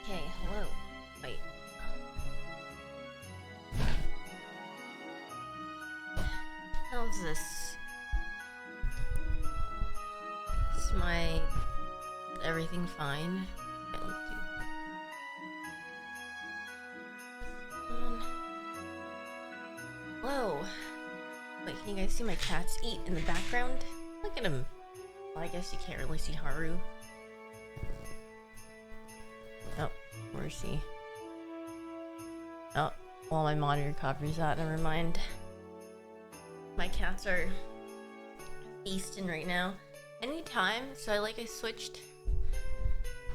Okay, hello. Wait. How's this? Is my everything fine? Okay, let's do. Whoa. Wait, can you guys see my cats eat in the background? Look at him. Well, I guess you can't really see Haru. Oh, where's he? Oh, well, my monitor covers that. Never mind. My cats are feasting right now. Anytime, so I switched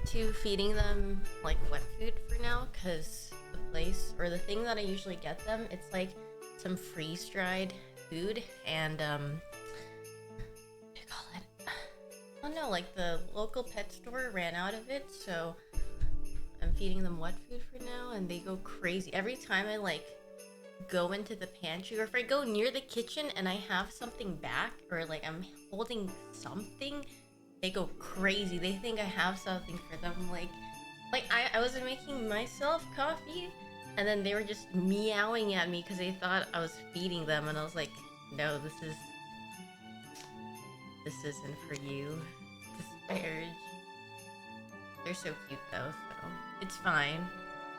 to feeding them like wet food for now, because the place or the thing that I usually get them, it's like some freeze-dried food, and what do you call it? Oh no, like the local pet store ran out of it, so I'm feeding them wet food for now, and they go crazy every time I like go into the pantry, or if I go near the kitchen and I have something back, or like I'm holding something, they go crazy. They think I have something for them. Like I was making myself coffee, and then they were just meowing at me because they thought I was feeding them, and I was like, no, this isn't for you. Disparage. They're so cute though, so it's fine.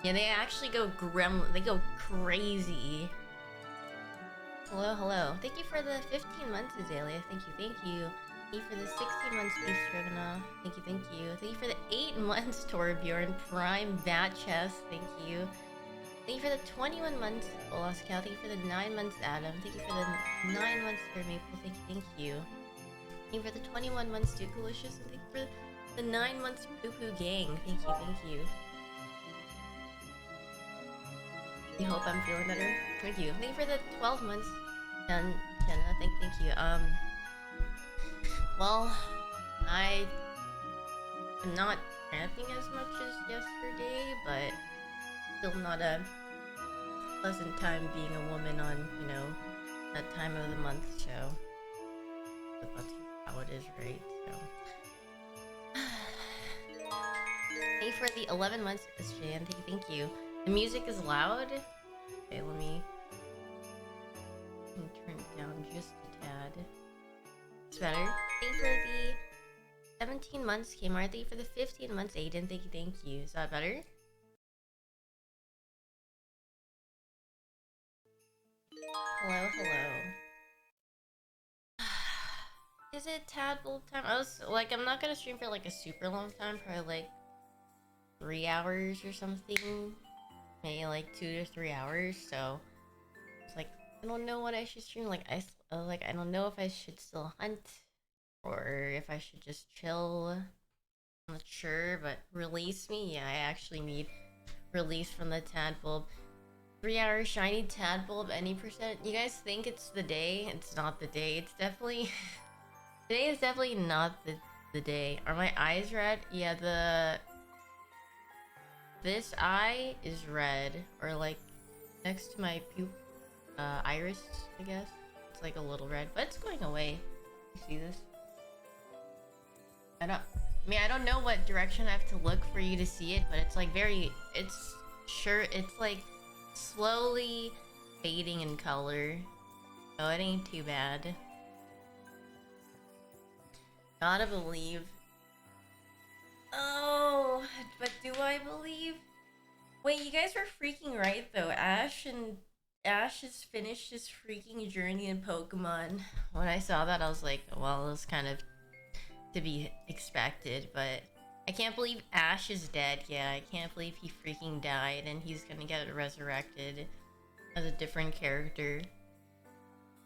Yeah, they actually go they go crazy. Hello, hello. Thank you for the 15 months, Azalea. Thank you, thank you. Thank you for the 16 months, Beef Stroganoff. Thank you, thank you. Thank you for the 8 months, Torbjorn. Prime Bat Chest. Thank you. Thank you for the 21 months, Lost Cow. Thank you for the 9 months, Adam. Thank you for the 9 months, Sir Maple. Thank you, thank you. Thank you for the 21 months, Dukalicious. And thank you for the 9 months, Poo Poo Gang. Thank you, thank you. I hope I'm feeling better. Thank you. Thank you for the 12 months, Jenna. Thank you. Well, I am not cramping as much as yesterday, but still not a pleasant time being a woman on, you know, that time of the month, so that's how it is, right? So thank you for the 11 months, SJ, and thank you. The music is loud. Okay, let me turn it down just a tad. It's better. Thank you for the 17 months, Kmart. Thank you for the 15 months, Aiden. Thank you. Is that better? Hello, hello. Is it tadpole time? I'm not gonna stream for like a super long time, probably like 3 hours or something. Maybe like 2 to 3 hours, so it's like I don't know what I should stream. I don't know if I should still hunt or if I should just chill. I'm not sure, but release me. Yeah, I actually need release from the tadpole. 3 hour shiny tadpole, any percent. You guys think it's the day? It's not the day. It's definitely today is definitely not the day. Are my eyes red? Yeah, this eye is red, or like next to my iris, I guess. It's like a little red, but it's going away. You see this? I don't know what direction I have to look for you to see it, but it's like it's like slowly fading in color. So it ain't too bad. Gotta believe. Oh, but do I believe? Wait, you guys were freaking right though. Ash has finished his freaking journey in Pokemon. When I saw that, I was like, well, it was kind of to be expected, but I can't believe Ash is dead. Yeah, I can't believe he freaking died and he's gonna get resurrected as a different character.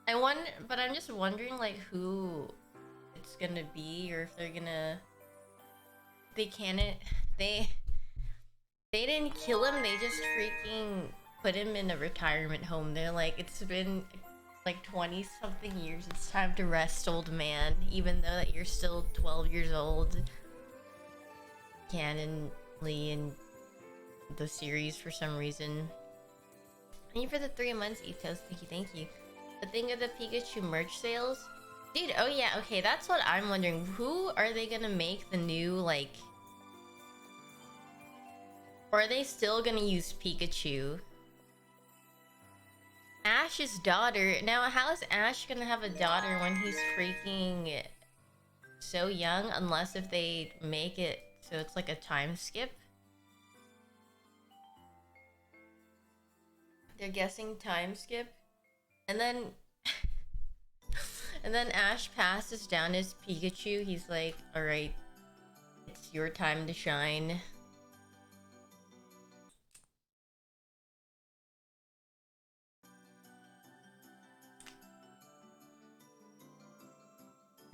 But I'm just wondering like who it's gonna be, or if they're gonna they didn't kill him, they just freaking put him in a retirement home. They're like, it's been like 20 something years, it's time to rest, old man, even though that you're still 12 years old canonly in the series for some reason. Thank you for the 3 months, Ethos. Thank you. The thing of the Pikachu merch sales, dude. Oh yeah, okay, that's what I'm wondering. Who are they gonna make the new like Or are they still gonna use Pikachu? Ash's daughter. Now, how is Ash gonna have a daughter when he's freaking so young? Unless if they make it so it's like a time skip. They're guessing time skip. And then... and then Ash passes down his Pikachu. He's like, alright, it's your time to shine.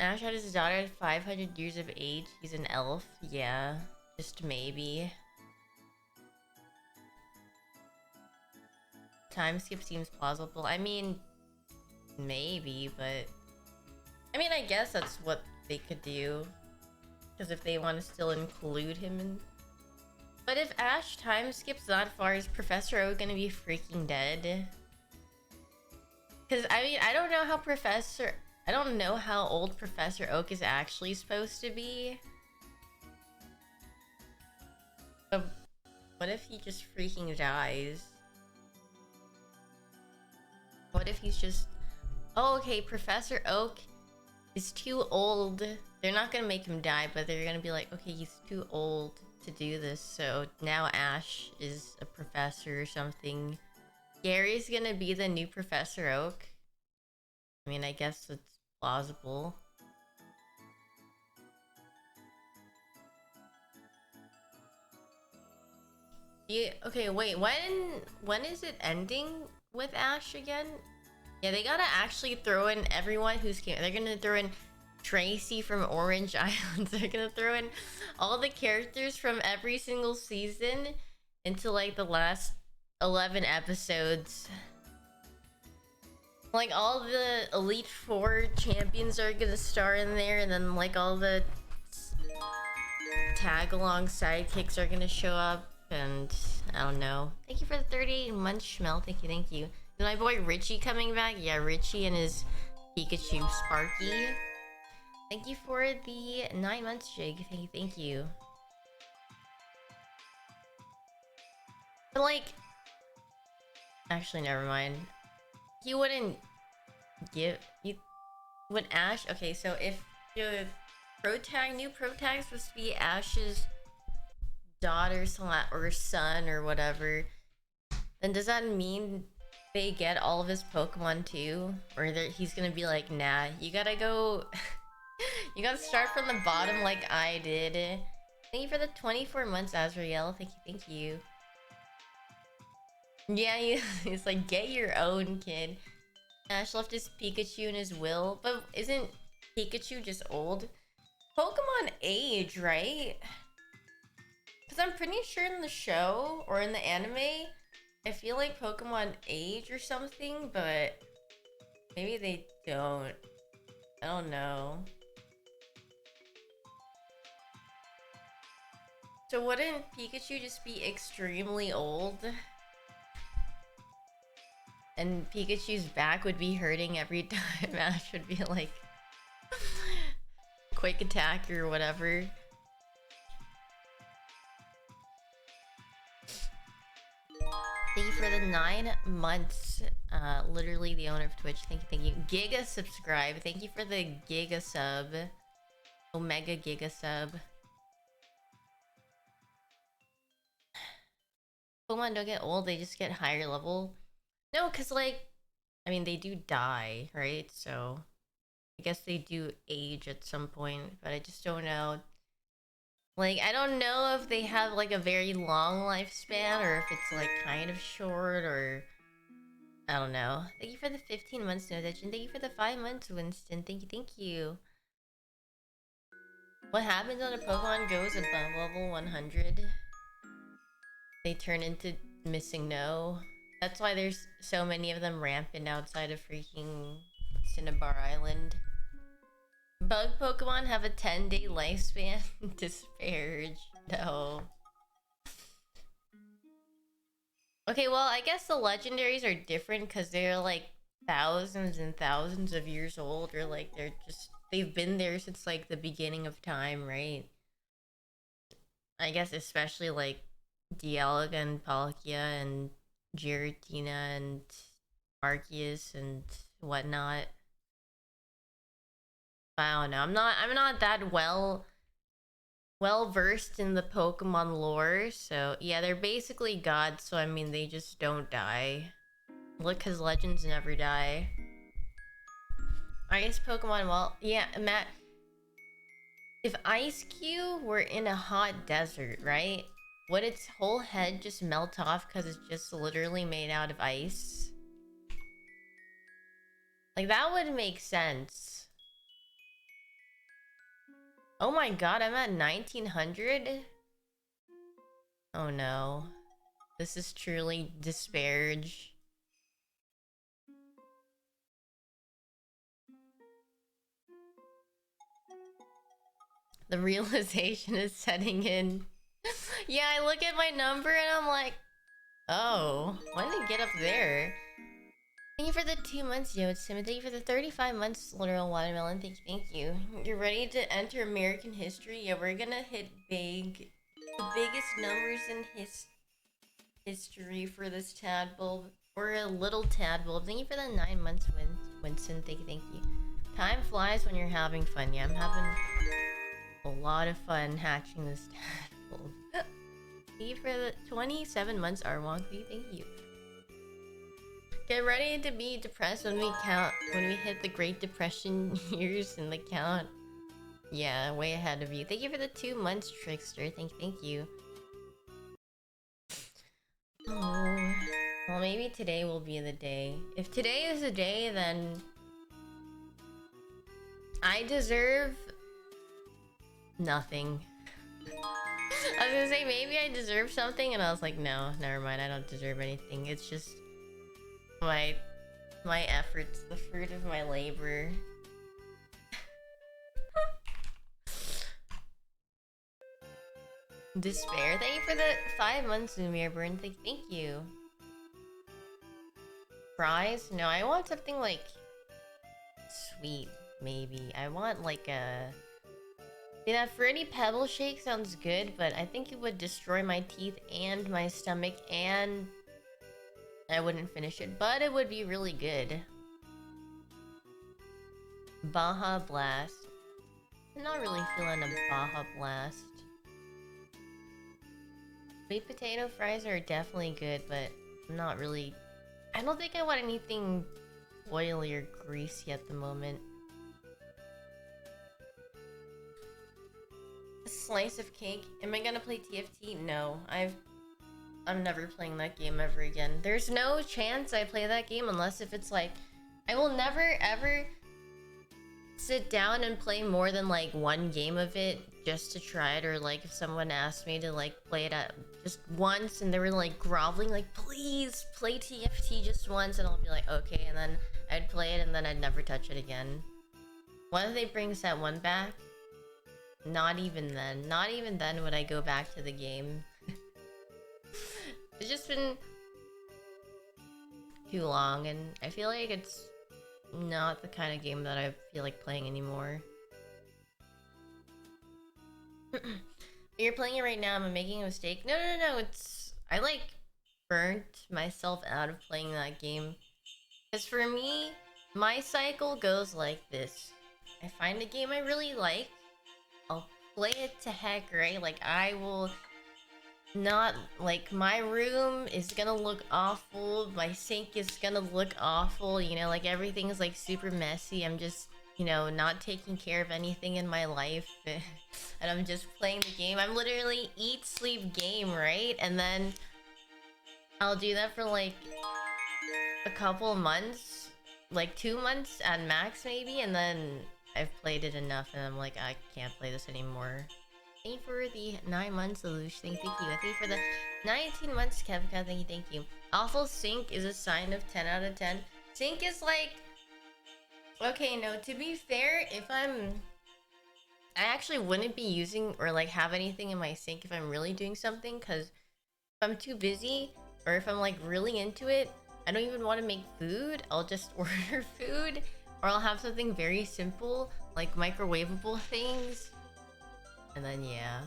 Ash had his daughter at 500 years of age. He's an elf. Yeah, just maybe. Time skip seems plausible. I mean, maybe, but... I mean, I guess that's what they could do. Because if they want to still include him in... But if Ash time skips that far, is Professor Oak gonna be freaking dead? Because, I mean, I don't know how I don't know how old Professor Oak is actually supposed to be. But what if he just freaking dies? What if he's just... Oh, okay, Professor Oak is too old. They're not gonna make him die, but they're gonna be like, okay, he's too old to do this, so now Ash is a professor or something. Gary's gonna be the new Professor Oak. I mean, I guess it's plausible. Yeah, okay, wait, when is it ending with Ash again? Yeah, they gotta actually throw in everyone who's came. They're gonna throw in Tracy from Orange Islands. They're gonna throw in all the characters from every single season into like the last 11 episodes. Like all the Elite Four champions are gonna star in there, and then like all the tag-along sidekicks are gonna show up, and I don't know. Thank you for the 38 months, Schmel. Thank you, thank you. Is my boy Richie coming back? Yeah, Richie and his Pikachu Sparky. Thank you for the 9 months, Jig. Thank you, thank you. But like... Actually, never mind. He wouldn't give... Would Ash... Okay, so if the new pro tag is supposed to be Ash's daughter or son or whatever, then does that mean they get all of his Pokemon too? Or he's gonna be like, nah, you gotta go... you gotta start from the bottom like I did. Thank you for the 24 months, Azrael. Thank you, thank you. Yeah, he's like, get your own, kid. Ash left his Pikachu in his will, but isn't Pikachu just old? Pokemon age, right? Because I'm pretty sure in the show, or in the anime, I feel like Pokemon age or something, but maybe they don't. I don't know. So wouldn't Pikachu just be extremely old? And Pikachu's back would be hurting every time Ash would be like... Quick attack or whatever. Thank you for the 9 months. Literally the owner of Twitch. Thank you, thank you. Giga subscribe. Thank you for the Giga sub. Omega Giga sub. Pokemon don't get old, they just get higher level. No, because like, I mean, they do die, right? So I guess they do age at some point, but I just don't know. Like, I don't know if they have like a very long lifespan or if it's like kind of short, or I don't know. Thank you for the 15 months, No Legend. Thank you for the 5 months, Winston. Thank you, thank you. What happens when a Pokemon goes above level 100? They turn into Missing No. That's why there's so many of them rampant outside of freaking Cinnabar Island. Bug Pokemon have a 10-day lifespan. Disparage. No. Okay, well, I guess the legendaries are different because they're like thousands and thousands of years old, or like they've been there since like the beginning of time, right? I guess especially like Dialga and Palkia and Giratina and Arceus and whatnot. I don't know. I'm not that well versed in the Pokemon lore, so yeah, they're basically gods, so I mean they just don't die. Look, cause legends never die. Ice Pokemon, well, yeah, Matt, if Ice Cube were in a hot desert, right? Would its whole head just melt off because it's just literally made out of ice? Like, that would make sense. Oh my god, I'm at 1900? Oh no. This is truly disparage. The realization is setting in. Yeah, I look at my number and I'm like, oh, when did it get up there? Thank you for the 2 months, Joe. It's Tim. Thank you for the 35 months, Literal Watermelon. Thank you. You're ready to enter American history? Yeah, we're gonna hit big. The biggest numbers in history for this tadpole. Or a little tadpole. Thank you for the 9 months, Winston. Thank you. Time flies when you're having fun. Yeah, I'm having a lot of fun hatching this tadpole. Thank you for the 27 months, Arwonky. Thank you. Get ready to be depressed when we hit the Great Depression years in the count. Yeah, way ahead of you. Thank you for the 2 months, Trickster. Thank you. Oh, well, maybe today will be the day. If today is the day, then I deserve nothing. I was gonna say maybe I deserve something, and I was like, no, never mind. I don't deserve anything. It's just my efforts, the fruit of my labor. Despair. Thank you for the 5 months, Lumir Burn. Thank you. Fries? No, I want something like sweet, maybe. I want like a... Yeah, fruity pebble shake sounds good, but I think it would destroy my teeth and my stomach, and I wouldn't finish it, but it would be really good. Baja Blast. I'm not really feeling a Baja Blast. Sweet potato fries are definitely good, but I'm not really... I don't think I want anything oily or greasy at the moment. A slice of cake? Am I gonna play TFT? No, I'm never playing that game ever again. There's no chance I play that game unless if it's like... I will never ever sit down and play more than like one game of it just to try it, or like if someone asked me to like play it at just once and they were like groveling like, please play TFT just once, and I'll be like, okay, and then I'd play it and then I'd never touch it again. When did they bring set 1 back? Not even then would I go back to the game. It's just been too long, and I feel like it's not the kind of game that I feel like playing anymore. You're playing it right now, am I making a mistake? No, it's... I like burnt myself out of playing that game. Because for me, my cycle goes like this. I find a game I really like, I'll play it to heck, right? Like, I will not... Like, my room is gonna look awful, my sink is gonna look awful, you know, like, everything is, like, super messy. I'm just, you know, not taking care of anything in my life, and I'm just playing the game. I'm literally eat, sleep, game, right? And then I'll do that for, like, a couple months, like 2 months at max, maybe, and then I've played it enough, and I'm like, I can't play this anymore. Thank you for the 9 months, Lelouch. Thank you. Thank you for the 19 months, Kevka. Thank you. Awful sync is a sign of 10 out of 10. Sync is like... Okay, no, to be fair, if I'm... I actually wouldn't be using or like have anything in my sink if I'm really doing something, because if I'm too busy or if I'm like really into it, I don't even want to make food. I'll just order food, or I'll have something very simple like microwavable things, and then yeah.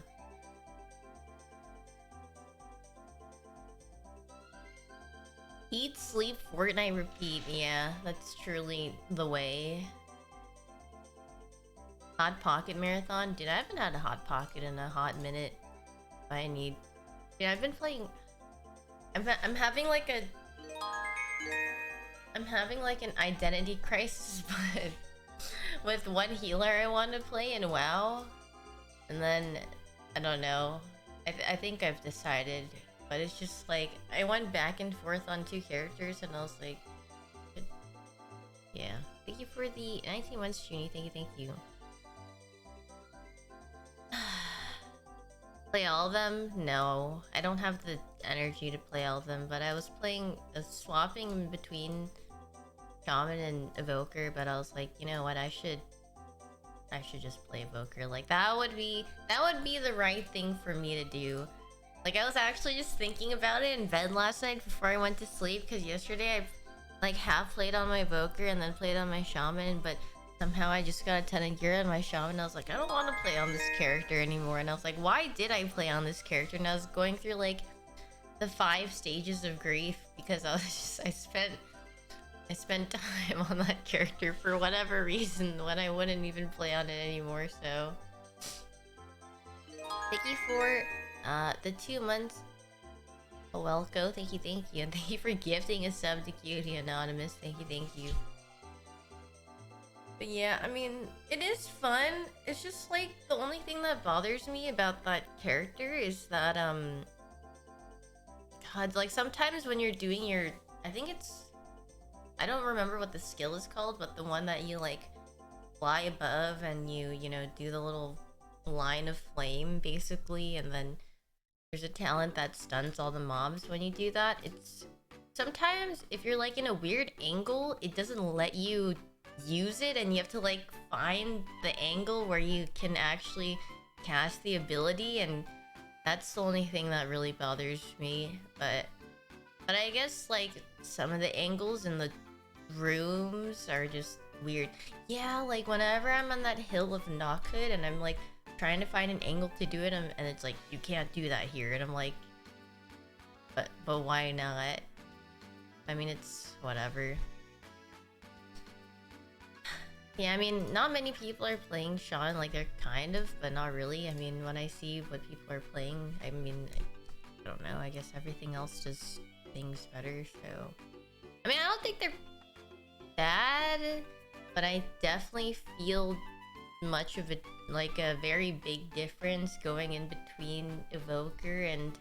Eat, sleep, Fortnite, repeat. Yeah, that's truly the way. Hot Pocket Marathon? Dude, I haven't had a Hot Pocket in a hot minute. I need... Dude, I've been playing... I'm having like a... I'm having like an identity crisis, but... with what healer I want to play in WoW. And then... I don't know. I think I've decided. But it's just like... I went back and forth on 2 characters and I was like... Yeah. Thank you for the 19 months, Junie. Thank you. Play all of them? No. I don't have the energy to play all of them, but I was playing... swapping between Shaman and Evoker, but I was like, you know what, I should just play Evoker. Like, that would be the right thing for me to do. Like, I was actually just thinking about it in bed last night before I went to sleep, because yesterday I, like, half played on my Evoker and then played on my Shaman, but somehow I just got a 10 of gear on my Shaman, and I was like, I don't want to play on this character anymore, and I was like, why did I play on this character? And I was going through, like, the 5 stages of grief, because I was just, I spent time on that character for whatever reason when I wouldn't even play on it anymore, so... Thank you for the 2 months. Oh, Welco, thank you, and thank you for gifting a sub to Cutie Anonymous, thank you. But yeah, I mean, it is fun. It's just like, the only thing that bothers me about that character is that, God, like sometimes when you're doing your, I think it's, I don't remember what the skill is called, but the one that you like fly above and you know, do the little line of flame basically, and then there's a talent that stuns all the mobs when you do that. It's sometimes if you're like in a weird angle, it doesn't let you use it, and you have to like find the angle where you can actually cast the ability, and that's the only thing that really bothers me. But I guess like some of the angles in the rooms are just weird. Yeah, like whenever I'm on that hill of Knockhood and I'm like trying to find an angle to do it, and it's like, you can't do that here, and I'm like, but why not? I mean, it's whatever. Yeah, I mean, not many people are playing Sean, like they're kind of, but not really. I mean, when I see what people are playing, I mean, I don't know, I guess everything else does things better, so... I mean, I don't think they're bad, but I definitely feel much of a, like a very big difference going in between Evoker and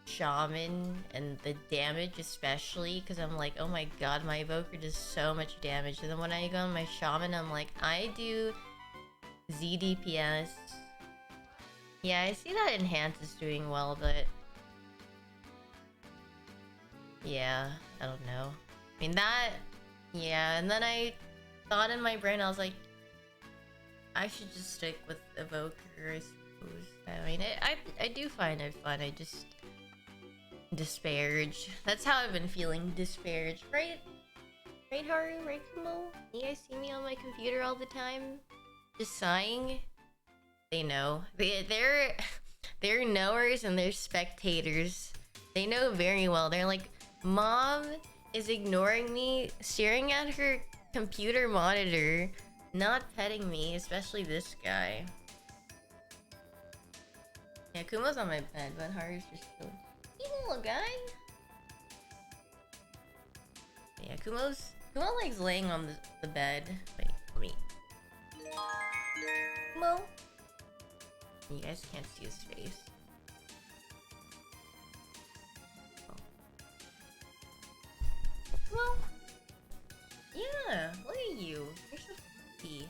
Shaman, and the damage especially, because I'm like, oh my god, my Evoker does so much damage, and then when I go on my Shaman, I'm like, I do ZDPS. Yeah, I see that Enhance is doing well, but yeah, I don't know. I mean, that, yeah, and then I thought in my brain, I was like, I should just stick with Evoker, I suppose. I mean, I do find it fun, I just... disparage. That's how I've been feeling, disparaged. Right? Right, Haru? Right, Kumo? You guys see me on my computer all the time? Just sighing? They know. They're knowers and they're spectators. They know very well. They're like, Mom is ignoring me, staring at her computer monitor, not petting me, especially this guy. Yeah, Kumo's on my bed, but Haru's just chilling. Hey, little guy. Yeah, Kumo likes laying on the bed. Wait, let me... Kumo? You guys can't see his face. Oh. Kumo? Yeah, look at you. You're so pretty.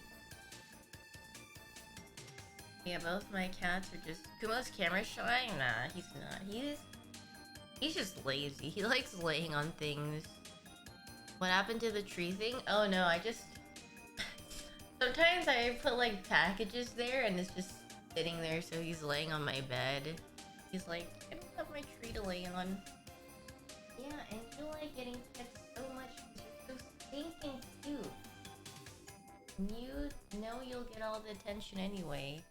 Yeah, both my cats are just... Kumo's camera shy? Nah, he's not. He's just lazy. He likes laying on things. What happened to the tree thing? Oh no, I just... Sometimes I put like packages there and it's just sitting there, so he's laying on my bed. He's like, I don't have my tree to lay on. Yeah, and you like getting pets so much because you're so stinking cute. You know you'll get all the attention anyway.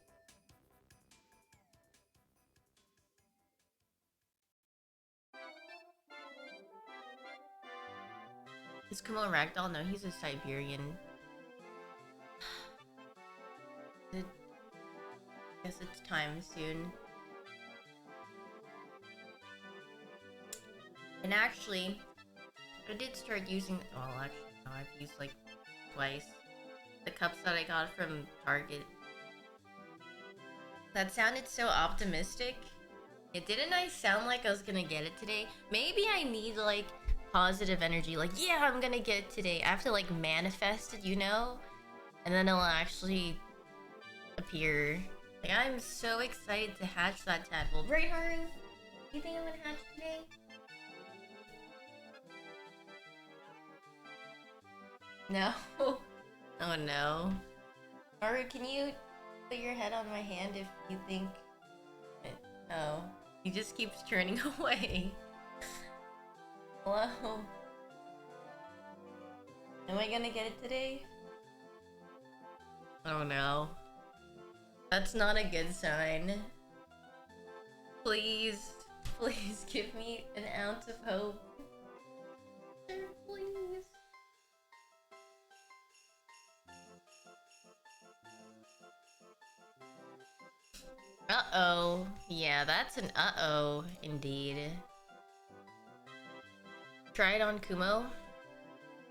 Is Kumo a ragdoll? No, he's a Siberian. I guess it's time soon. And actually, I did start using. Well, actually, no, I've used like twice the cups that I got from Target. That sounded so optimistic. Didn't I sound like I was gonna get it today? Maybe I need like positive energy. Like, yeah, I'm gonna get it today. I have to like manifest it, you know? And then it'll actually appear. Like, I'm so excited to hatch that tadpole. Right, Haru? You think I'm gonna hatch today? No. Oh no. Haru, can you put your head on my hand if you think... No. He just keeps turning away. Hello? Am I gonna get it today? Oh no. That's not a good sign. Please, please give me an ounce of hope. Sir, please. Uh-oh. Yeah, that's an uh-oh, indeed. Try it on Kumo.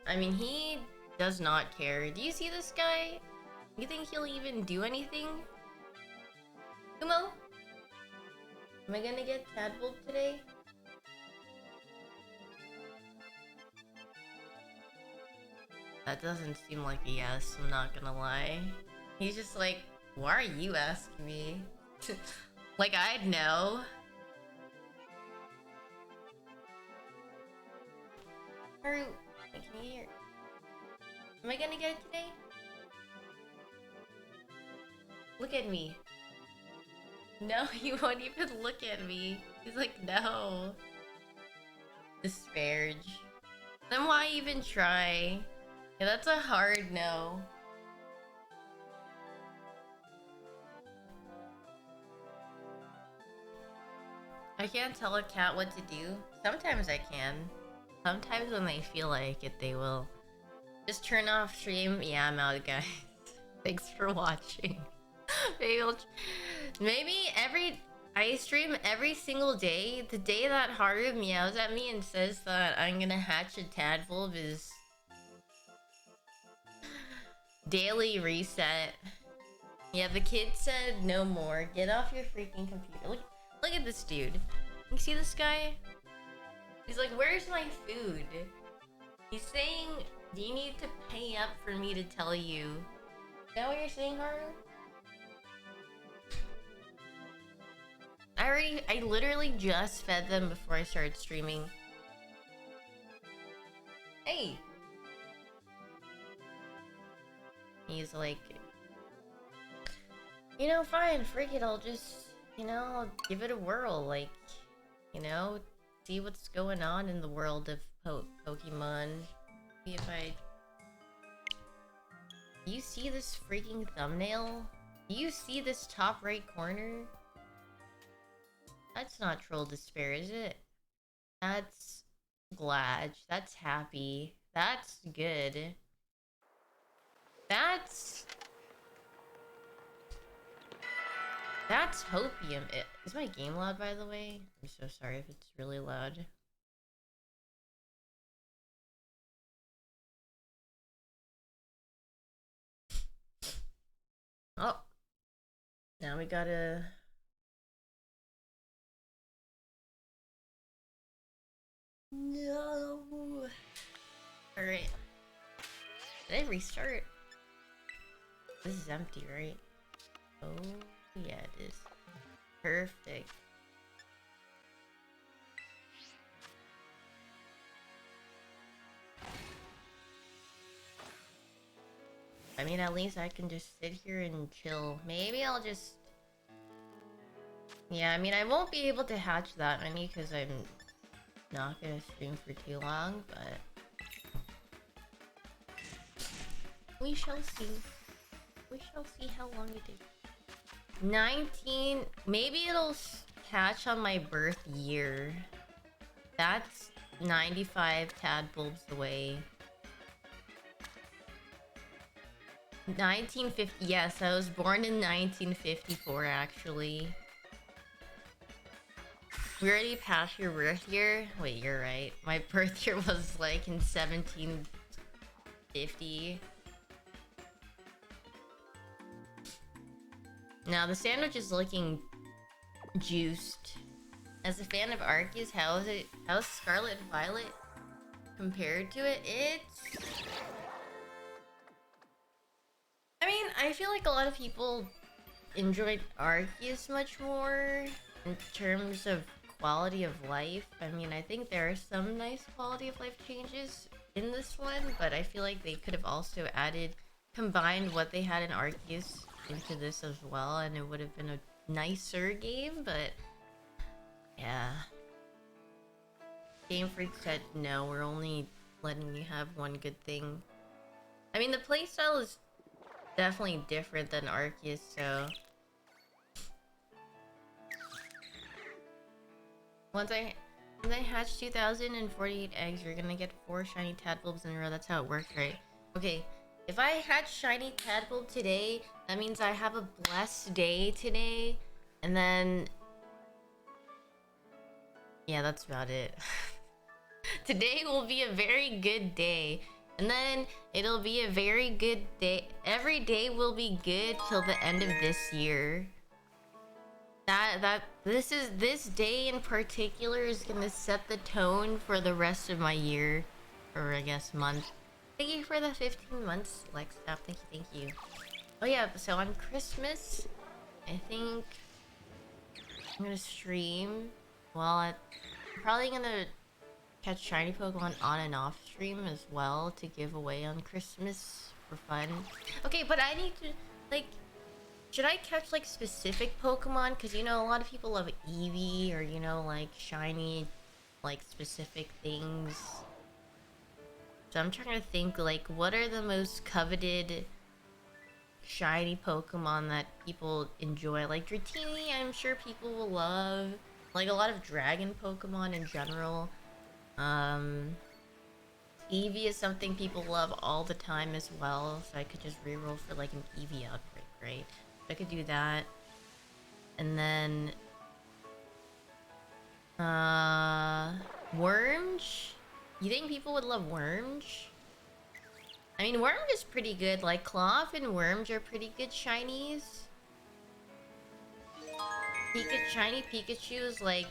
I mean, he does not care. Do you see this guy? You think he'll even do anything? Kumo? Am I gonna get tadpole today? That doesn't seem like a yes, I'm not gonna lie. He's just like, why are you asking me? Like I'd know. Haru, can you hear? Am I gonna get it today? Look at me. No, he won't even look at me. He's like, no. Disparage. Then why even try? Yeah, that's a hard no. I can't tell a cat what to do. Sometimes I can. Sometimes when they feel like it, they will. Just turn off stream. Yeah, I'm out, guys. Thanks for watching. Maybe I stream every single day. The day that Haru meows at me and says that I'm gonna hatch a tadpole of his daily reset. Yeah, the kid said no more. Get off your freaking computer. Look at this dude. You see this guy? He's like, where's my food? He's saying, do you need to pay up for me to tell you? Is that what you're saying, Haru? I literally just fed them before I started streaming. Hey! He's like, you know, fine, freak it, I'll just, you know, I'll give it a whirl, like, you know, see what's going on in the world of Pokemon. See if I... Do you see this freaking thumbnail? Do you see this top right corner? That's not Troll Despair, is it? That's Glad. That's happy. That's good. That's Hopium. Is my game loud, by the way? I'm so sorry if it's really loud. Oh. Now we gotta... No. Alright. Did I restart? This is empty, right? Oh, yeah, it is. Perfect. I mean, at least I can just sit here and chill. Maybe I'll just... Yeah, I mean, I won't be able to hatch that many because I'm not gonna stream for too long, but... We shall see. We shall see how long it takes. 19... Maybe it'll hatch on my birth year. That's 95 tadpoles away. 1950. Yes, I was born in 1954, actually. We already passed your birth year? Wait, you're right. My birth year was like in 1750. Now, the sandwich is looking juiced. As a fan of Arceus, how's Scarlet Violet compared to it? I mean, I feel like a lot of people enjoyed Arceus much more in terms of quality of life. I mean, I think there are some nice quality of life changes in this one, but I feel like they could have also combined what they had in Arceus into this as well, and it would have been a nicer game, but yeah. Game Freak said, no, we're only letting you have one good thing. I mean, the playstyle is definitely different than Arceus, so... Once I hatch 2,048 eggs, you're gonna get 4 shiny tadpoles in a row. That's how it works, right? Okay, if I hatch shiny tadpole today, that means I have a blessed day today, and then... Yeah, that's about it. Today will be a very good day. And then it'll be a very good day. Every day will be good till the end of this year. This day in particular is gonna set the tone for the rest of my year. Or I guess month. Thank you for the 15 months, Lextap. Thank you. Oh yeah, so on Christmas, I think I'm gonna stream. Well, I'm probably gonna catch shiny Pokemon on and off stream as well to give away on Christmas for fun. Okay, but I need to, like, should I catch, like, specific Pokemon? Because, you know, a lot of people love Eevee or, you know, like, shiny, like, specific things. So I'm trying to think, like, what are the most coveted shiny Pokemon that people enjoy? Like, Dratini, I'm sure people will love. Like, a lot of Dragon Pokemon in general. Eevee is something people love all the time as well, so I could just reroll for like an Eevee outbreak, right? I could do that. And then Wormge? You think people would love Wormge? I mean, Wormge is pretty good. Like, Cloth and Wormge are pretty good shinies. Shiny Pikachu is like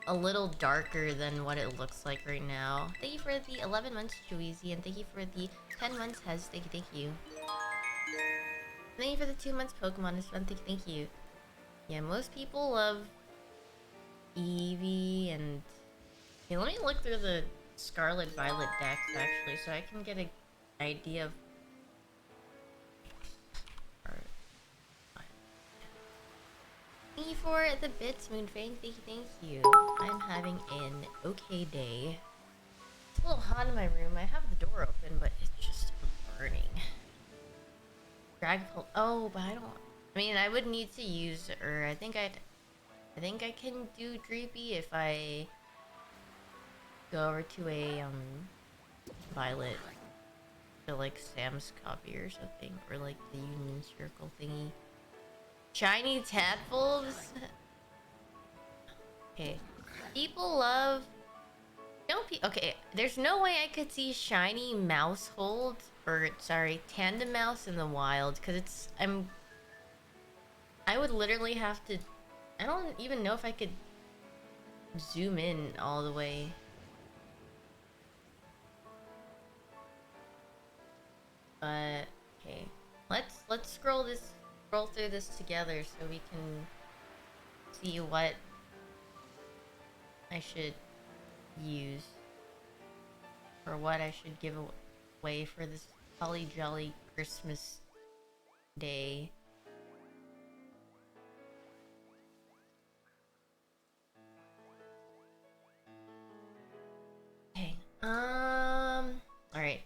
a little darker than what it looks like right now. Thank you for the 11 months, Joeezy, and thank you for the 10 months, Hez. Thank you. Thank you for the 2 months, Pokemon. It's fun. Thank you. Yeah, most people love Eevee and... Okay, let me look through the Scarlet Violet decks, actually, so I can get an idea of... Thank you for the bits, Moonfang. Thank you. I'm having an okay day. It's a little hot in my room. I have the door open, but it's just burning. Dragapult. Oh, but I don't... I mean, I would need to use... Or I think I can do Dreepy if I... go over to a, Violet. To, like, Sam's copy or something. Or, like, the Union Circle thingy. Shiny tadpoles? Okay. People love... Okay, there's no way I could see shiny Mousehold, or, sorry, Tandem Mouse in the wild, because I would literally have to... I don't even know if I could zoom in all the way. But, okay. Let's scroll through this together so we can see what I should use or what I should give away for this Holly Jolly Christmas day. Okay. Alright.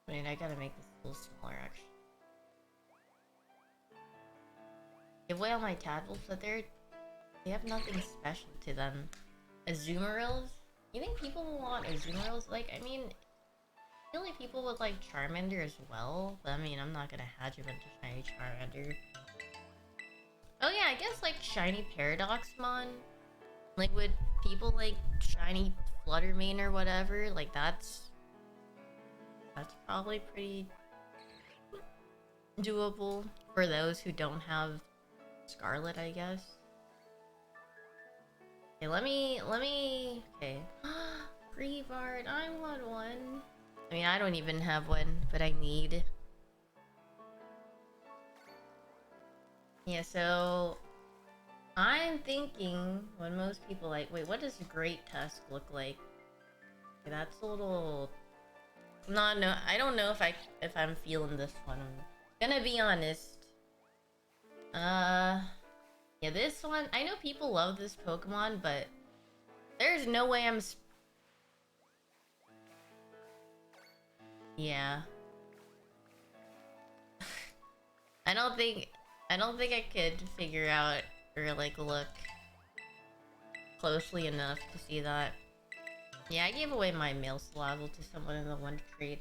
Wait, I gotta make this a little smaller actually. Give away all my tadpoles, but they have nothing special to them. Azumarils? You think people will want Azumarils? Like, I mean, feel like people would like Charmander as well, but I mean, I'm not gonna hatch a bunch of shiny Charmander. Oh yeah, I guess like shiny Paradoxmon. Like, would people like shiny Fluttermane or whatever? Like, that's probably pretty doable for those who don't have Scarlet, I guess. Okay, let me. Okay. Greavard, I want one. I mean, I don't even have one, but I need. Yeah, so I'm thinking when most people like, wait, what does a Great Tusk look like? Okay, that's a little. No, I don't know if I'm feeling this one. I'm gonna be honest. Yeah, this one. I know people love this Pokemon, but there's no way I'm. Yeah. I don't think I could figure out or like look closely enough to see that. Yeah, I gave away my mail Slazzle to someone in the one trade.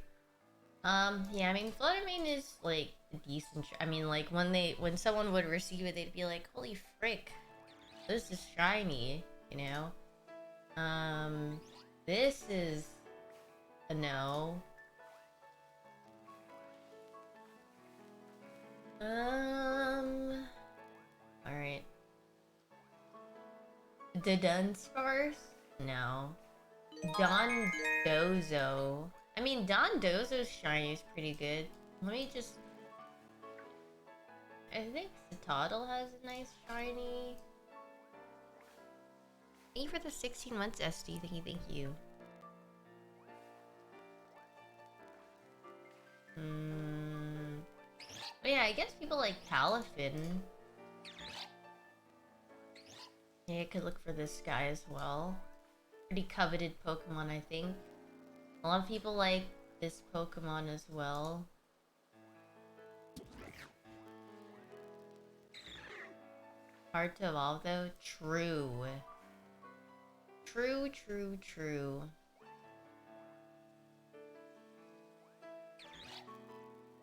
Yeah, I mean, Fluttermane is like a decent. I mean, like when someone would receive it, they'd be like, "Holy frick, this is shiny," you know. This is a no. All right. The Dunsparce? No. Dondozo. I mean, Dondozo's shiny is pretty good. Let me just. I think Citadel has a nice shiny. Thank you for the 16 months, SD. Thank you. But yeah, I guess people like Palafin. Yeah, I could look for this guy as well. Pretty coveted Pokemon, I think. A lot of people like this Pokemon as well. Hard to evolve though? True. True.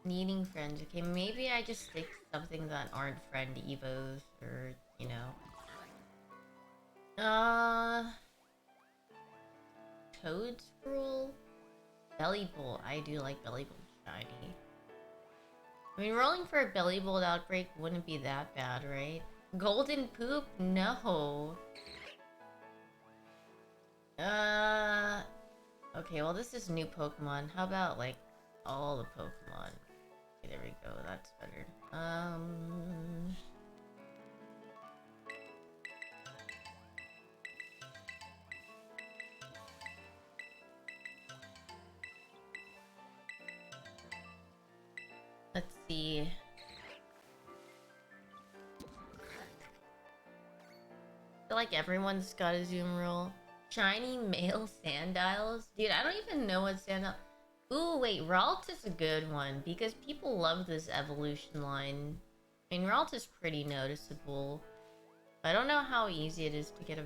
Needing friends. Okay, maybe I just stick to something that aren't friend evos or, you know. Toadscruel? Bellybolt. I do like Bellybolt shiny. I mean, rolling for a Bellybolt outbreak wouldn't be that bad, right? Golden Poop? No. Okay, well this is new Pokemon. How about, like, all the Pokemon? Okay, there we go. That's better. Let's see. I feel like everyone's got a Zoom rule. Shiny male Sandiles? Dude, I don't even know what Sandile... Ooh, wait, Ralt is a good one because people love this evolution line. I mean, Ralt is pretty noticeable. I don't know how easy it is to get a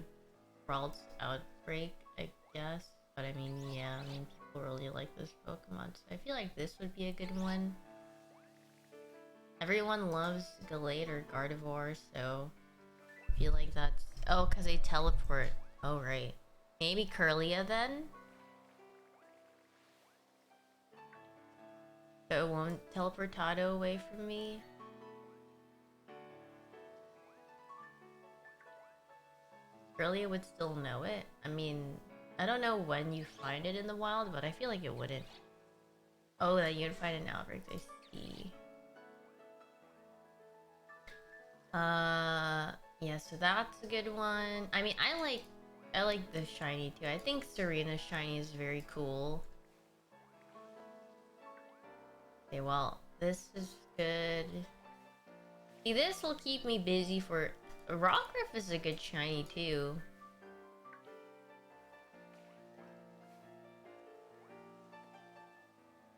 Ralt outbreak, I guess. But I mean, yeah, I mean, people really like this Pokemon, so I feel like this would be a good one. Everyone loves Gallade or Gardevoir, so I feel like that's... Oh, because they teleport. Oh, right. Maybe Curlia then? So it won't teleportado away from me? Curlia would still know it? I mean, I don't know when you find it in the wild, but I feel like it wouldn't. Oh, that you'd find an outbreak, I see. Yeah, so that's a good one. I mean, I like the shiny too. I think Serena's shiny is very cool. Okay, well, this is good. See, this will keep me busy for... Rockruff is a good shiny too.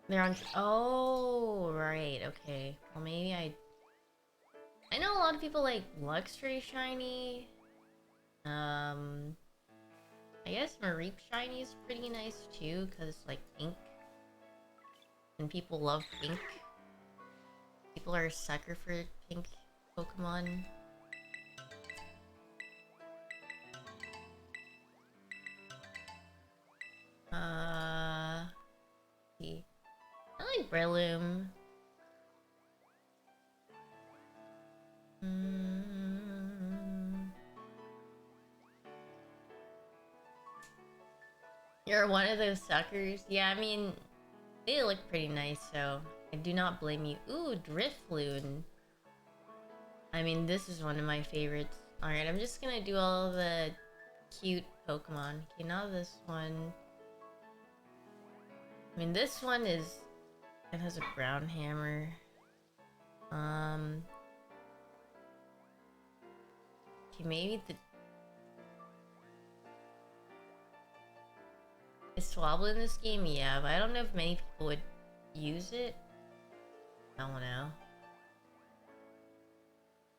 They're on... Oh, right, okay. Well, maybe I know a lot of people like Luxray shiny. I guess Mareep shiny is pretty nice too, because like ink. And people love pink. People are a sucker for pink Pokemon. See. I like Breloom. You're one of those suckers? Yeah, I mean, they look pretty nice, so I do not blame you. Ooh, Drifloon. I mean, this is one of my favorites. Alright, I'm just gonna do all the cute Pokemon. Okay, now this one. I mean, this one is... It has a brown hammer. Okay, maybe the... Is Swablu in this game? Yeah, but I don't know if many people would use it. I don't know.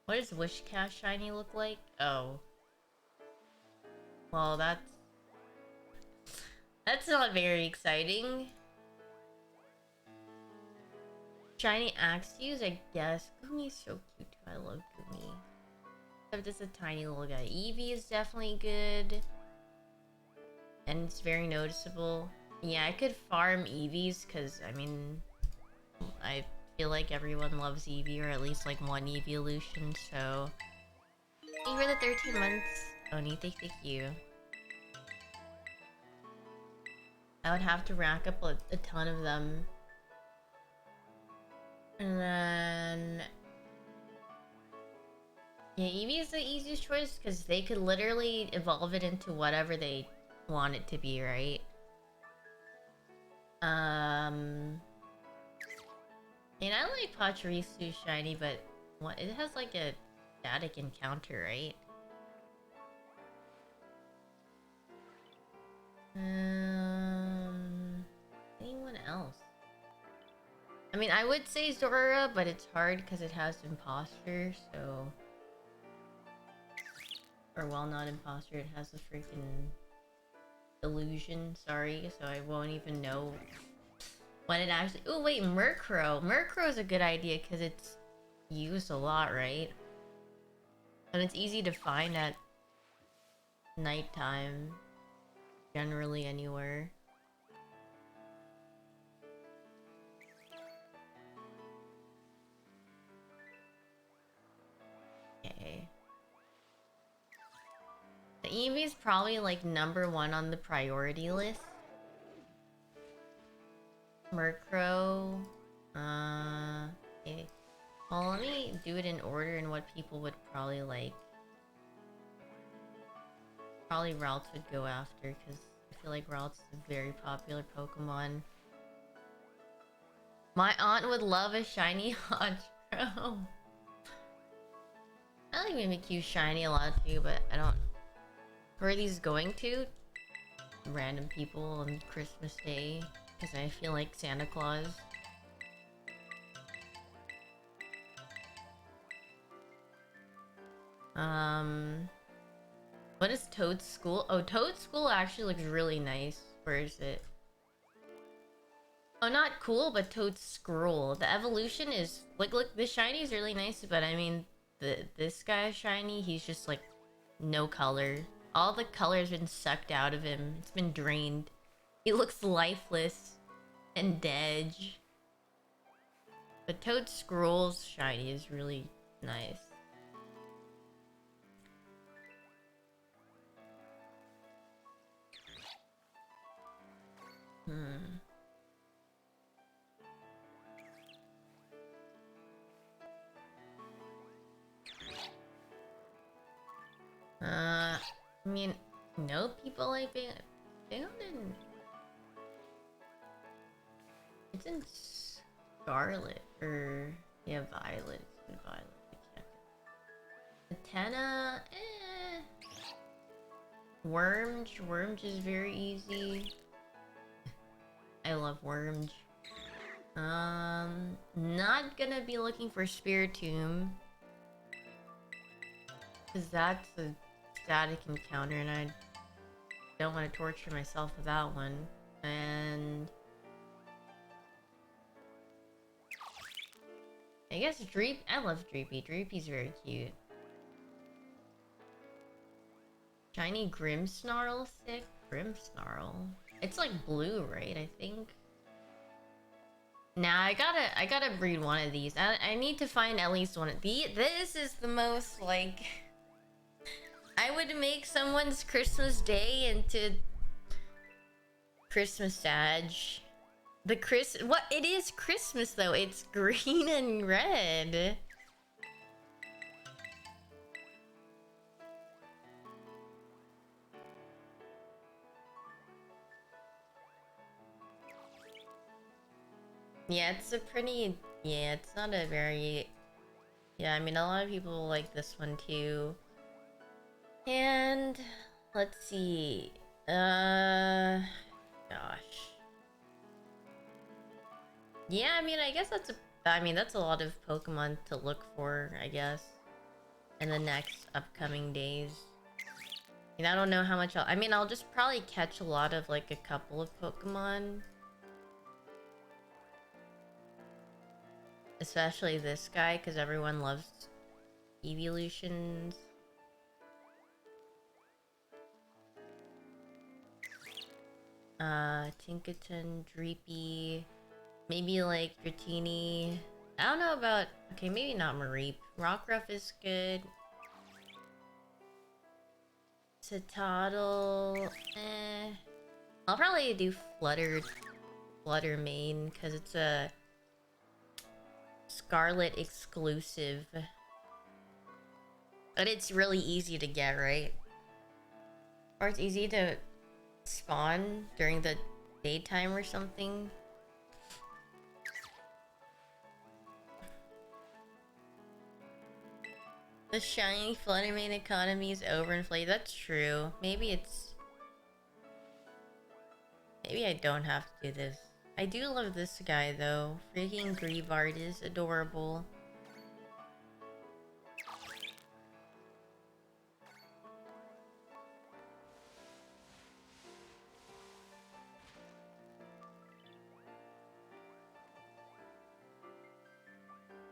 What does Wishcast Shiny look like? Oh. Well, that's not very exciting. Shiny Axews, I guess. Gumi's so cute too. I love Gumi. Except it's a tiny little guy. Eevee is definitely good. And it's very noticeable. Yeah, I could farm Eevees because, I mean, I feel like everyone loves Eevee, or at least like one evolution, so... Thank you for the 13 months, Oni. Thank you. I would have to rack up a ton of them. And then... Yeah, Eevee is the easiest choice because they could literally evolve it into whatever they want it to be, right? And I like Pachirisu shiny, but what, it has like a static encounter, right? Anyone else? I mean, I would say Zora, but it's hard because it has Imposter, so... Or, well, not Imposter, it has a freaking... Illusion, sorry, so I won't even know when it actually... Oh, wait, Murkrow. Murkrow is a good idea because it's used a lot, right? And it's easy to find at nighttime. Generally anywhere. Okay. The Eevee is probably like #1 on the priority list. Murkrow. Okay. Well, let me do it in order and what people would probably like. Probably Ralts would go after, because I feel like Ralts is a very popular Pokemon. My aunt would love a shiny Honchkrow. I like Mimikyu shiny a lot too, but I don't... Who are these going to? Random people on Christmas Day, because I feel like Santa Claus. What is Toad's School? Oh, Toad's School actually looks really nice. Where is it? Oh, not cool, but Toad's Scroll. The evolution is... Like, look, the shiny is really nice, but I mean, this guy shiny, he's just like, no color. All the color has been sucked out of him. It's been drained. He looks lifeless and dead. But Toad Scroll's shiny is really nice. I mean, no people like being... It's in Scarlet, or... Yeah, Violet. It's in Violet. Atena, Wormge is very easy. I love Wormge. Not gonna be looking for Spiritomb, because that's a static encounter and I don't want to torture myself with that one. And I guess Dreep. I love Dreepy. Dreepy's very cute. Shiny Grimmsnarl, sick. Grimmsnarl. It's like blue, right? I think. Nah, I gotta breed one of these. I need to find at least one of these. This is the most like. I would make someone's Christmas day into Christmas Sag. What? It is Christmas though. It's green and red. Yeah, it's a pretty... Yeah, it's not a very... Yeah, I mean, a lot of people like this one too. And... Let's see... Gosh... Yeah, I mean, I guess that's a... I mean, that's a lot of Pokemon to look for, I guess. In the next upcoming days. I mean, I don't know how much I mean, I'll just probably catch a lot of, like, a couple of Pokemon. Especially this guy, because everyone loves evolutions. Tinkaton, Dreepy, maybe like Dratini. I don't know about... Okay, maybe not Mareep. Rockruff is good. Citadel, eh. I'll probably do Flutter main, because it's a Scarlet exclusive. But it's really easy to get, right? Or it's easy to spawn during the daytime or something. The shiny Flutter main economy is overinflated. That's true. Maybe it's... Maybe I don't have to do this. I do love this guy though. Freaking Greavard is adorable.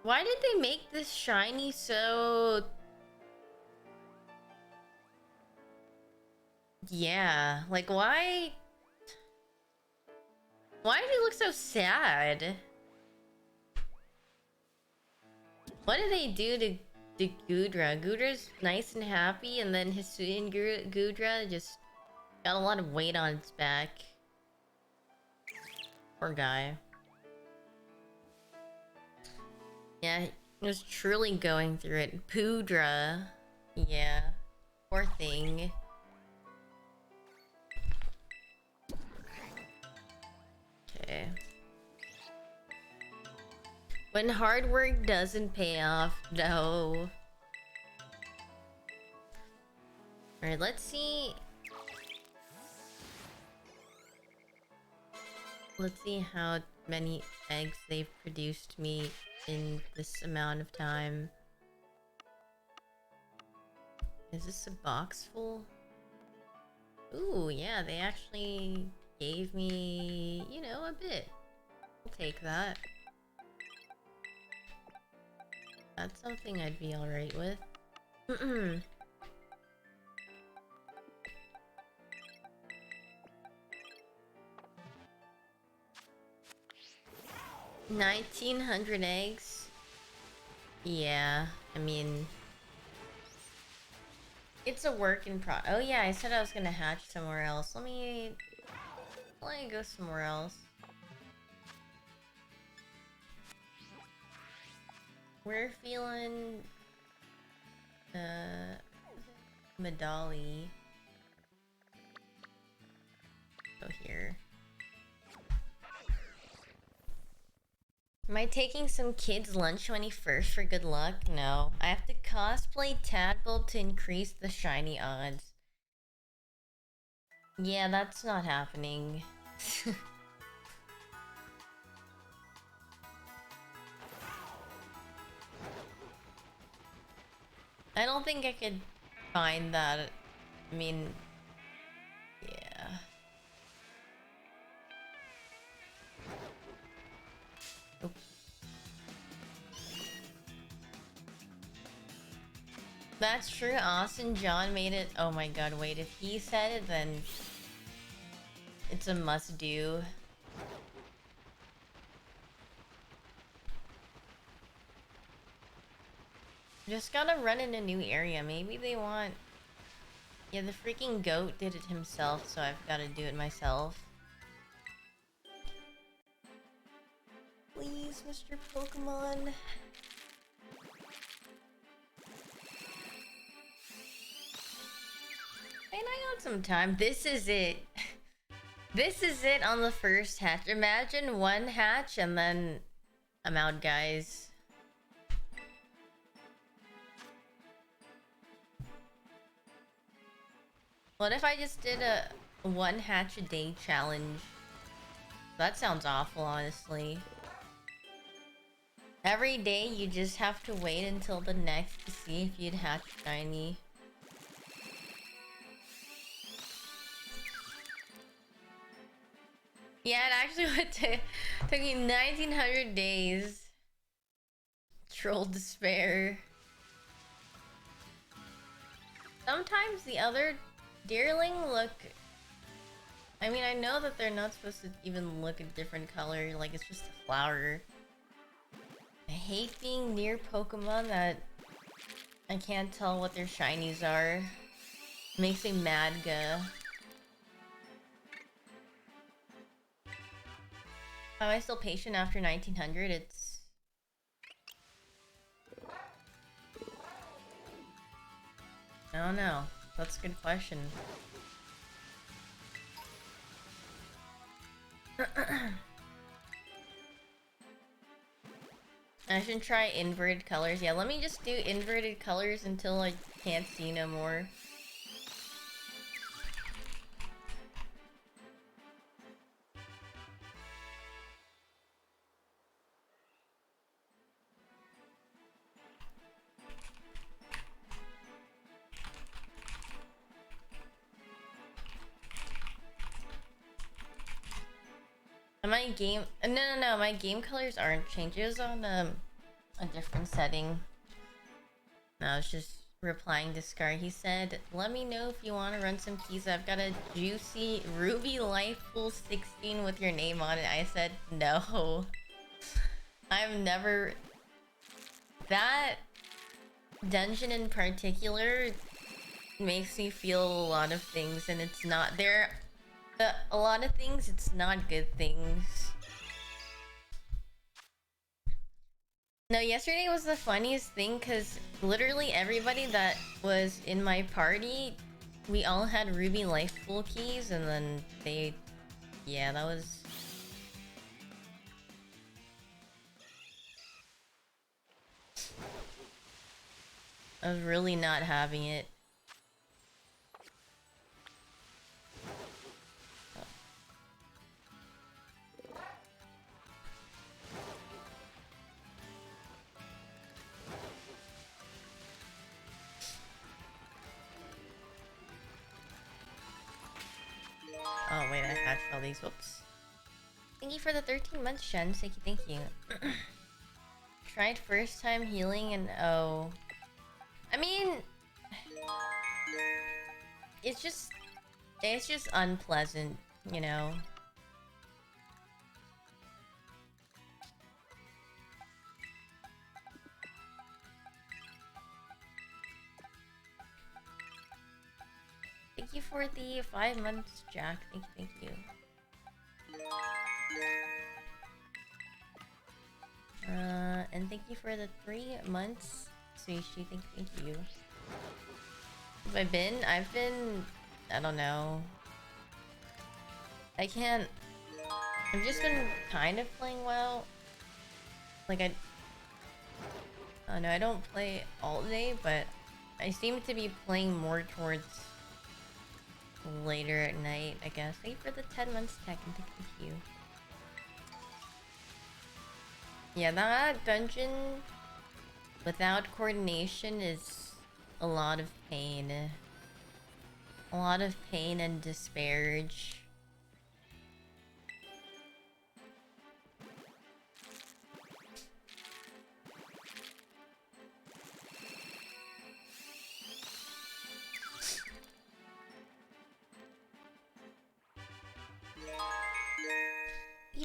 Why did they make this shiny so... Yeah, like why... Why did he look so sad? What did they do to Goodra? Goodra's nice and happy, and then Hisuian Goodra just got a lot of weight on its back. Poor guy. Yeah, he was truly going through it. Poodra. Yeah. Poor thing. Okay. When hard work doesn't pay off, no. Alright, let's see. Let's see how many eggs they've produced me in this amount of time. Is this a box full? Ooh, yeah, they actually gave me, you know, a bit. I'll take that. That's something I'd be alright with. 1900 eggs? Yeah, I mean... It's a work in pro- Oh yeah, I said I was gonna hatch somewhere else. Let me go somewhere else. We're feeling... Medali. Go here. Am I taking some kid's lunch 21st for good luck? No. I have to cosplay Tadpole to increase the shiny odds. Yeah, that's not happening. I don't think I could find that. I mean, yeah. That's true. Austin John made it. Oh my god, wait. If he said it, then it's a must do. Just gotta run in a new area. Maybe they want... Yeah, the freaking goat did it himself, so I've gotta do it myself. Please, Mr. Pokemon. Man, I got some time. This is it. This is it on the first hatch. Imagine one hatch and then I'm out, guys. What if I just did a one hatch a day challenge? That sounds awful, honestly. Every day you just have to wait until the next to see if you'd hatch shiny. Yeah, it actually took me 1900 days. Troll despair. Sometimes the other Deerling look... I mean, I know that they're not supposed to even look a different color, like it's just a flower. I hate being near Pokemon that I can't tell what their shinies are. Makes me mad, guh. Am I still patient after 1900? It's... I don't know. That's a good question. I should try inverted colors. Yeah, let me just do inverted colors until I can't see no more. My game... No, my game colors aren't changed. It was on a different setting. No, I was just replying to Scar. He said, let me know if you want to run some keys. I've got a juicy Ruby Life Full 16 with your name on it. I said, no. I've never... That dungeon in particular makes me feel a lot of things, and it's not... a lot of things, it's not good things. No, yesterday was the funniest thing because literally everybody that was in my party, we all had Ruby Life Full keys, and then they... Yeah, that was... I was really not having it. Oh wait, I hatched all these. Whoops. Thank you for the 13 months, Shen. Thank you. Tried first time healing and oh. I mean... It's just unpleasant, you know? Thank you for the 5 months, Jack. Thank you. And thank you for the 3 months, Sushi. Thank you. Have I been? I've been... I don't know. I've just been kind of playing well. Like I don't know, I don't play all day, but I seem to be playing more towards later at night, I guess. Thank you for the 10 months, Tech, and thank you. Yeah, that dungeon without coordination is a lot of pain. A lot of pain and disparage.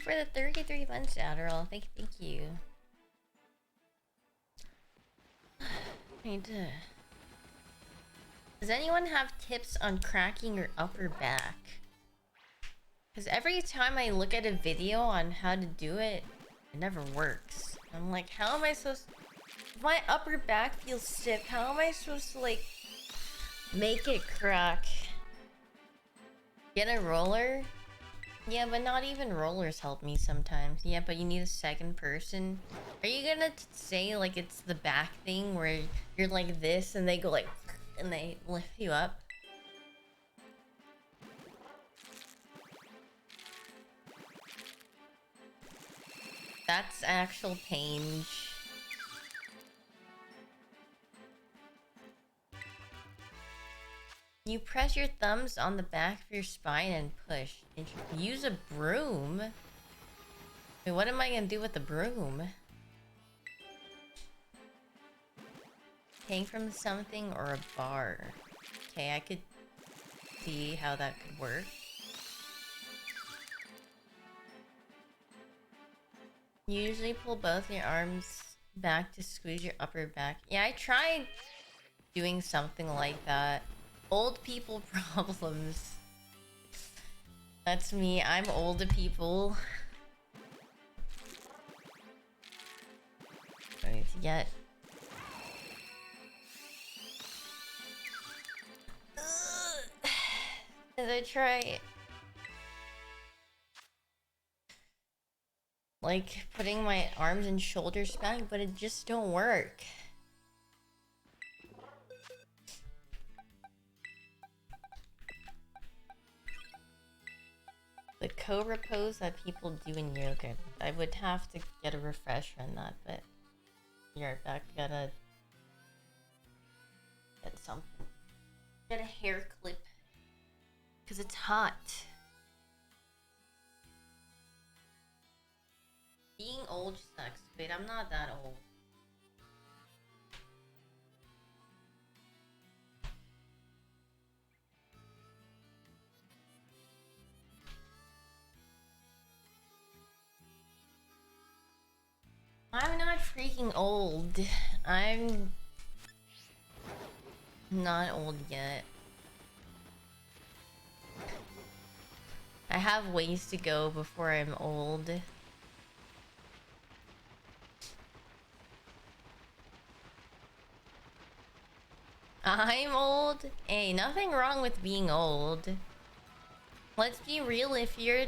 you for the 33 months, Adderall. Thank you. Need to... Does anyone have tips on cracking your upper back? Because every time I look at a video on how to do it, it never works. I'm like, how am I supposed to... If my upper back feels stiff, how am I supposed to, like, make it crack? Get a roller? Yeah, but not even rollers help me sometimes. Yeah, but you need a second person. Are you gonna say, like, it's the back thing where you're like this and they go like... and they lift you up? That's actual pain. You press your thumbs on the back of your spine and push. Use a broom? Wait, what am I gonna do with the broom? Hang from something or a bar. Okay, I could see how that could work. You usually pull both your arms back to squeeze your upper back. Yeah, I tried doing something like that. Old people problems. That's me. I'm old people. I need to get... As I try... like, putting my arms and shoulders back, but it just don't work. The cobra pose that people do in yoga. I would have to get a refresher on that, but... You're back, gotta... get something. Get a hair clip. Because it's hot. Being old sucks. Wait, I'm not that old. I'm not freaking old. I'm not old yet. I have ways to go before I'm old. I'm old? Hey, nothing wrong with being old. Let's be real, if you're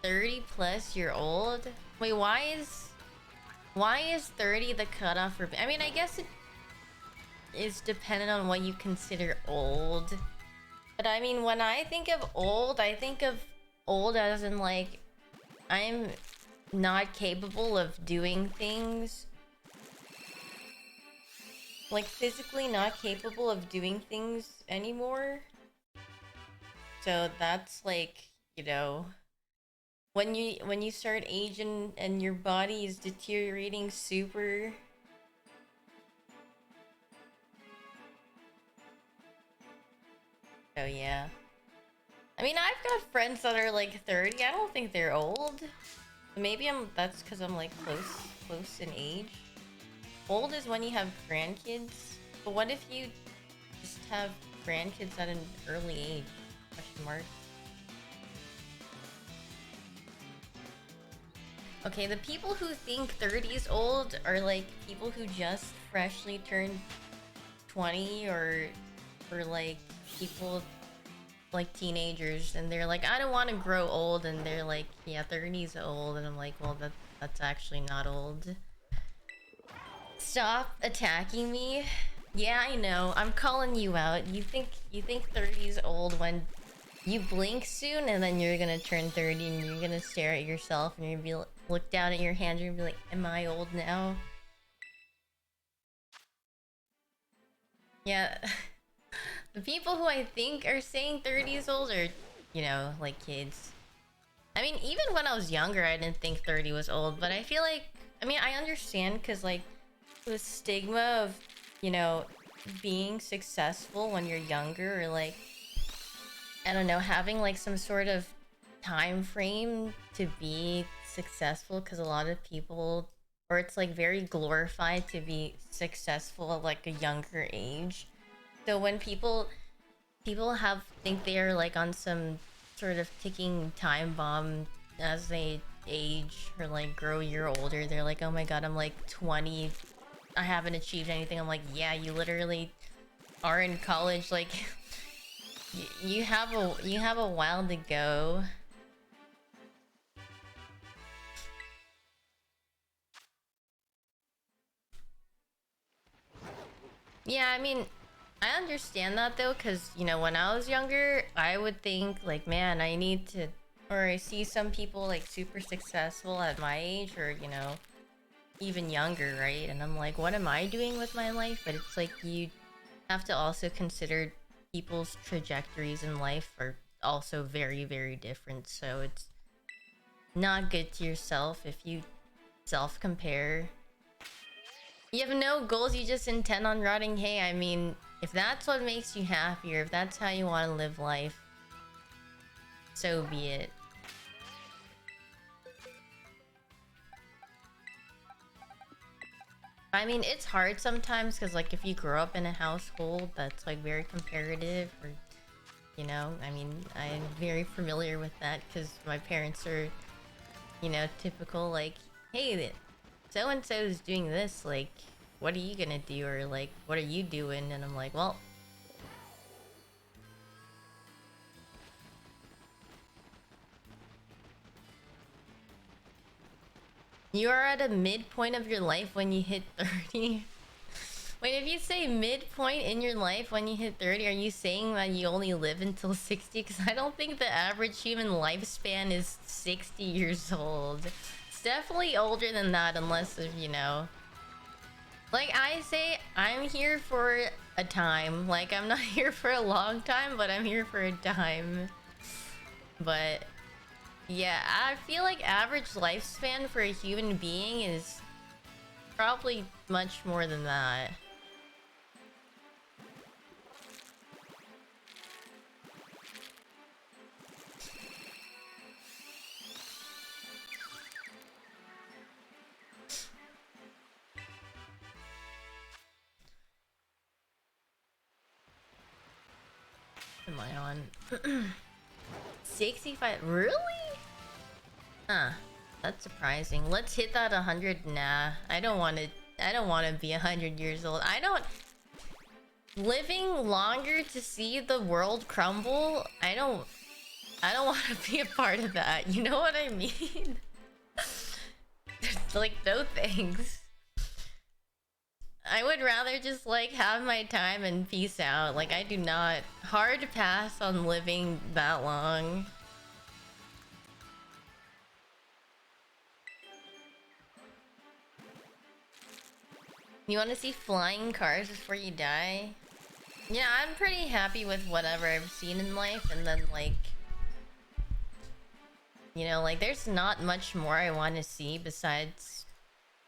30 plus, you're old. Wait, why is 30 the cutoff for... I mean, I guess it is dependent on what you consider old. But I mean, when I think of old, I think of old as in, like, I'm not capable of doing things. Like, physically not capable of doing things anymore. So that's like, you know, when you start aging and your body is deteriorating super. So yeah. I mean, I've got friends that are like 30. I don't think they're old. Maybe that's because I'm like close in age. Old is when you have grandkids. But what if you just have grandkids at an early age? Question mark. Okay, the people who think 30 is old are like people who just freshly turned 20 or like people like teenagers, and they're like, I don't want to grow old, and they're like, yeah, 30 is old, and I'm like, well, that's actually not old. Stop attacking me. Yeah, I know. I'm calling you out. You think 30 is old when you blink soon, and then you're gonna turn 30, and you're gonna stare at yourself, and you're gonna look down at your hand, and be like, am I old now? Yeah. The people who I think are saying 30 is old are, you know, like kids. I mean, even when I was younger, I didn't think 30 was old, but I feel like, I mean, I understand, because, like, the stigma of, you know, being successful when you're younger, or, like, I don't know, having, like, some sort of time frame to be successful, because a lot of people, or it's like very glorified to be successful at like a younger age. So when people have think they are like on some sort of ticking time bomb as they age or like grow a year older, they're like, oh my god, I'm like 20, I haven't achieved anything. I'm like, yeah, you literally are in college. Like you have a while to go. Yeah, I mean, I understand that though, because, you know, when I was younger, I would think, like, man, I need to, or I see some people, like, super successful at my age, or, you know, even younger, right? And I'm like, what am I doing with my life? But it's like, you have to also consider people's trajectories in life are also very, very different. So it's not good to yourself if you self compare. You have no goals, you just intend on rotting. Hey, I mean, if that's what makes you happier, if that's how you want to live life, so be it. I mean, it's hard sometimes because, like, if you grow up in a household that's, like, very comparative, or, you know, I mean, I'm very familiar with that because my parents are, you know, typical, like, hey, so and so is doing this, like, what are you gonna do? Or, like, what are you doing? And I'm like, well, you are at a midpoint of your life when you hit 30. Wait, if you say midpoint in your life when you hit 30, are you saying that you only live until 60? Because I don't think the average human lifespan is 60 years old. It's definitely older than that, unless if, you know... Like I say, I'm here for a time. Like, I'm not here for a long time, but I'm here for a time. But... yeah, I feel like average lifespan for a human being is probably much more than that. Am I on? 65? Really? Huh. That's surprising. Let's hit that 100. Nah, I don't want to. I don't want to be 100 years old. I don't. Living longer to see the world crumble. I don't. I don't want to be a part of that. You know what I mean? Like, no thanks. I would rather just like have my time and peace out. Like, I do not. Hard pass on living that long. You want to see flying cars before you die? Yeah, I'm pretty happy with whatever I've seen in life, and then, like... you know, like, there's not much more I want to see besides,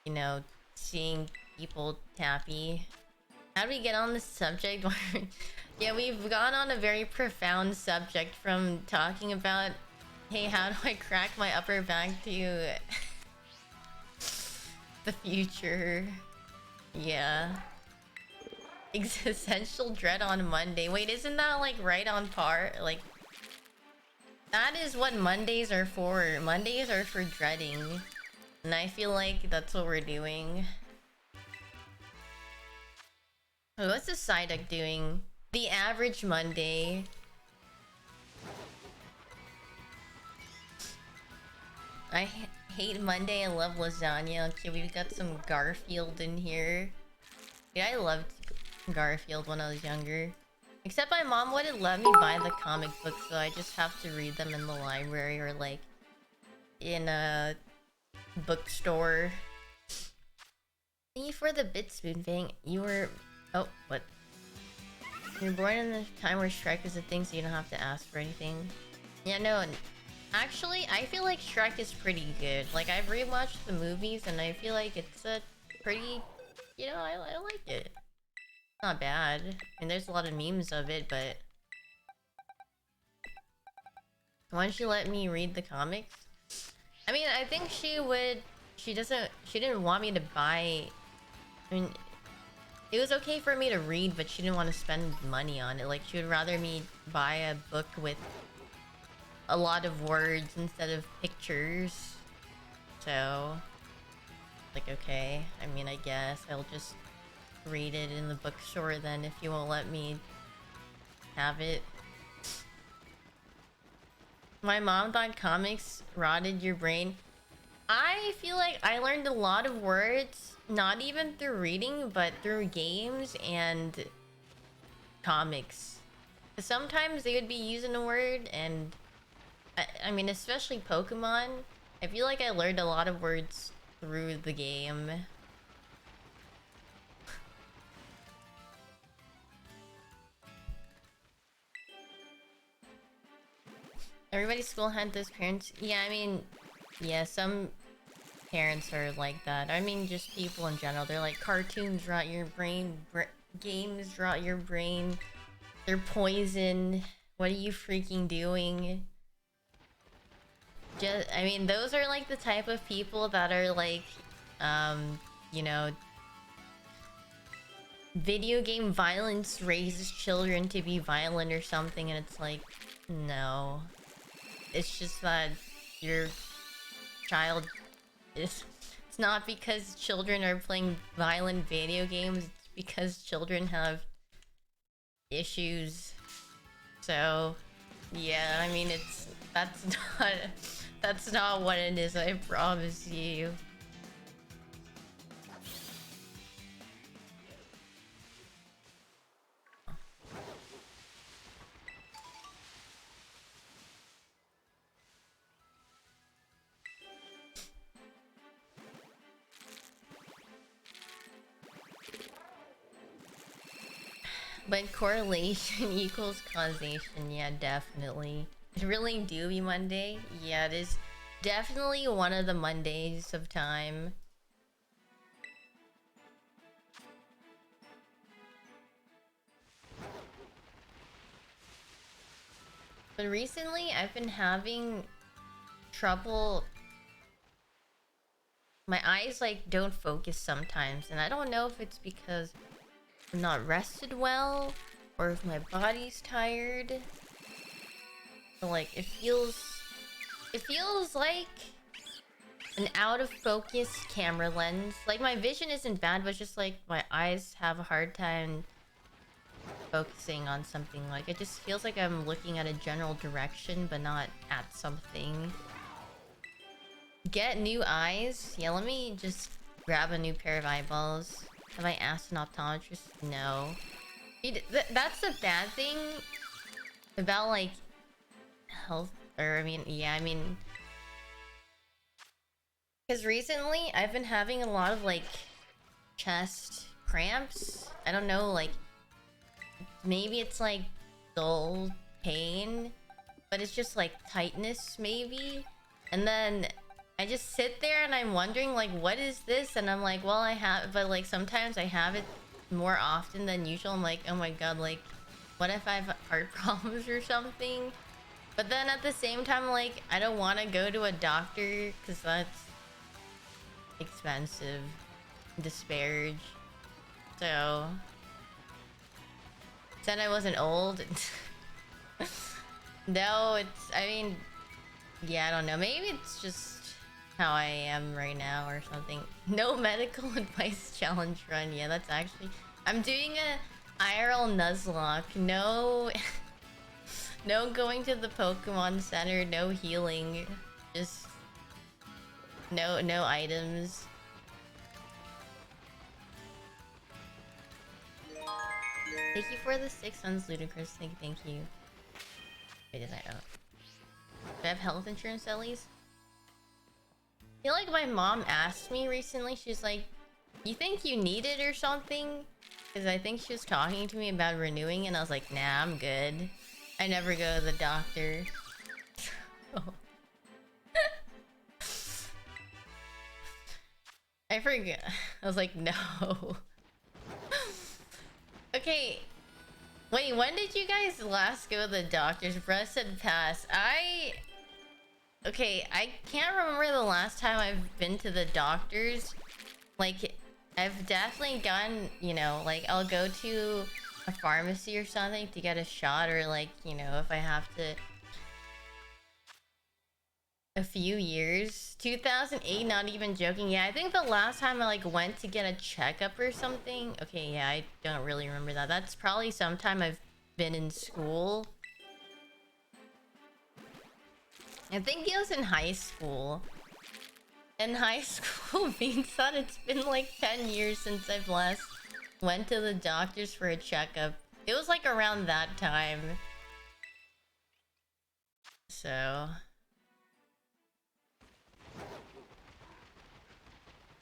you know, seeing people happy. How do we get on this subject? Yeah, we've gone on a very profound subject from talking about, hey, how do I crack my upper back, to the future. Yeah. Existential dread on Monday. Wait, isn't that like right on par? Like, that is what Mondays are for. Mondays are for dreading. And I feel like that's what we're doing. Oh, what's the Psyduck doing? The average Monday. I hate Monday. I love lasagna. Okay, we've got some Garfield in here. Yeah, I loved Garfield when I was younger. Except my mom wouldn't let me buy the comic books, so I just have to read them in the library or like in a bookstore. Thank you for the bit spoon thing. You were... oh, what? You're born in the time where Shrek is a thing, so you don't have to ask for anything. Yeah, no, actually, I feel like Shrek is pretty good. Like, I've rewatched the movies, and I feel like it's a pretty... you know, I like it. Not bad. I mean, there's a lot of memes of it, but... Why don't you let me read the comics? I mean, I think she would. She didn't want me to buy. I mean, it was okay for me to read, but she didn't want to spend money on it. Like, she would rather me buy a book with a lot of words instead of pictures. So, like, okay. I mean, I guess I'll just read it in the bookstore then if you won't let me have it. My mom thought comics rotted your brain. I feel like I learned a lot of words, not even through reading, but through games and comics. Sometimes they would be using a word, and I mean, especially Pokemon. I feel like I learned a lot of words through the game. Everybody's school had those parents. Yeah, I mean, yeah, some parents are like that. I mean, just people in general. They're like, cartoons rot your brain, games rot your brain. They're poison. What are you freaking doing? Just, I mean, those are like the type of people that are like, you know, video game violence raises children to be violent or something, and it's like, no. It's just that your child is... It's not because children are playing violent video games, it's because children have issues. So, yeah, I mean, that's not what it is, I promise you. But correlation equals causation, yeah, definitely. It's really do be Monday. Yeah, it is definitely one of the Mondays of time. But recently, I've been having trouble. My eyes, like, don't focus sometimes. And I don't know if it's because I'm not rested well, or if my body's tired. But, like, it feels like an out of focus camera lens. Like, my vision isn't bad, but it's just like my eyes have a hard time focusing on something. Like, it just feels like I'm looking at a general direction, but not at something. Get new eyes? Yeah, let me just grab a new pair of eyeballs. Have I asked an optometrist? No. That's the bad thing about, like, health, or I mean, yeah, I mean, because recently I've been having a lot of, like, chest cramps. I don't know, like, maybe it's like dull pain, but it's just like tightness maybe. And then I just sit there and I'm wondering, like, what is this? And I'm like, well, I have, but like sometimes I have it more often than usual. I'm like, oh my god, like, what if I have heart problems or something? But then at the same time, like, I don't want to go to a doctor because that's expensive, disparage. So said I wasn't old. No, it's, I mean, yeah, I don't know. Maybe it's just how I am right now or something. No medical advice challenge run. Yeah, that's actually... I'm doing a IRL Nuzlocke. No... no going to the Pokemon Center. No healing. Just... no items. Thank you for the 6 months, Ludicrous. Thank you. Wait, did I... oh. Do I have health insurance at least? I feel like my mom asked me recently, she's like, you think you need it or something? Because I think she was talking to me about renewing, and I was like, nah, I'm good. I never go to the doctor. I forget. I was like, no. Okay. Wait, when did you guys last go to the doctor's? Breast and pass. Okay, I can't remember the last time I've been to the doctor's. Like, I've definitely gotten, you know, like, I'll go to a pharmacy or something to get a shot, or like, you know, if I have to. A few years. 2008, not even joking. Yeah, I think the last time I like went to get a checkup or something. Okay, yeah, I don't really remember that. That's probably sometime I've been in school. I think it was in high school. In high school being said, it's been like 10 years since I've last went to the doctors for a checkup. It was like around that time. So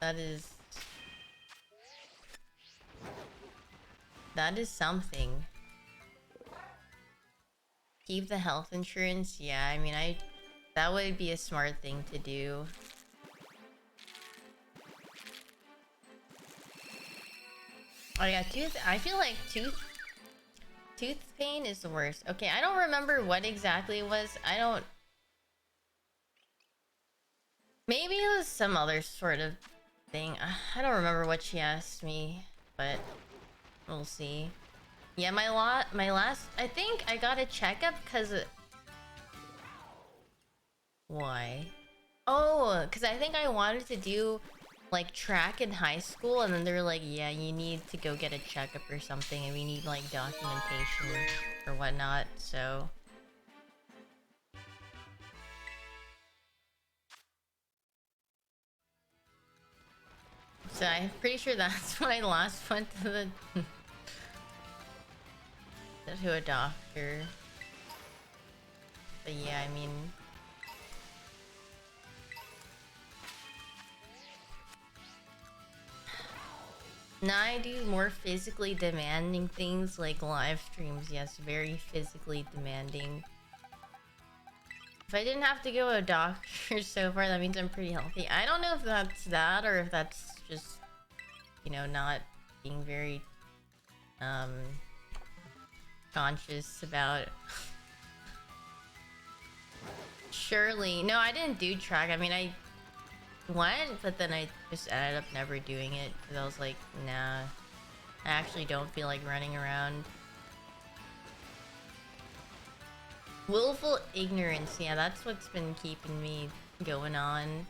that is something. Keep the health insurance. Yeah, I mean, that would be a smart thing to do. Oh yeah, I feel like tooth pain is the worst. Okay, I don't remember what exactly it was. Maybe it was some other sort of thing. I don't remember what she asked me, but we'll see. Yeah, my last, I think I got a checkup because why? Oh, because I think I wanted to do like track in high school, and then they were like, yeah, you need to go get a checkup or something, and we need like documentation or whatnot. So I'm pretty sure that's when I last went to the to a doctor. But yeah, I mean, now I do more physically demanding things like live streams. Yes, very physically demanding. If I didn't have to go to a doctor so far, that means I'm pretty healthy. I don't know if that's that or if that's just, you know, not being very conscious about. Surely. No, I didn't do track. I mean, I went, but then I just ended up never doing it because I was like, nah, I actually don't feel like running around. Willful ignorance. Yeah, that's what's been keeping me going on.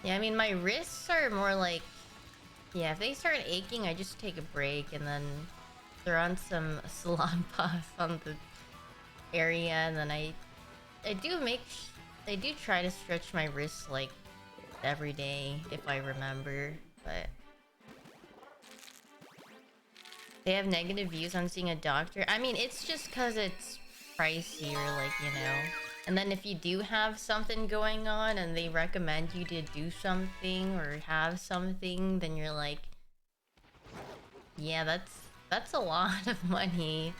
Yeah, I mean, my wrists are more like... Yeah, if they start aching, I just take a break and then throw on some salon paws on the area, and then I do try to stretch my wrists like every day if I remember, but they have negative views on seeing a doctor. I mean, it's just because it's pricey, or like, you know. And then if you do have something going on and they recommend you to do something or have something, then you're like, yeah, that's a lot of money.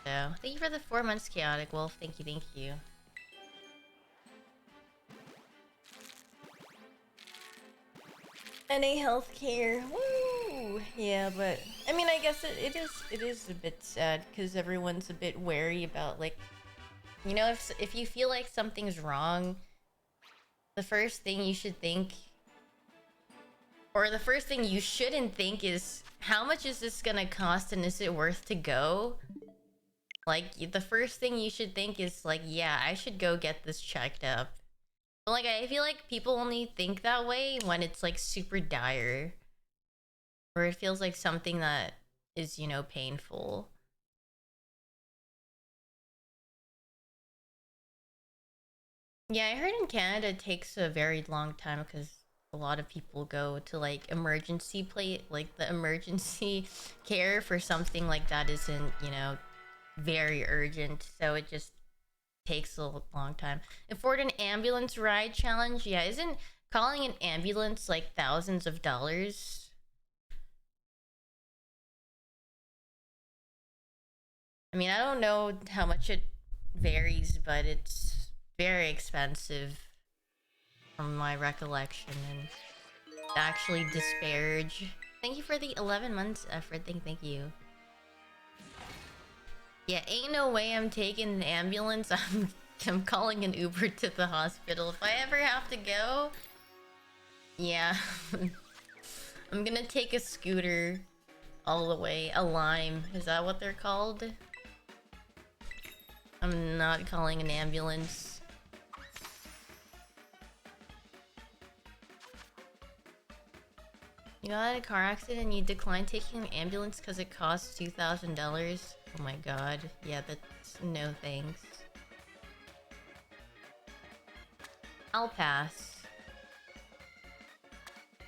So, thank you for the 4 months, Chaotic Wolf. Thank you, thank you. NA healthcare. Woo! Yeah, but I mean, I guess it is a bit sad because everyone's a bit wary about, like, you know, if you feel like something's wrong, the first thing you should think, or the first thing you shouldn't think, is how much is this gonna cost and is it worth to go? Like, the first thing you should think is like, yeah, I should go get this checked up. But like, I feel like people only think that way when it's like super dire, or it feels like something that is, you know, painful. Yeah, I heard in Canada it takes a very long time because a lot of people go to like emergency plate, like the emergency care for something like that isn't, you know, very urgent, so it just takes a long time. Afford an ambulance ride challenge? Yeah, isn't calling an ambulance like thousands of dollars? I mean, I don't know how much it varies, but it's very expensive from my recollection, and to actually disparage. Thank you for the 11 months effort. Thank you. Yeah, ain't no way I'm taking an ambulance. I'm calling an Uber to the hospital. If I ever have to go, yeah. I'm gonna take a scooter all the way. A lime. Is that what they're called? I'm not calling an ambulance. You got in a car accident and you declined taking an ambulance because it costs $2,000? Oh my god. Yeah, that's no thanks. I'll pass.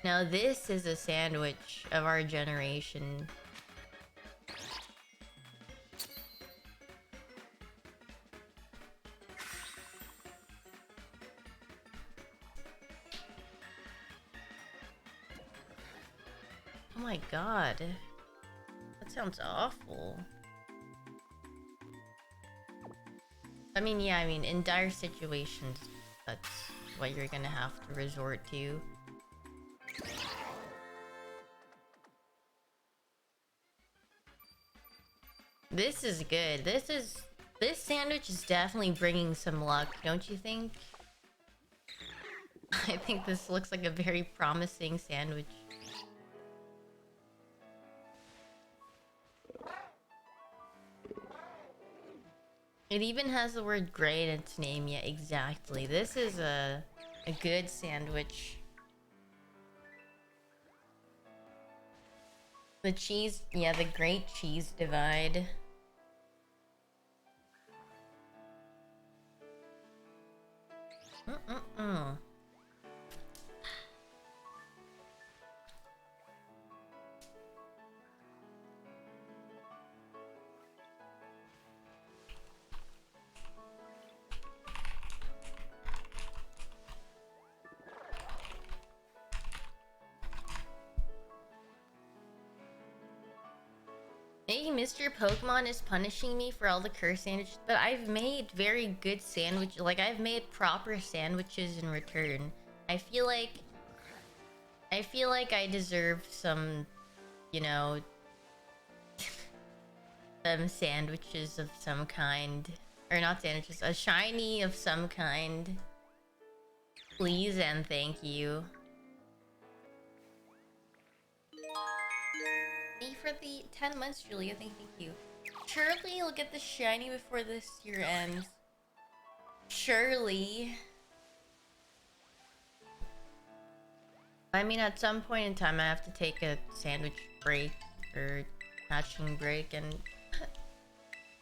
Now this is a sandwich of our generation. Oh my god. That sounds awful. I mean, yeah, in dire situations, that's what you're gonna have to resort to. This is good. This sandwich is definitely bringing some luck, don't you think? I think this looks like a very promising sandwich. It even has the word "gray" in its name. Yeah, exactly. This is a good sandwich. The cheese, yeah, the great cheese divide. Hey, Mr. Pokemon is punishing me for all the curse sandwiches, but I've made very good sandwiches. Like, I've made proper sandwiches in return. I feel like I deserve some, you know, some sandwiches of some kind. Or not sandwiches, a shiny of some kind. Please and thank you. Thank you for the 10 months, Julia. Thank you. Surely you'll get the shiny before this year ends. Surely. I mean, at some point in time, I have to take a sandwich break or hatching break and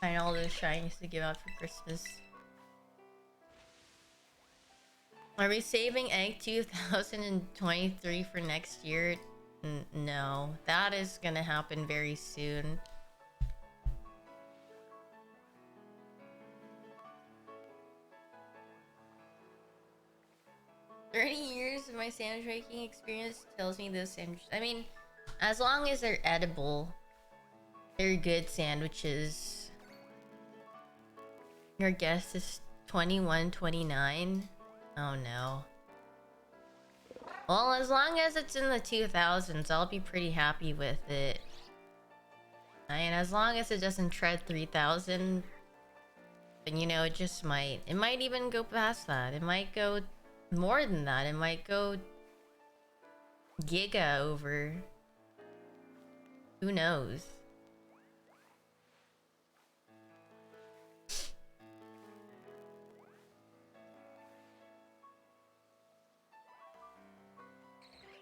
find all those shinies to give out for Christmas. Are we saving Egg 2023 for next year? No, that is gonna happen very soon. "30 years of my sandwich making experience tells me those sandwiches." I mean, as long as they're edible, they're good sandwiches. Your guess is 21, 29? Oh no. Well, as long as it's in the 2000s, I'll be pretty happy with it. I mean, as long as it doesn't tread 3000, then you know, it just might. It might even go past that. It might go more than that. It might go giga over. Who knows?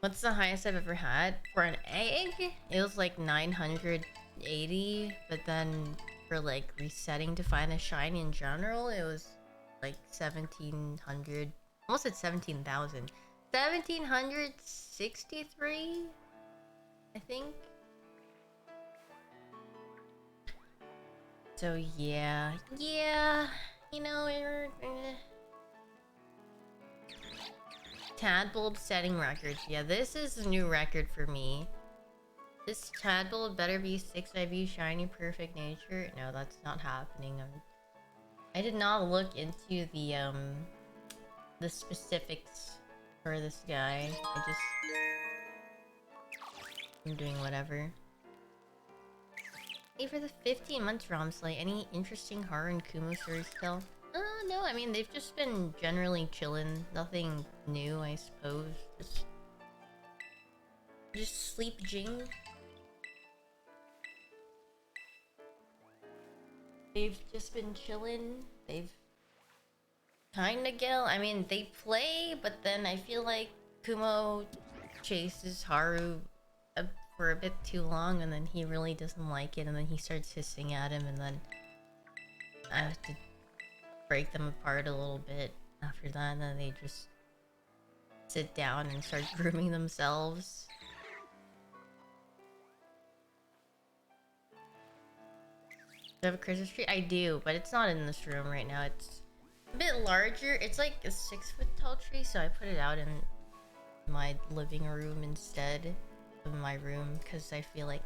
What's the highest I've ever had? For an egg, it was like 980, but then for like resetting to find a shiny in general, it was like 1700. Almost at 17,000. 1763, I think. So yeah, you know, Tadbulb setting records. Yeah, this is a new record for me. This tadpole better be 6 IV shiny perfect nature. No, that's not happening. I did not look into the specifics for this guy. I'm doing whatever. Hey, for the 15 months ROM slate, any interesting horror and Kumo stories still? No, I mean, they've just been generally chilling. Nothing new, I suppose. Just sleep Jing. They've just been chilling. They've kinda I mean, they play, but then I feel like Kumo chases Haru for a bit too long, and then he really doesn't like it, and then he starts hissing at him, and then I have to break them apart a little bit after that, and then they just sit down and start grooming themselves. Do you have a Christmas tree? I do, but it's not in this room right now. It's a bit larger. It's like a 6-foot tall tree, so I put it out in my living room instead of my room, because I feel like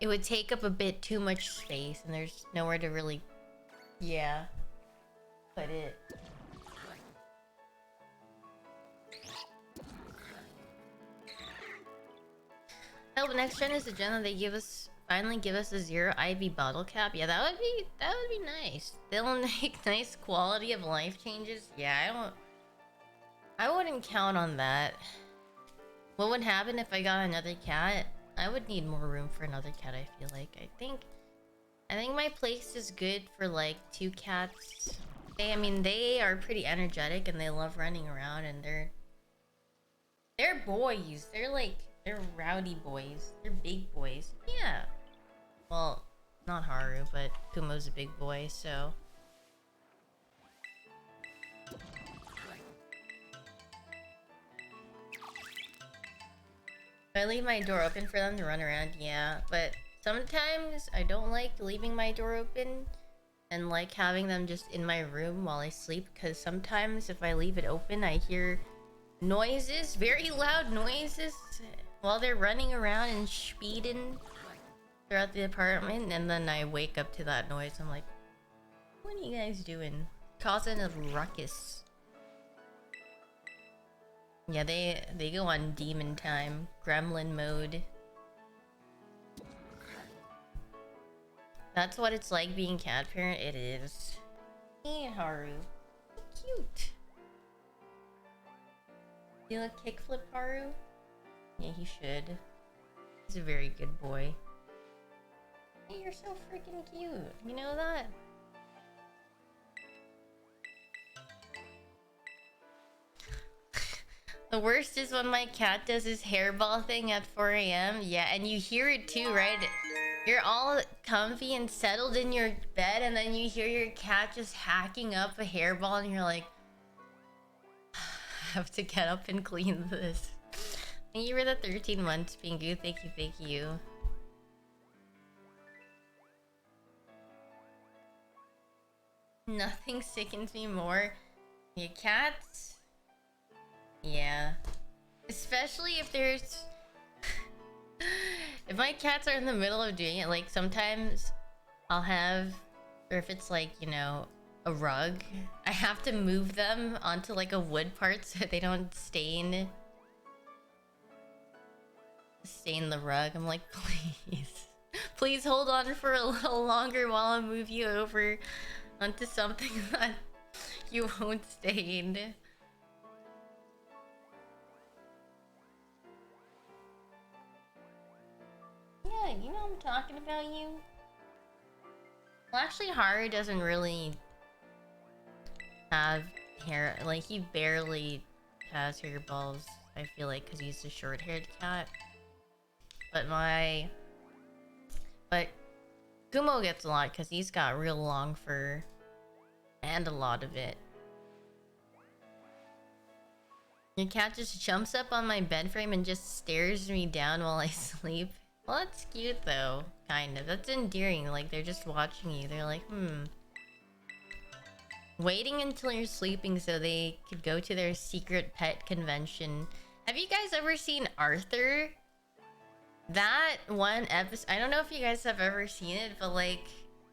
it would take up a bit too much space, and there's nowhere to really, put it. Oh, but next gen is the gen that they finally give us a 0 IV bottle cap. Yeah, that would be nice. They'll make nice quality of life changes. Yeah, I wouldn't count on that. What would happen if I got another cat? I would need more room for another cat, I feel like. I think my place is good for like 2 cats. They are pretty energetic and they love running around, and they're boys. They're rowdy boys. They're big boys. Yeah. Well, not Haru, but Kumo's a big boy, so. I leave my door open for them to run around, yeah. But sometimes I don't like leaving my door open and like having them just in my room while I sleep, because sometimes if I leave it open, I hear noises, very loud noises, while they're running around and speeding throughout the apartment, and then I wake up to that noise. I'm like, what are you guys doing? Causing a ruckus. Yeah, they go on demon time, gremlin mode. That's what it's like being cat parent. It is. Hey, Haru. So cute. You look kickflip, Haru? Yeah, he should. He's a very good boy. Hey, you're so freaking cute. You know that? The worst is when my cat does his hairball thing at 4 a.m. Yeah, and you hear it too, right? You're all comfy and settled in your bed, and then you hear your cat just hacking up a hairball, and you're like, I have to get up and clean this. Thank you for the 13 months, Pingu. Thank you. Nothing sickens me more. Your cats? Yeah. Especially if there's... if my cats are in the middle of doing it, like sometimes I'll have... or if it's like, you know, a rug, I have to move them onto like a wood part so they don't stain the rug. I'm like, please. Please hold on for a little longer while I move you over onto something that you won't stain. Yeah, you know I'm talking about you. Well, actually, Haru doesn't really have hair. Like, he barely has hairballs, I feel like, because he's a short-haired cat. But Kumo gets a lot because he's got real long fur. And a lot of it. Your cat just jumps up on my bed frame and just stares me down while I sleep. Well, that's cute though, kind of. That's endearing, like they're just watching you. They're like, waiting until you're sleeping so they could go to their secret pet convention. Have you guys ever seen Arthur? That one episode, I don't know if you guys have ever seen it, but like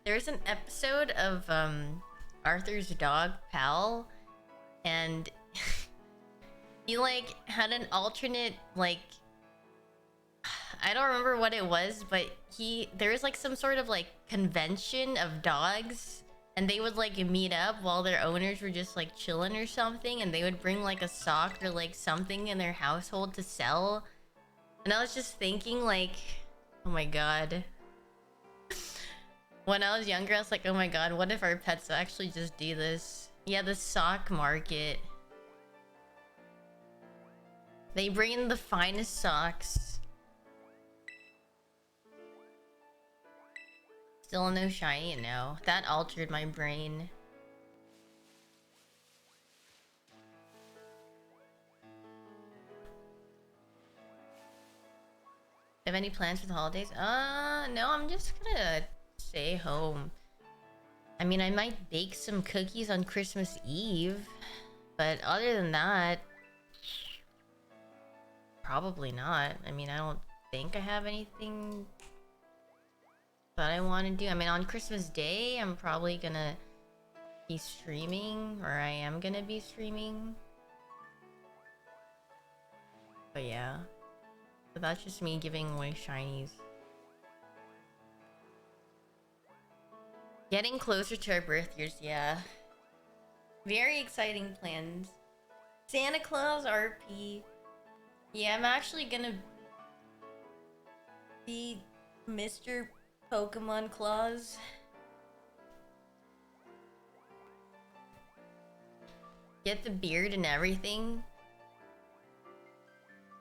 there's an episode of Arthur's dog Pal, and he like had an alternate, like I don't remember what it was, but there was like some sort of like convention of dogs, and they would like meet up while their owners were just like chilling or something, and they would bring like a sock or like something in their household to sell. And I was just thinking like, oh my god. When I was younger, I was like, oh my god, what if our pets actually just do this? Yeah, the sock market. They bring in the finest socks. Still no shiny? No. That altered my brain. Have any plans for the holidays? No, I'm just gonna stay home. I mean, I might bake some cookies on Christmas Eve, but other than that, probably not. I mean, I don't think I have anything that I want to do. I mean, on Christmas Day, I'm probably gonna be streaming, or I am gonna be streaming. But yeah. But that's just me giving away shinies. Getting closer to our birth years, yeah. Very exciting plans. Santa Claus RP. Yeah, I'm actually gonna be Mr. Pokemon Claus. Get the beard and everything.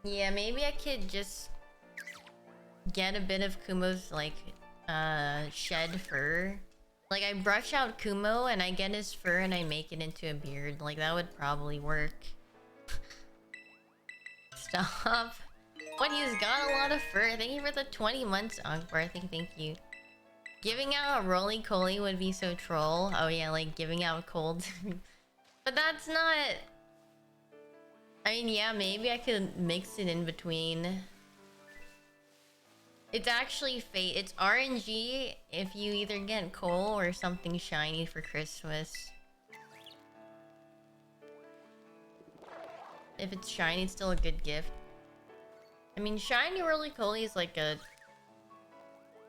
Yeah, maybe I could just get a bit of Kumo's like shed fur. Like I brush out Kumo and I get his fur and I make it into a beard. Like that would probably work. Stop. What, he's got a lot of fur. Thank you for the 20 months, Akbar. I think thank you. Giving out a roly-coly would be so troll. Oh yeah, like giving out cold. But that's not... I mean, yeah, maybe I could mix it in between. It's actually fate. It's RNG if you either get coal or something shiny for Christmas. If it's shiny, it's still a good gift. I mean, shiny roly-coly is like a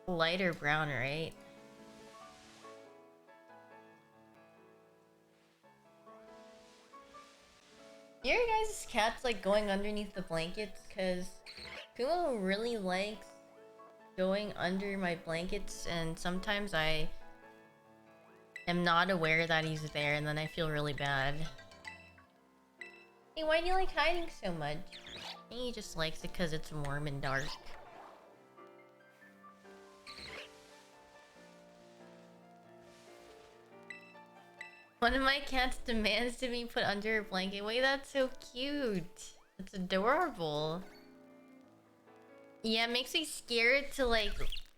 lighter brown, right? Your guys' cat's like going underneath the blankets, because Kumo really likes going under my blankets, and sometimes I am not aware that he's there, and then I feel really bad. Hey, why do you like hiding so much? I think he just likes it because it's warm and dark. One of my cats demands to be put under a blanket. Wait, that's so cute. That's adorable. Yeah, it makes me scared to like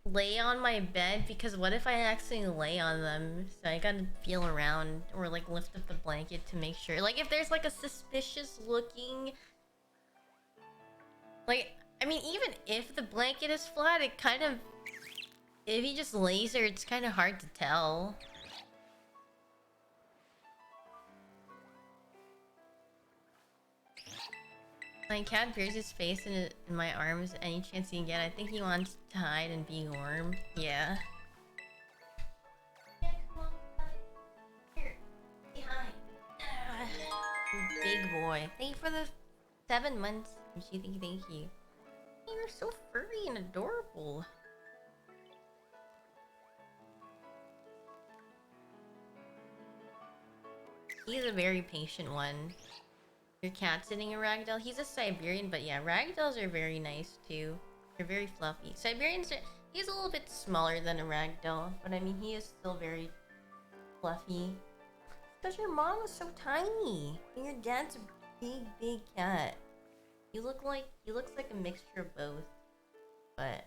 lay on my bed, because what if I accidentally lay on them? So I gotta feel around or like lift up the blanket to make sure. Like if there's like a suspicious looking... Like, I mean, even if the blanket is flat, it kind of... If he just lays there, it's kind of hard to tell. My cat bears his face in my arms any chance he can get. I think he wants to hide and be warm. Yeah. Yeah, come on, here. Behind. Big boy. Thank you for the 7 months. Thank you. You're so furry and adorable. He's a very patient one. Your cat sitting a ragdoll? He's a Siberian, but yeah, ragdolls are very nice too. They're very fluffy. Siberians are... He's a little bit smaller than a ragdoll, but I mean, he is still very fluffy. Because your mom is so tiny, and your dad's a big cat. He looks like a mixture of both, but...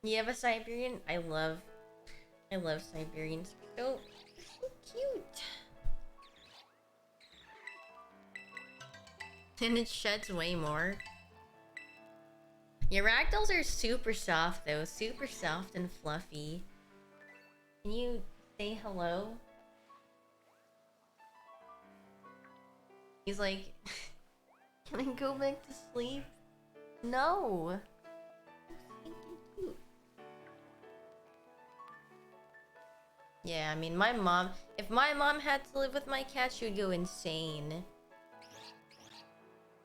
You have a Siberian? I love Siberians. So cute. And it sheds way more. Your ragdolls are super soft though, super soft and fluffy. Can you say hello? He's like, can I go back to sleep? No. Yeah, I mean, if my mom had to live with my cat, she would go insane.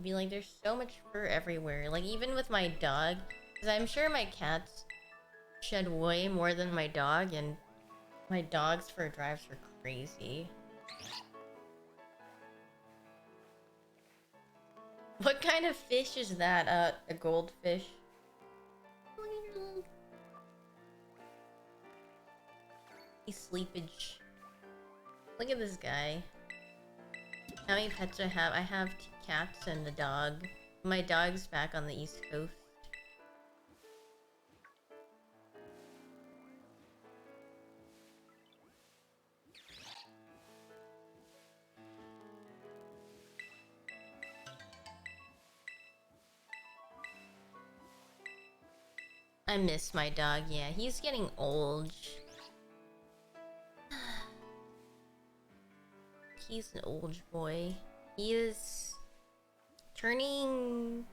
Be like, there's so much fur everywhere. Like, even with my dog, because I'm sure my cats shed way more than my dog, and my dog's fur drives her crazy. What kind of fish is that? A goldfish? Sleepage. Look at this guy. How many pets do I have? I have 2 cats and a dog. My dog's back on the East Coast. I miss my dog, yeah. He's getting old. He's an old boy. He is turning...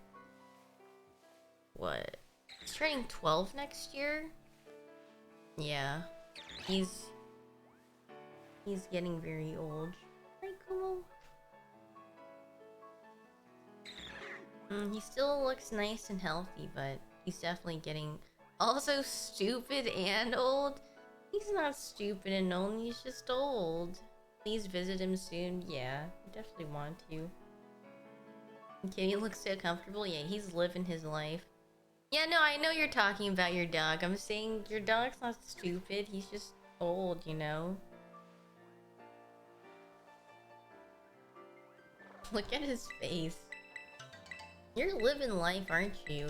what? He's turning 12 next year? Yeah. He's getting very old. Very cool. He still looks nice and healthy, but he's definitely getting also stupid and old. He's not stupid and old, he's just old. Please visit him soon. Yeah, I definitely want to. Okay, he looks so comfortable. Yeah, he's living his life. Yeah, no, I know you're talking about your dog. I'm saying your dog's not stupid. He's just old, you know? Look at his face. You're living life, aren't you?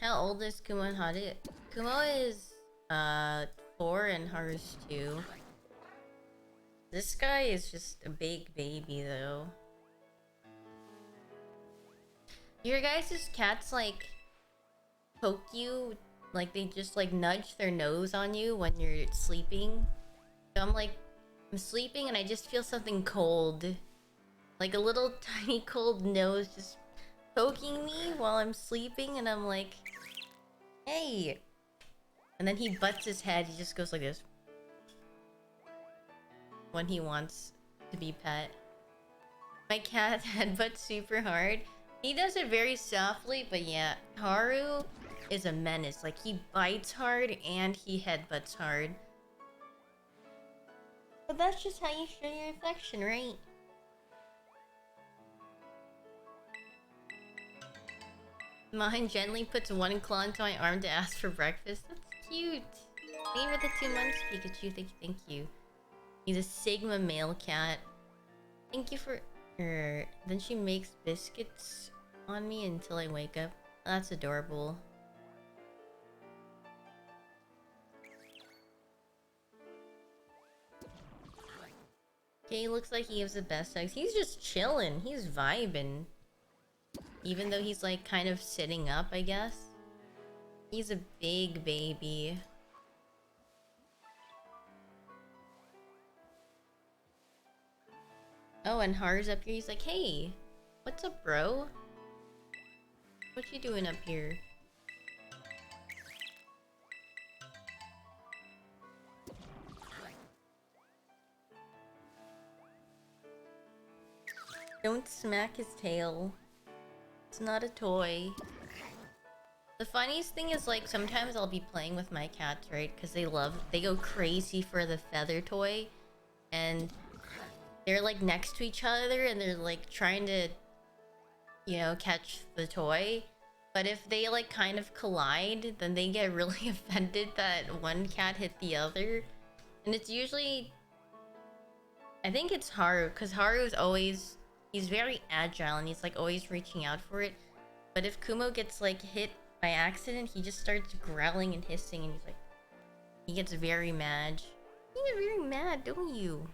How old is Kumo and Haru? Kumo is, 4 and Haru's 2. This guy is just a big baby, though. Your guys' cats, like, poke you? Like, they just, like, nudge their nose on you when you're sleeping? So I'm sleeping and I just feel something cold. Like, a little tiny cold nose just poking me while I'm sleeping, and I'm like, hey! And then he butts his head, he just goes like this. When he wants to be pet. My cat headbutts super hard. He does it very softly, but yeah, Haru is a menace. Like, he bites hard and he headbutts hard. But that's just how you show your affection, right? Mine gently puts one claw into my arm to ask for breakfast. That's cute. Thank you for the 2 months, Pikachu. Thank you. He's a Sigma male cat. Thank you for... Then she makes biscuits on me until I wake up. That's adorable. Okay, looks like he gives the best hugs. He's just chilling. He's vibing. Even though he's like kind of sitting up, I guess. He's a big baby. Oh, and Haru's up here. He's like, hey, what's up, bro? What you doing up here? Don't smack his tail. It's not a toy. The funniest thing is, like, sometimes I'll be playing with my cats, right? Because they go crazy for the feather toy. And they're, like, next to each other and they're, like, trying to, you know, catch the toy. But if they, like, kind of collide, then they get really offended that one cat hit the other. And it's usually... I think it's Haru, because Haru's always... He's very agile and he's, like, always reaching out for it. But if Kumo gets, like, hit by accident, he just starts growling and hissing and he's like... He gets very mad. You get very mad, don't you?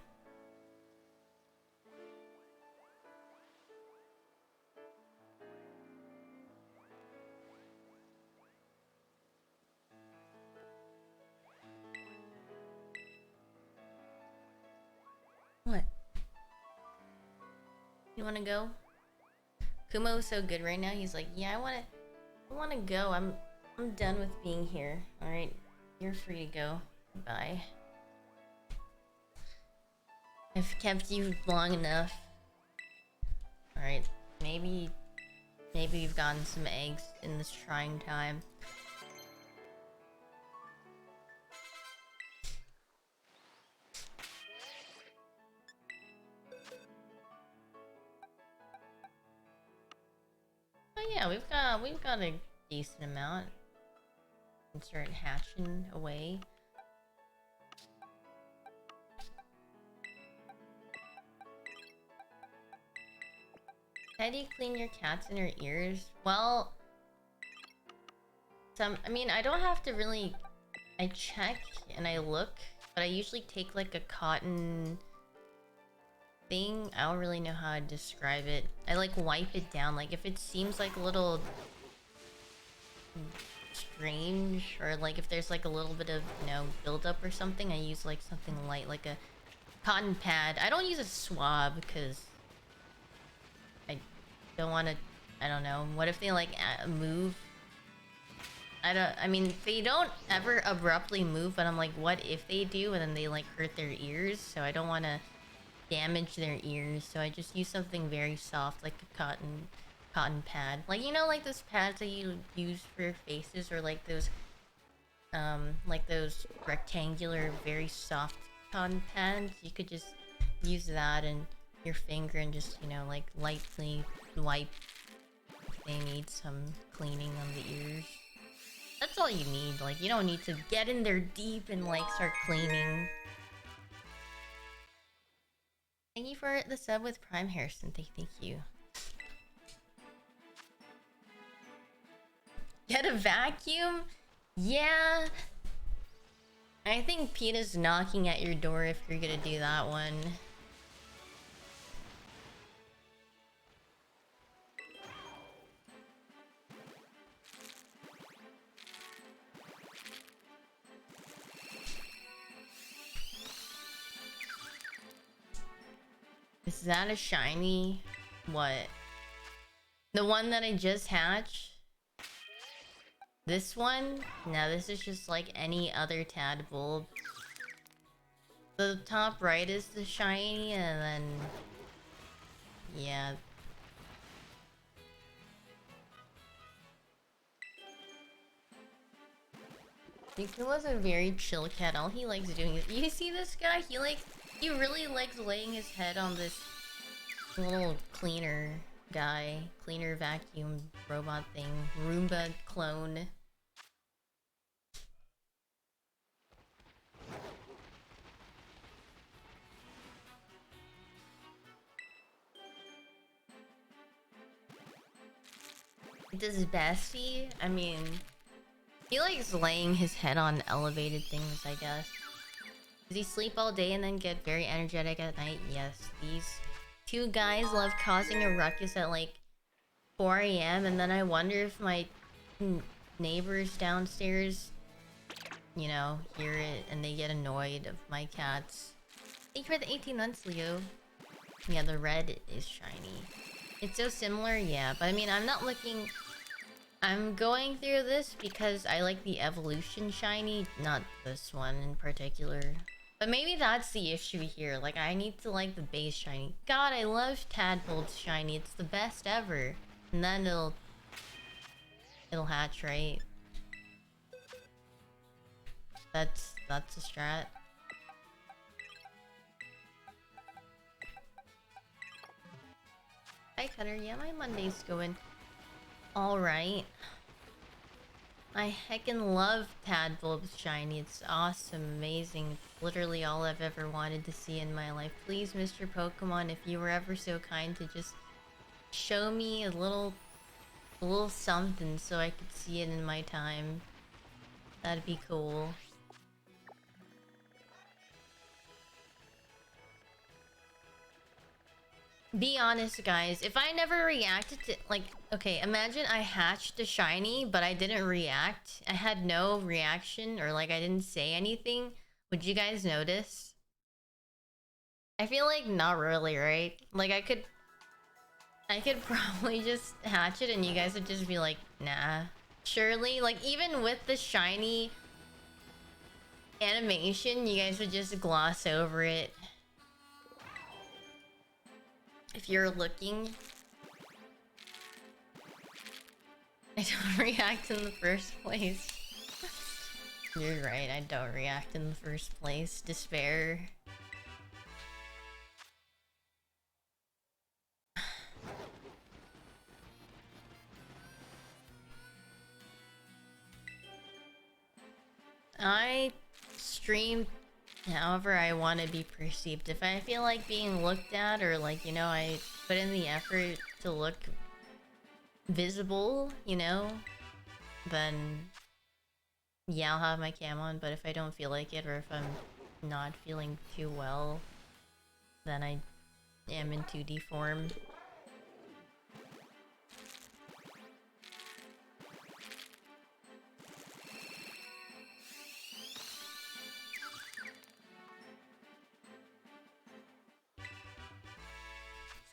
You wanna go? Kumo's so good right now. He's like, yeah, I wanna go. I'm done with being here. Alright. You're free to go. Bye. I've kept you long enough. Alright. Maybe you've gotten some eggs in this trying time. Oh yeah, we've got a decent amount. And start hatching away. How do you clean your cat's inner ears? Well, I mean, I don't have to really... I check and I look, but I usually take like a cotton thing. I don't really know how to describe it. I like wipe it down. Like if it seems like a little strange, or like if there's like a little bit of, you know, buildup or something, I use like something light, like a cotton pad. I don't use a swab because I don't want to, I don't know. What if they like move? I mean, they don't ever abruptly move, but I'm like, what if they do and then they like hurt their ears? So I don't want to damage their ears. So I just use something very soft, like a cotton pad. Like, you know, like those pads that you use for your faces, or like those rectangular, very soft cotton pads. You could just use that and your finger and just, you know, like lightly wipe if they need some cleaning on the ears. That's all you need. Like, you don't need to get in there deep and like start cleaning. Thank you for the sub with Prime Harrison. Thank you. Get a vacuum? Yeah. I think PETA's knocking at your door if you're gonna do that one. Is that a shiny? What? The one that I just hatched? This one? No, this is just like any other tadpole. The top right is the shiny, and then... yeah. Yukuma's a very chill cat. All he likes doing is... you see this guy? He really likes laying his head on this little cleaner guy. Cleaner vacuum robot thing. Roomba clone. Does Bestie? I mean... he likes laying his head on elevated things, I guess. Does he sleep all day and then get very energetic at night? Yes. These two guys love causing a ruckus at like 4 AM, and then I wonder if my neighbors downstairs, you know, hear it and they get annoyed of my cats. Thank you for the 18 months, Leo. Yeah, the red is shiny. It's so similar, yeah, but I mean, I'm not looking... I'm going through this because I like the evolution shiny, not this one in particular. But maybe that's the issue here. Like, I need to like the base shiny. God, I love Tadpole's shiny. It's the best ever. And then it'll hatch, right? That's a strat. Hi, Cutter. Yeah, my Monday's going alright. I heckin' love Tadpol's shiny. It's awesome, amazing. It's literally all I've ever wanted to see in my life. Please, Mr. Pokemon, if you were ever so kind to just show me a little something so I could see it in my time, that'd be cool. Be honest, guys. If I never reacted to... like, okay, imagine I hatched a shiny, but I didn't react. I had no reaction, or like I didn't say anything. Would you guys notice? I feel like not really, right? Like I could... I could probably just hatch it and you guys would just be like, nah. Surely, like, even with the shiny animation, you guys would just gloss over it. If you're looking. I don't react in the first place. You're right, I don't react in the first place. Despair. I stream however I want to be perceived. If I feel like being looked at, or like, you know, I put in the effort to look visible, you know, then yeah, I'll have my cam on. But if I don't feel like it, or if I'm not feeling too well, then I am in 2D form.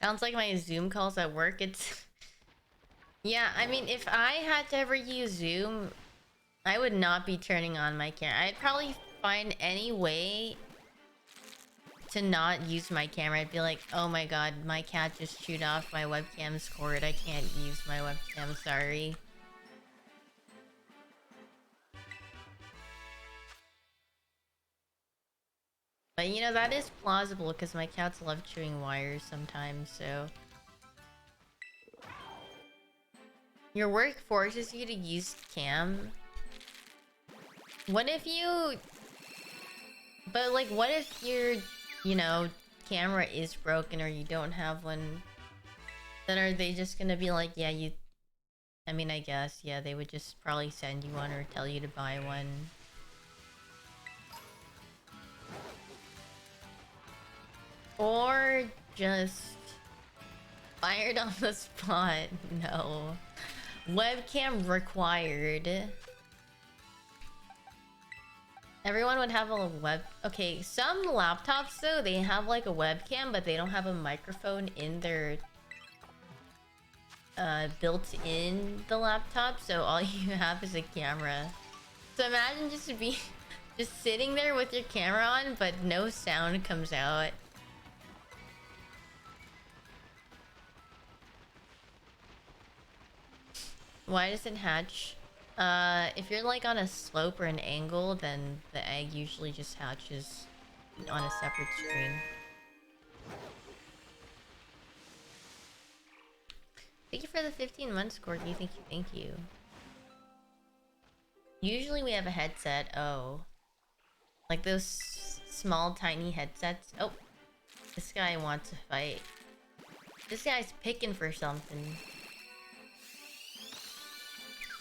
Sounds like my Zoom calls at work. It's... Yeah, I mean, if I had to ever use Zoom, I would not be turning on my camera. I'd probably find any way to not use my camera. I'd be like, oh my god, my cat just chewed off my webcam's cord. I can't use my webcam, sorry. But you know, that is plausible because my cats love chewing wires sometimes, so... Your work forces you to use cam? What if you... But like, what if your, you know, camera is broken or you don't have one? Then are they just gonna be like, yeah, you... I mean, I guess, yeah, they would just probably send you one or tell you to buy one. Or just... fired on the spot. No. Webcam required. Everyone would have a web... Okay, some laptops though, they have like a webcam, but they don't have a microphone in their... built in the laptop, so all you have is a camera. So imagine just sitting there with your camera on, but no sound comes out. Why does it hatch? If you're like on a slope or an angle, then the egg usually just hatches on a separate screen. Thank you for the 15 months, Corky. Thank you, thank you. Usually we have a headset. Oh. Like those small, tiny headsets. Oh. This guy wants to fight. This guy's picking for something.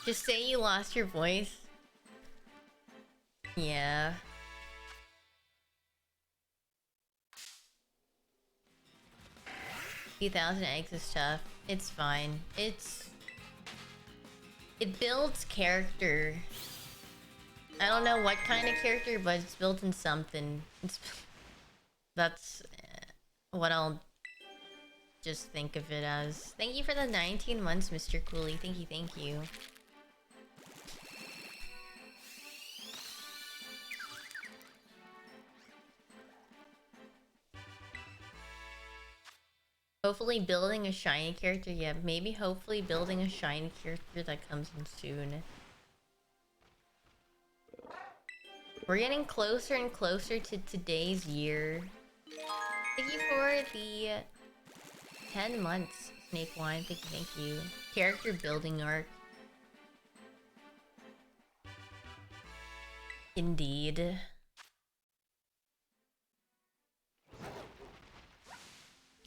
Just say you lost your voice. Yeah. Few thousand eggs is tough. It's fine. It builds character. I don't know what kind of character, but it's built in something. That's what I'll just think of it as. Thank you for the 19 months, Mr. Cooley. Thank you, thank you. Hopefully building a shiny character. Yeah, maybe hopefully building a shiny character that comes in soon. We're getting closer and closer to today's year. Thank you for the 10 months, Snake Wine. Thank you. Character building arc. Indeed.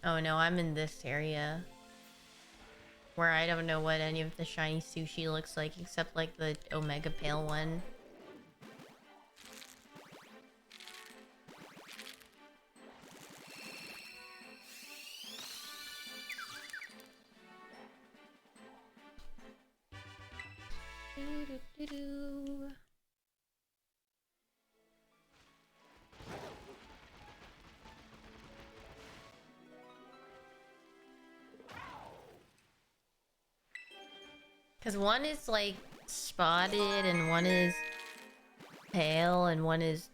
Oh no, I'm in this area. Where I don't know what any of the shiny sushi looks like, except like the Omega Pale one. Doo-doo-doo-doo. Because one is like spotted and one is pale and one is...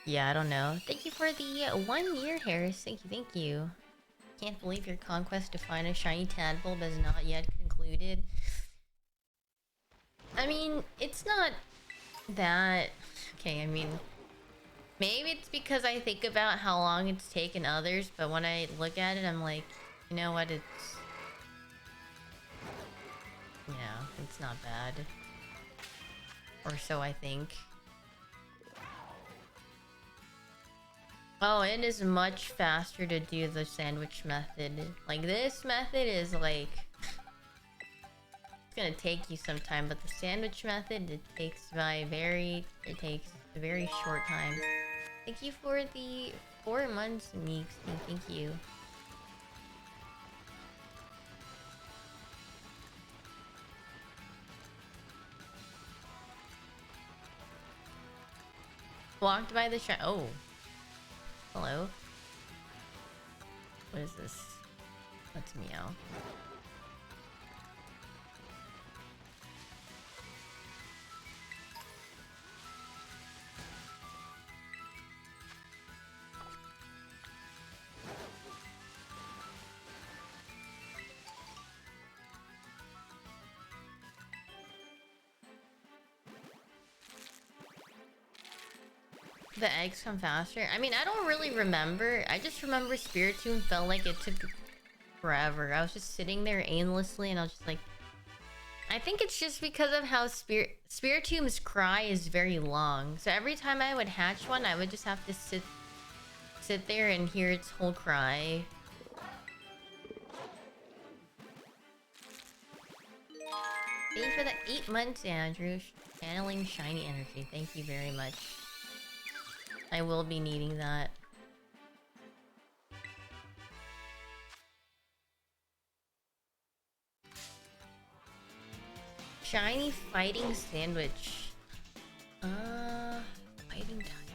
Yeah, I don't know. Thank you for the 1 year, Harris. Thank you, thank you. Can't believe your conquest to find a shiny tadpole has not yet concluded. I mean, it's not that... Okay, I mean... Maybe it's because I think about how long it's taken others, but when I look at it, I'm like, you know what, it's... Yeah, it's not bad. Or so I think. Oh, it is much faster to do the sandwich method. Like, this method is like... It's gonna take you some time, but the sandwich method, it takes a very short time. Thank you for the 4 months, Meeks. Thank you. Walked by the shop. Oh. Hello. What is this? That's meow. The eggs come faster? I mean, I don't really remember. I just remember Spiritomb felt like it took forever. I was just sitting there aimlessly and I was just like... I think it's just because of how Spiritomb's cry is very long. So every time I would hatch one, I would just have to sit there and hear its whole cry. Thank you for the 8 months, Andrew. Channeling shiny energy. Thank you very much. I will be needing that. Shiny fighting sandwich. Fighting time.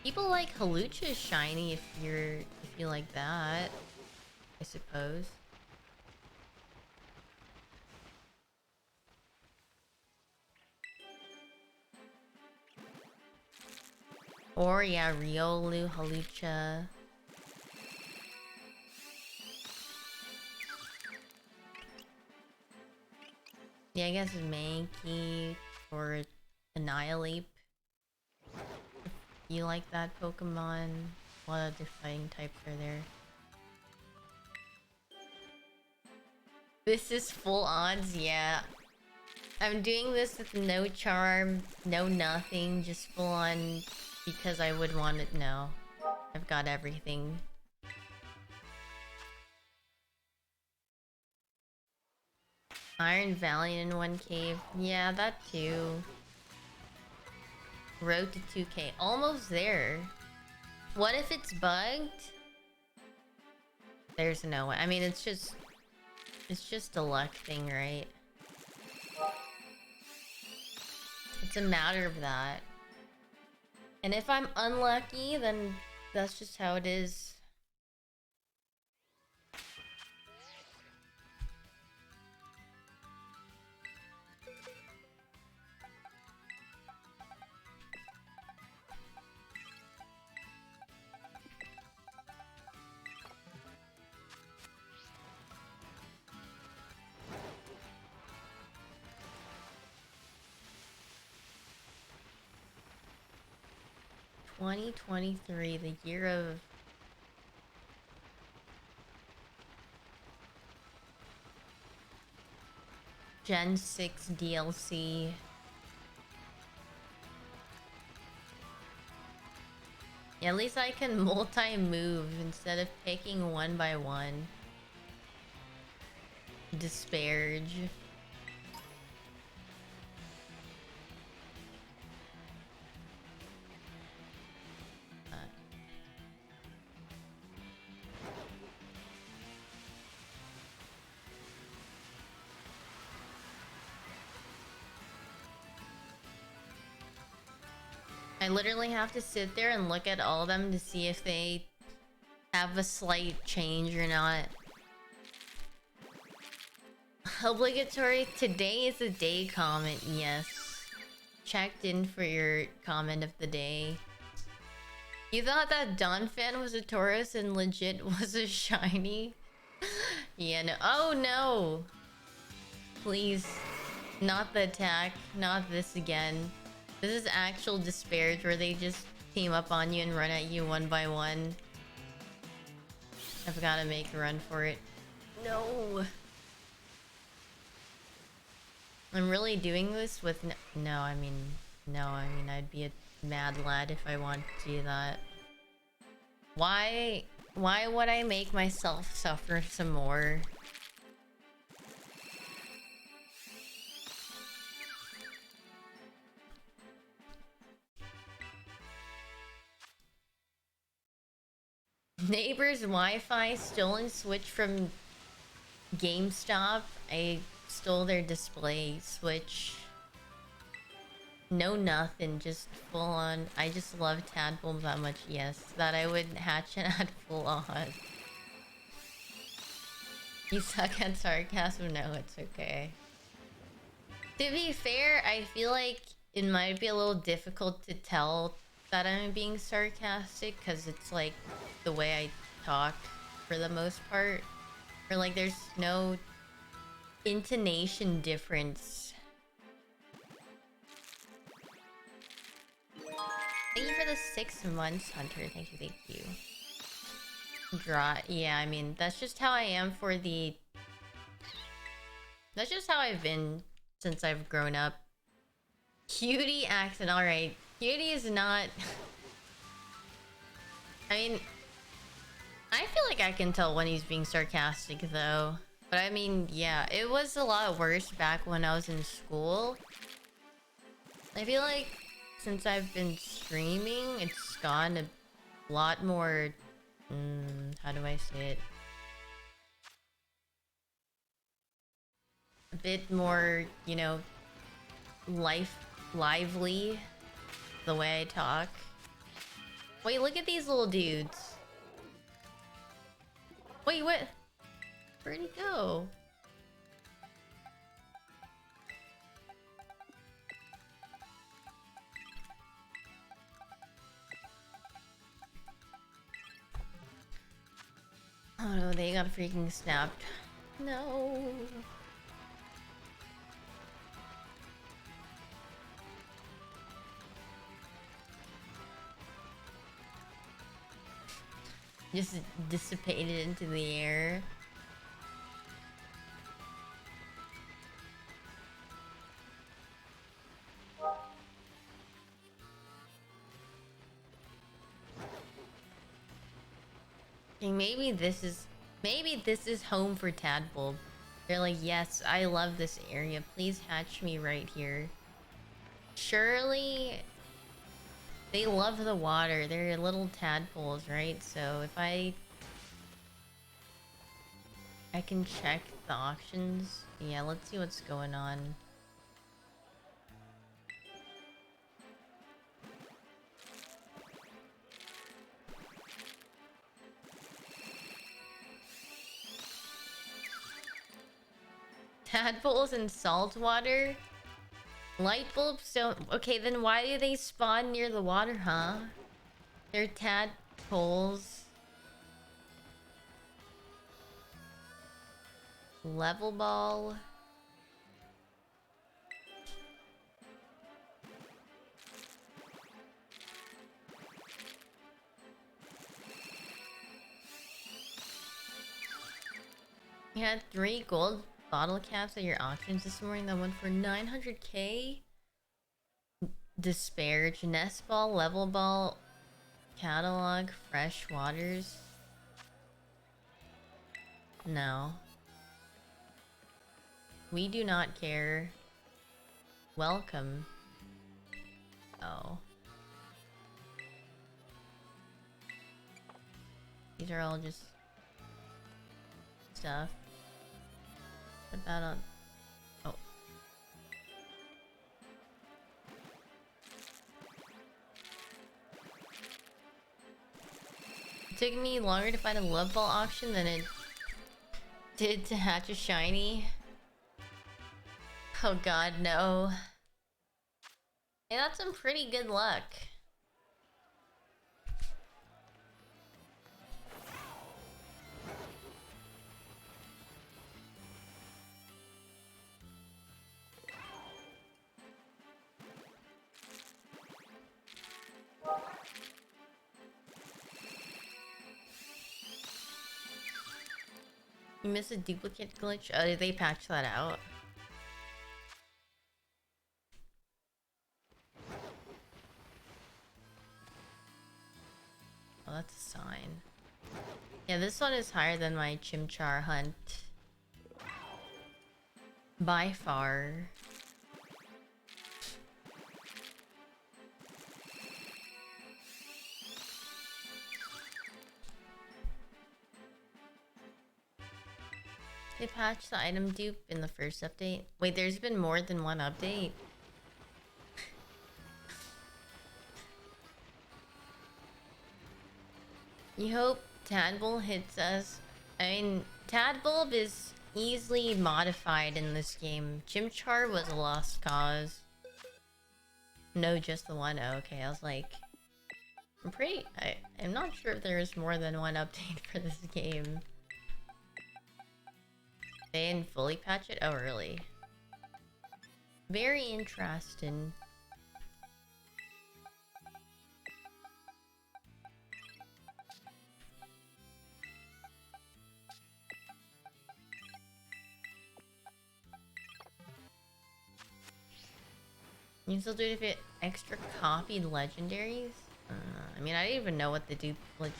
People like Halucha shiny if you like that, I suppose. Or yeah, Riolu, Halucha. Yeah, I guess Mankey or Annihilate. If you like that Pokemon, what other fighting types are there? This is full odds, yeah. I'm doing this with no charm, no nothing, just full on because I would want it. No, I've got everything. Iron Valiant in 1 cave. Yeah, that too. Road to 2k. Almost there. What if it's bugged? There's no way. I mean, it's just a luck thing, right? It's a matter of that. And if I'm unlucky, then that's just how it is. (2023), the year of Gen 6 DLC. Yeah, at least I can multi-move instead of picking one by one. Disparage. I literally have to sit there and look at all of them to see if they have a slight change or not. Obligatory. Today is the day comment. Yes. Checked in for your comment of the day. You thought that Donphan was a Taurus and legit was a shiny? Yeah, no. Oh no! Please. Not the attack. Not this again. This is actual disparage where they just team up on you and run at you one by one. I've gotta make a run for it. No! I'm really doing this with no, I mean, I'd be a mad lad if I wanted to do that. Why would I make myself suffer some more? Neighbor's Wi-Fi stolen switch from GameStop. I stole their display switch. No nothing, just full on. I just love tadpoles that much, yes. That I would hatch and add full on. You suck at sarcasm? No, it's okay. To be fair, I feel like it might be a little difficult to tell that I'm being sarcastic because it's like the way I talk for the most part. Or like there's no intonation difference. Thank you for the 6 months, Hunter. Thank you. Yeah, I mean, that's just how I am for the... That's just how I've been since I've grown up. Cutie accent, alright. Cutie is not... I mean... I feel like I can tell when he's being sarcastic, though. But I mean, yeah, it was a lot worse back when I was in school. I feel like since I've been streaming, it's gone a lot more... how do I say it? A bit more, you know, lively, the way I talk. Wait, look at these little dudes. Wait, what? Where'd he go? Oh no, they got freaking snapped. No. Just dissipated into the air. Okay, maybe this is home for Tadpole. They're like, yes, I love this area. Please hatch me right here. Surely they love the water. They're little tadpoles, right? So if I can check the auctions. Yeah, let's see what's going on. Tadpoles in salt water? Light bulbs don't... Okay, then why do they spawn near the water, huh? They're tadpoles. Level ball. You had 3 gold bottle caps at your auctions this morning that went for 900k. Disparage, nest ball, level ball, catalog, fresh waters. No. We do not care. Welcome. Oh. These are all just stuff. What about on... Oh. It took me longer to find a love ball auction than it did to hatch a shiny. Oh god, no. Hey, that's some pretty good luck. You missed a duplicate glitch? Oh, did they patch that out? Oh, that's a sign. Yeah, this one is higher than my Chimchar hunt. By far. They patched the item dupe in the first update. Wait, there's been more than one update? You hope Tadbulb hits us. I mean, Tadbulb is easily modified in this game. Chimchar was a lost cause. No, just the one. Oh, okay, I was like... I'm not sure if there is more than one update for this game. They didn't fully patch it? Oh, really? Very interesting. You can still do it if it extra copied legendaries? I mean, I didn't even know what the dupe glitch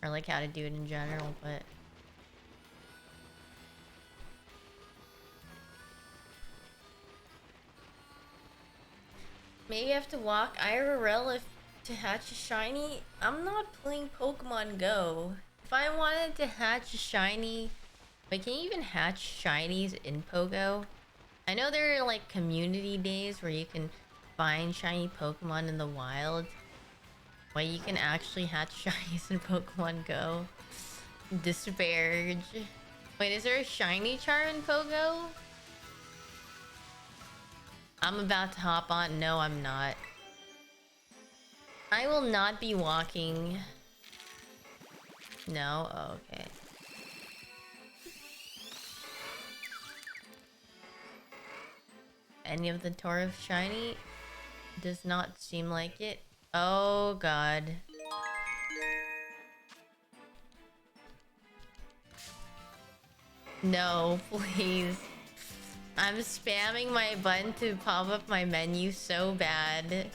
or like how to do it in general, but... Maybe I have to walk IRL if to hatch a shiny. I'm not playing Pokemon Go. If I wanted to hatch a shiny... Wait, can you even hatch shinies in Pogo? I know there are like community days where you can find shiny Pokemon in the wild. Wait, you can actually hatch shinies in Pokemon Go. Disparage. Wait, is there a shiny charm in Pogo? I'm about to hop on. No, I'm not. I will not be walking. No? Oh, okay. Any of the Tauros shiny? Does not seem like it. Oh, God. No, please. I'm spamming my button to pop up my menu so bad.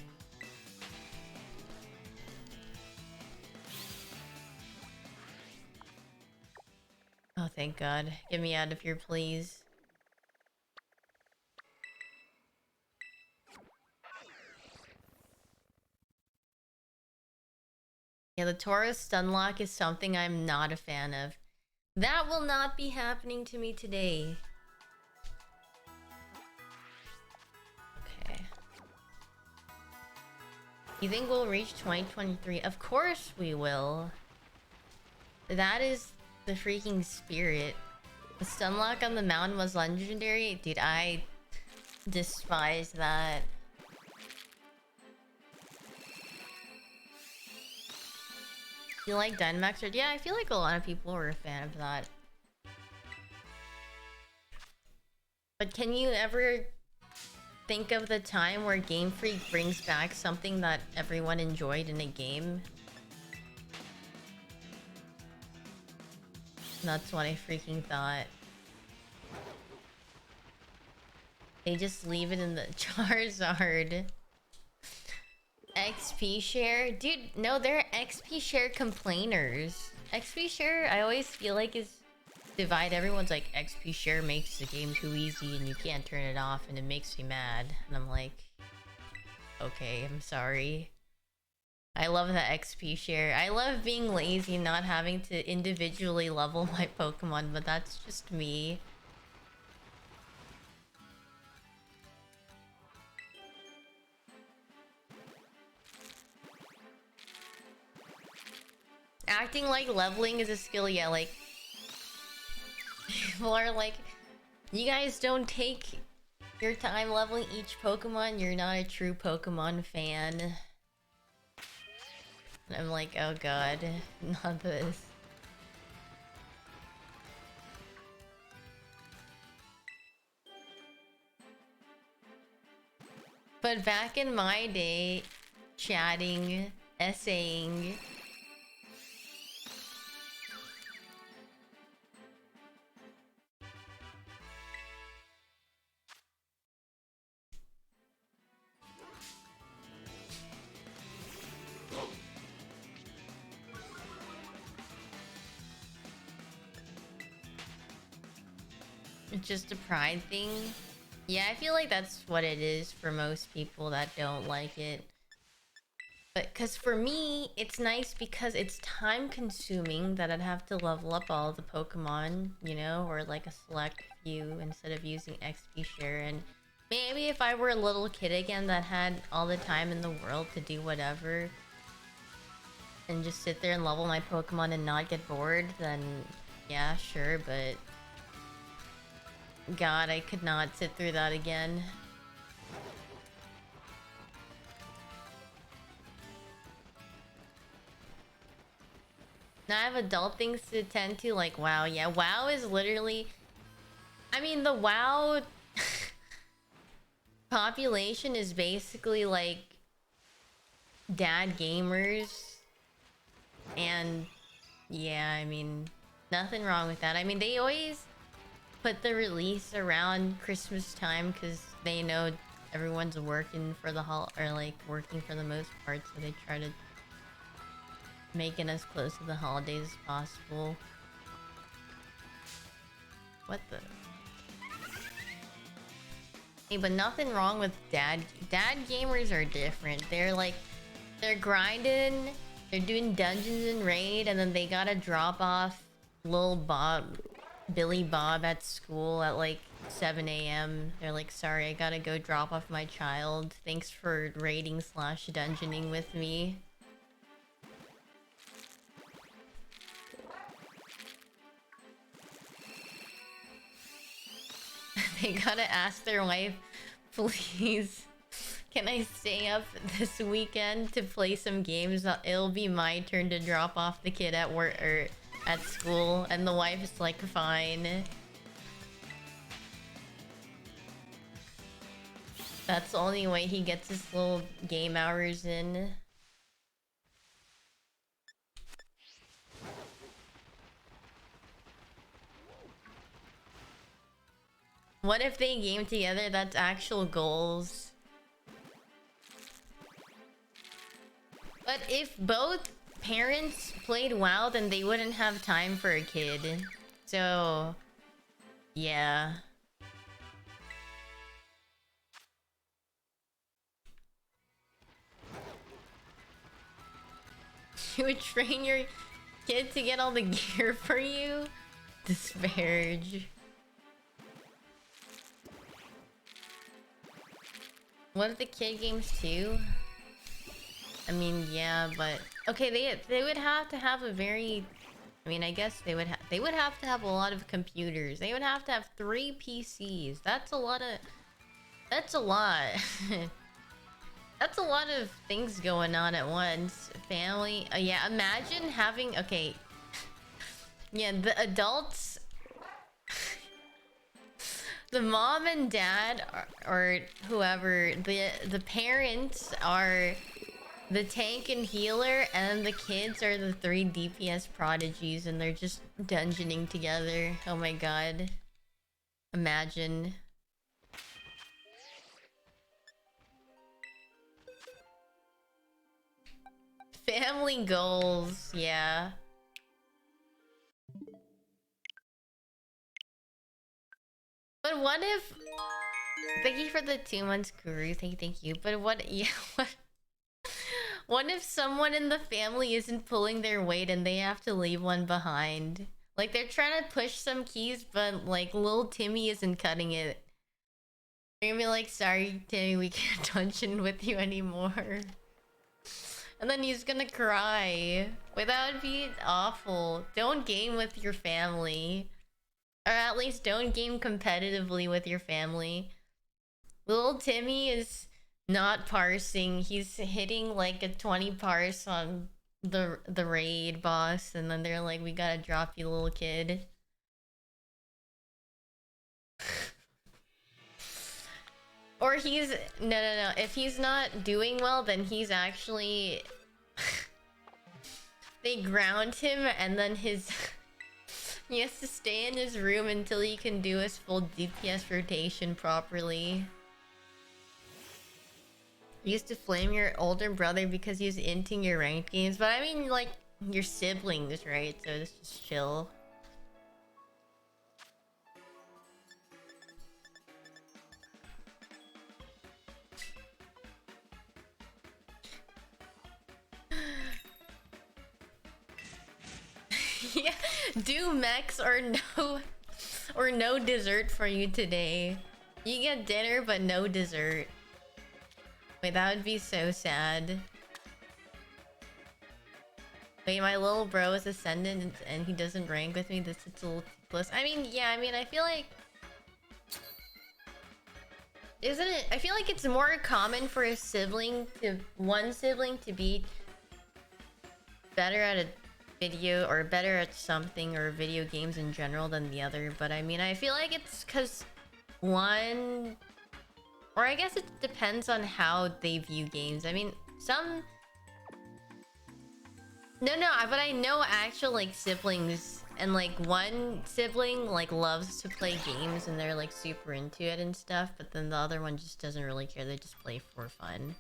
Oh, thank God. Get me out of here, please. Yeah, the Tauros stunlock is something I'm not a fan of. That will not be happening to me today. Okay. You think we'll reach 2023? Of course we will. That is the freaking spirit. The stunlock on the mountain was legendary? Dude, I despise that. You like Dynamax? Or yeah, I feel like a lot of people were a fan of that. But can you ever think of the time where Game Freak brings back something that everyone enjoyed in a game? That's what I freaking thought. They just leave it in the Charizard. XP share? Dude, no, they're XP share complainers. XP share, I always feel like is divide. Everyone's like, XP share makes the game too easy and you can't turn it off and it makes me mad. And I'm like, okay, I'm sorry. I love the XP share. I love being lazy and not having to individually level my Pokemon, but that's just me. Acting like leveling is a skill, yeah, like... People are like... You guys don't take Your time leveling each Pokemon, you're not a true Pokemon fan. And I'm like, oh god, not this. But back in my day, chatting, essaying. It's just a pride thing. Yeah, I feel like that's what it is for most people that don't like it. But cause for me, it's nice because it's time consuming that I'd have to level up all the Pokemon, you know, or like a select few instead of using XP share. And maybe if I were a little kid again that had all the time in the world to do whatever and just sit there and level my Pokemon and not get bored, then yeah, sure, but God, I could not sit through that again. Now I have adult things to attend to, like WoW. Yeah, WoW is literally... I mean, the WoW population is basically like dad gamers. And yeah, I mean, nothing wrong with that. I mean, they always put the release around Christmas time because they know everyone's working for the or like working for the most part, so they try to make it as close to the holidays as possible. What the? Hey, but nothing wrong with dad gamers are different. They're like, they're grinding, they're doing dungeons and raid, and then they gotta drop off Billy Bob at school at like 7 a.m. They're like, sorry, I gotta go drop off my child. Thanks for raiding / dungeoning with me. They gotta ask their wife, please, can I stay up this weekend to play some games? It'll be my turn to drop off the kid at work or at school. And the wife is like, fine. That's the only way he gets his little game hours in. What if they game together? That's actual goals. But if both parents played WoW, then they wouldn't have time for a kid. So, yeah. You would train your kid to get all the gear for you? Disparage. What if the kid games too? I mean, yeah, but okay, they would have to have a very... I mean, I guess they would have to have a lot of computers. They would have to have 3 PCs. That's a lot of... That's a lot. That's a lot of things going on at once. Family... yeah, imagine having... Okay. Yeah, the adults... The mom and dad or whoever, the parents are the tank and healer, and the kids are the 3 DPS prodigies, and they're just dungeoning together. Oh my god. Imagine. Family goals, yeah. But what if... Thank you for the 2 months, Guru. Thank you. But what... Yeah, what if someone in the family isn't pulling their weight and they have to leave one behind? Like, they're trying to push some keys, but, like, little Timmy isn't cutting it. They're gonna be like, sorry, Timmy, we can't dungeon with you anymore. And then he's gonna cry. Wait, that would be awful. Don't game with your family. Or at least don't game competitively with your family. Little Timmy is not parsing. He's hitting like a 20 parse on the raid boss, and then they're like, "We gotta drop you, little kid." Or he's no. If he's not doing well, then he's actually they ground him, and then his he has to stay in his room until he can do his full DPS rotation properly. You used to flame your older brother because he was into your ranked games, but I mean, like, your siblings, right? So it's just chill. Yeah, do mechs or no dessert for you today. You get dinner but no dessert. Wait, that would be so sad. Wait, my little bro is ascendant and he doesn't rank with me. This is a little close. I mean, yeah, I mean, I feel like... Isn't it? I feel like it's more common for one sibling to be better at a video or better at something or video games in general than the other. But I mean, I feel like it's because one... Or I guess it depends on how they view games. I mean, some... No, but I know actual, like, siblings, and, like, one sibling, like, loves to play games, and they're, like, super into it and stuff, but then the other one just doesn't really care. They just play for fun.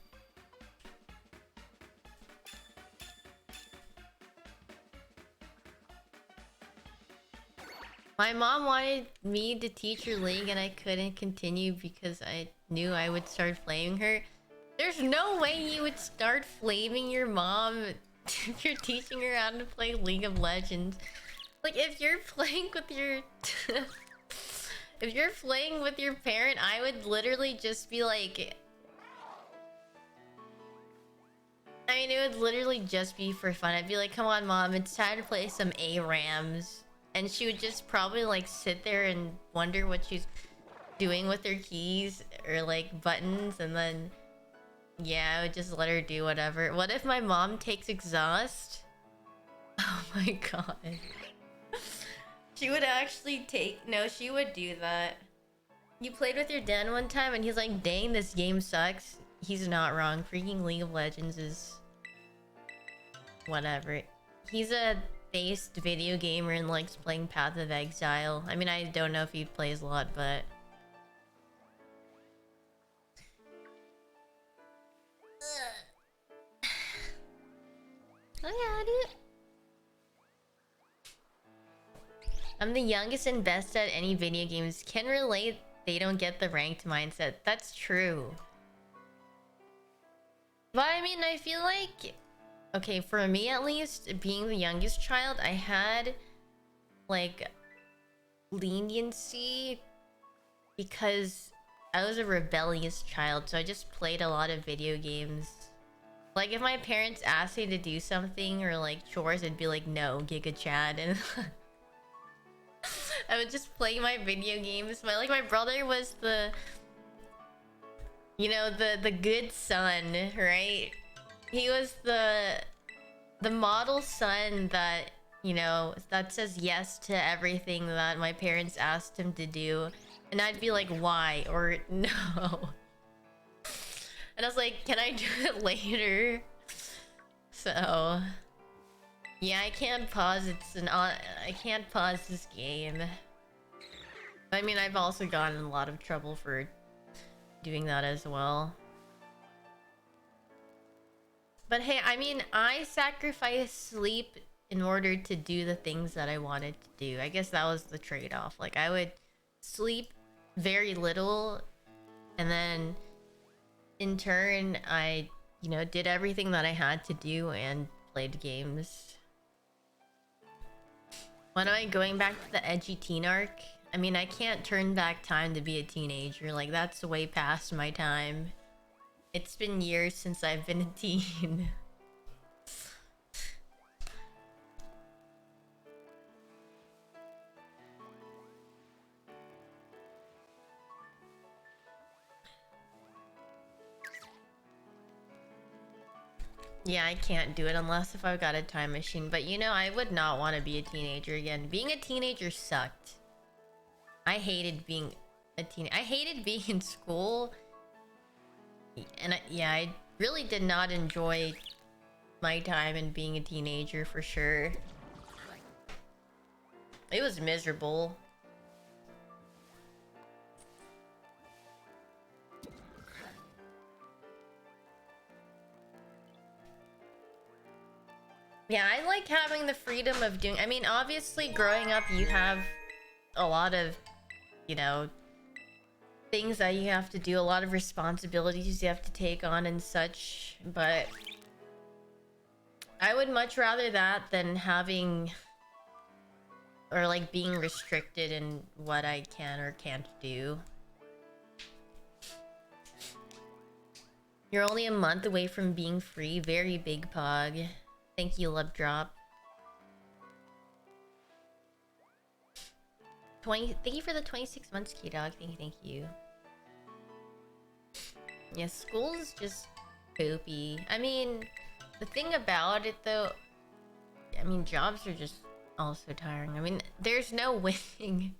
My mom wanted me to teach her League, and I couldn't continue because I knew I would start flaming her. There's no way you would start flaming your mom if you're teaching her how to play League of Legends. Like, if you're playing with your... if you're playing with your parent, I would literally just be like... I mean, it would literally just be for fun. I'd be like, come on, mom, it's time to play some ARAMs. And she would just probably, like, sit there and wonder what she's doing with her keys or, like, buttons, and then... Yeah, I would just let her do whatever. What if my mom takes exhaust? Oh my god. She would actually take... No, she would do that. You played with your dad one time and he's like, dang, this game sucks. He's not wrong. Freaking League of Legends is... whatever. He's a based video gamer and likes playing Path of Exile. I mean, I don't know if he plays a lot, but... Oh yeah, dude. I'm the youngest and best at any video games. Can relate, they don't get the ranked mindset. That's true. But I mean, I feel like... Okay, for me at least, being the youngest child, I had... like... leniency... because I was a rebellious child, so I just played a lot of video games. Like, if my parents asked me to do something or, like, chores, I'd be like, no, Giga Chad, and... I would just play my video games. My brother was the... You know, the good son, right? He was the model son that, you know, that says yes to everything that my parents asked him to do. And I'd be like, why? Or, no. And I was like, can I do it later? So... Yeah, I can't pause. I can't pause this game. I mean, I've also gotten in a lot of trouble for doing that as well. But hey, I mean, I sacrificed sleep in order to do the things that I wanted to do. I guess that was the trade-off. Like, I would sleep very little, and then in turn, I, you know, did everything that I had to do and played games. When am I going back to the edgy teen arc? I mean, I can't turn back time to be a teenager. Like, that's way past my time. It's been years since I've been a teen. Yeah, I can't do it unless if I've got a time machine. But you know, I would not want to be a teenager again. Being a teenager sucked. I hated being a teen. I hated being in school. And yeah, I really did not enjoy my time in being a teenager for sure. It was miserable. Yeah, I like having the freedom of doing... I mean, obviously, growing up, you have a lot of, you know, things that you have to do, a lot of responsibilities you have to take on and such, but I would much rather that than having... or, like, being restricted in what I can or can't do. You're only a month away from being free. Very big pog. Thank you, Love Drop. 20. Thank you for the 26 months, K-Dog. Thank you. Yeah, school is just poopy. I mean, the thing about it, though... I mean, jobs are just also tiring. I mean, there's no winning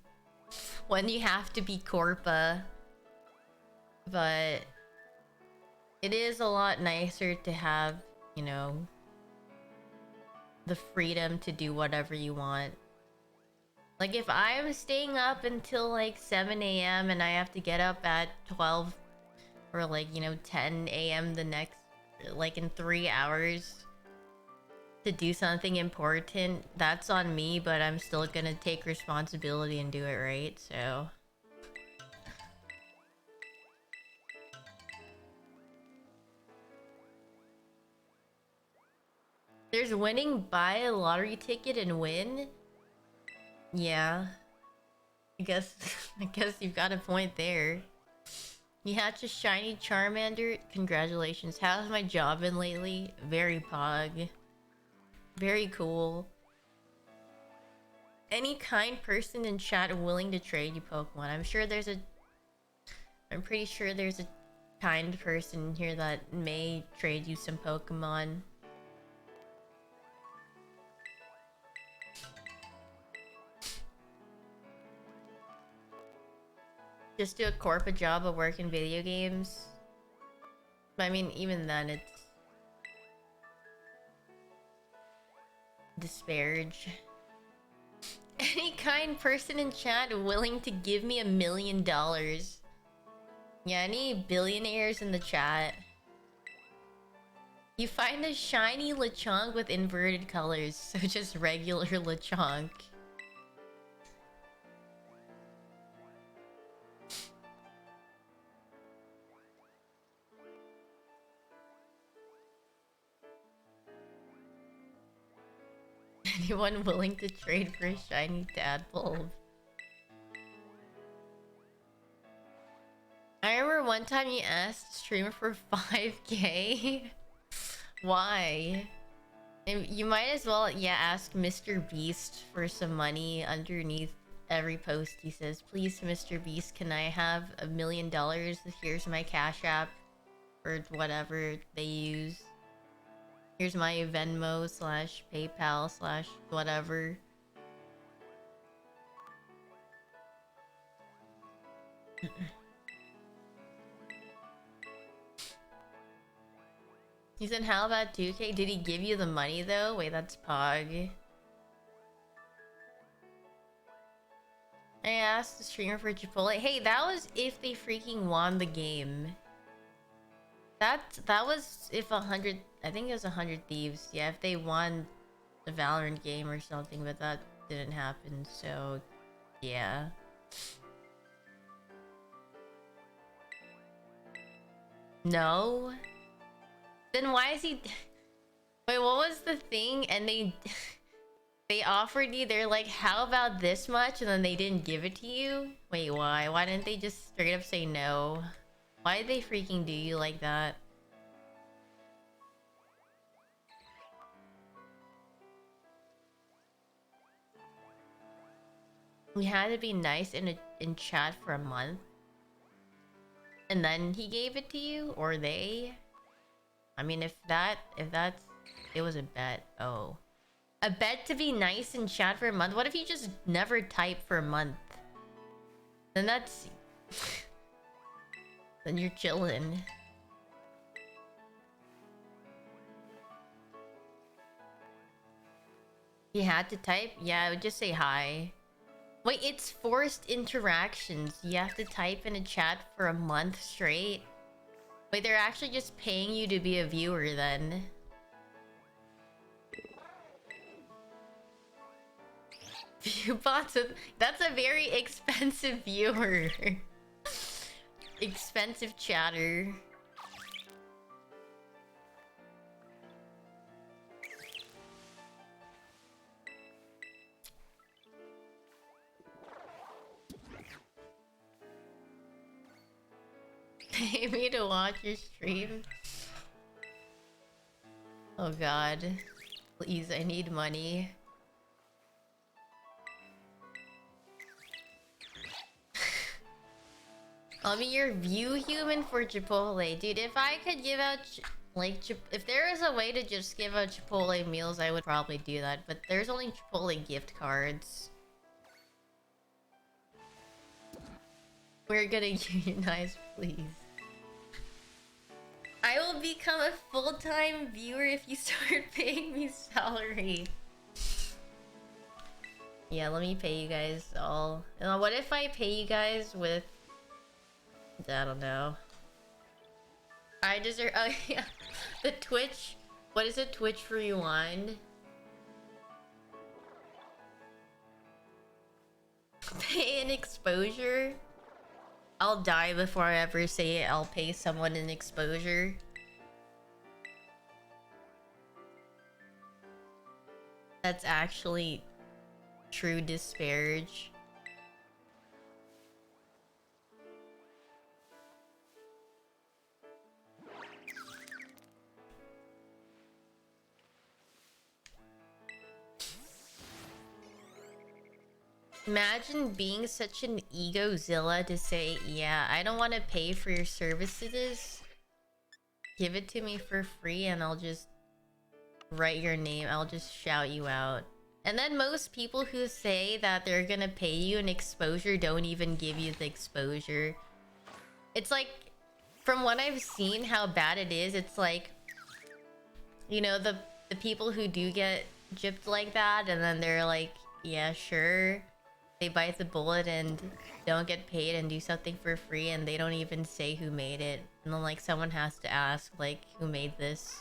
when you have to be Corpa. But... it is a lot nicer to have, you know... the freedom to do whatever you want. Like, if I'm staying up until, like, 7 a.m. and I have to get up at 12 or, like, you know, 10 a.m. the next, like, in 3 hours to do something important, that's on me, but I'm still gonna take responsibility and do it right, so... There's winning, buy a lottery ticket and win? Yeah. I guess you've got a point there. You hatch a shiny Charmander? Congratulations. How's my job been lately? Very pog. Very cool. Any kind person in chat willing to trade you Pokemon? I'm pretty sure there's a kind person here that may trade you some Pokemon. Just do a corporate job of work in video games. I mean, even then, it's... disparage. Any kind person in chat willing to give me $1 million? Yeah, any billionaires in the chat? You find a shiny Lechonk with inverted colors, so just regular Lechonk. Anyone willing to trade for a shiny tadpole? I remember one time you asked a streamer for 5k. Why? And you might as well, yeah, ask Mr. Beast for some money underneath every post. He says, please, Mr. Beast, can I have $1 million? Here's my Cash App. Or whatever they use. Here's my Venmo / PayPal / whatever. He said, how about 2k? Did he give you the money though? Wait, that's Pog. I asked the streamer for Chipotle. Hey, that was if they freaking won the game. That was if 100... I think it was 100 Thieves. Yeah, if they won the Valorant game or something, but that didn't happen, so... yeah. No? Then why is he... Wait, what was the thing? And they... they offered you, they're like, how about this much? And then they didn't give it to you? Wait, why? Why didn't they just straight up say no? Why did they freaking do you like that? We had to be nice in chat for a month. And then he gave it to you? Or they? I mean, if that's... It was a bet. Oh. A bet to be nice in chat for a month? What if you just never type for a month? Then that's... then you're chillin'. You had to type? Yeah, I would just say hi. Wait, it's forced interactions. You have to type in a chat for a month straight? Wait, they're actually just paying you to be a viewer then. Viewbots, that's a very expensive viewer. Expensive chatter. Pay me to watch your stream? Oh god. Please, I need money. I'll be your view human for Chipotle. Dude, if I could give out, if there is a way to just give out Chipotle meals, I would probably do that. But there's only Chipotle gift cards. We're gonna unionize, please. I will become a full-time viewer if you start paying me salary. Yeah, let me pay you guys all. What if I pay you guys with... I don't know. I deserve... Oh, yeah. The Twitch... What is it? Twitch Rewind? Pay an exposure? I'll die before I ever say I'll pay someone an exposure. That's actually true disparage. Imagine being such an egozilla to say, yeah, I don't want to pay for your services. Give it to me for free and I'll just write your name. I'll just shout you out. And then most people who say that they're gonna pay you an exposure don't even give you the exposure. It's like, from what I've seen how bad it is, it's like, you know, the people who do get gypped like that and then they're like, yeah, sure. They bite the bullet and don't get paid and do something for free and they don't even say who made it. And then like someone has to ask like, who made this?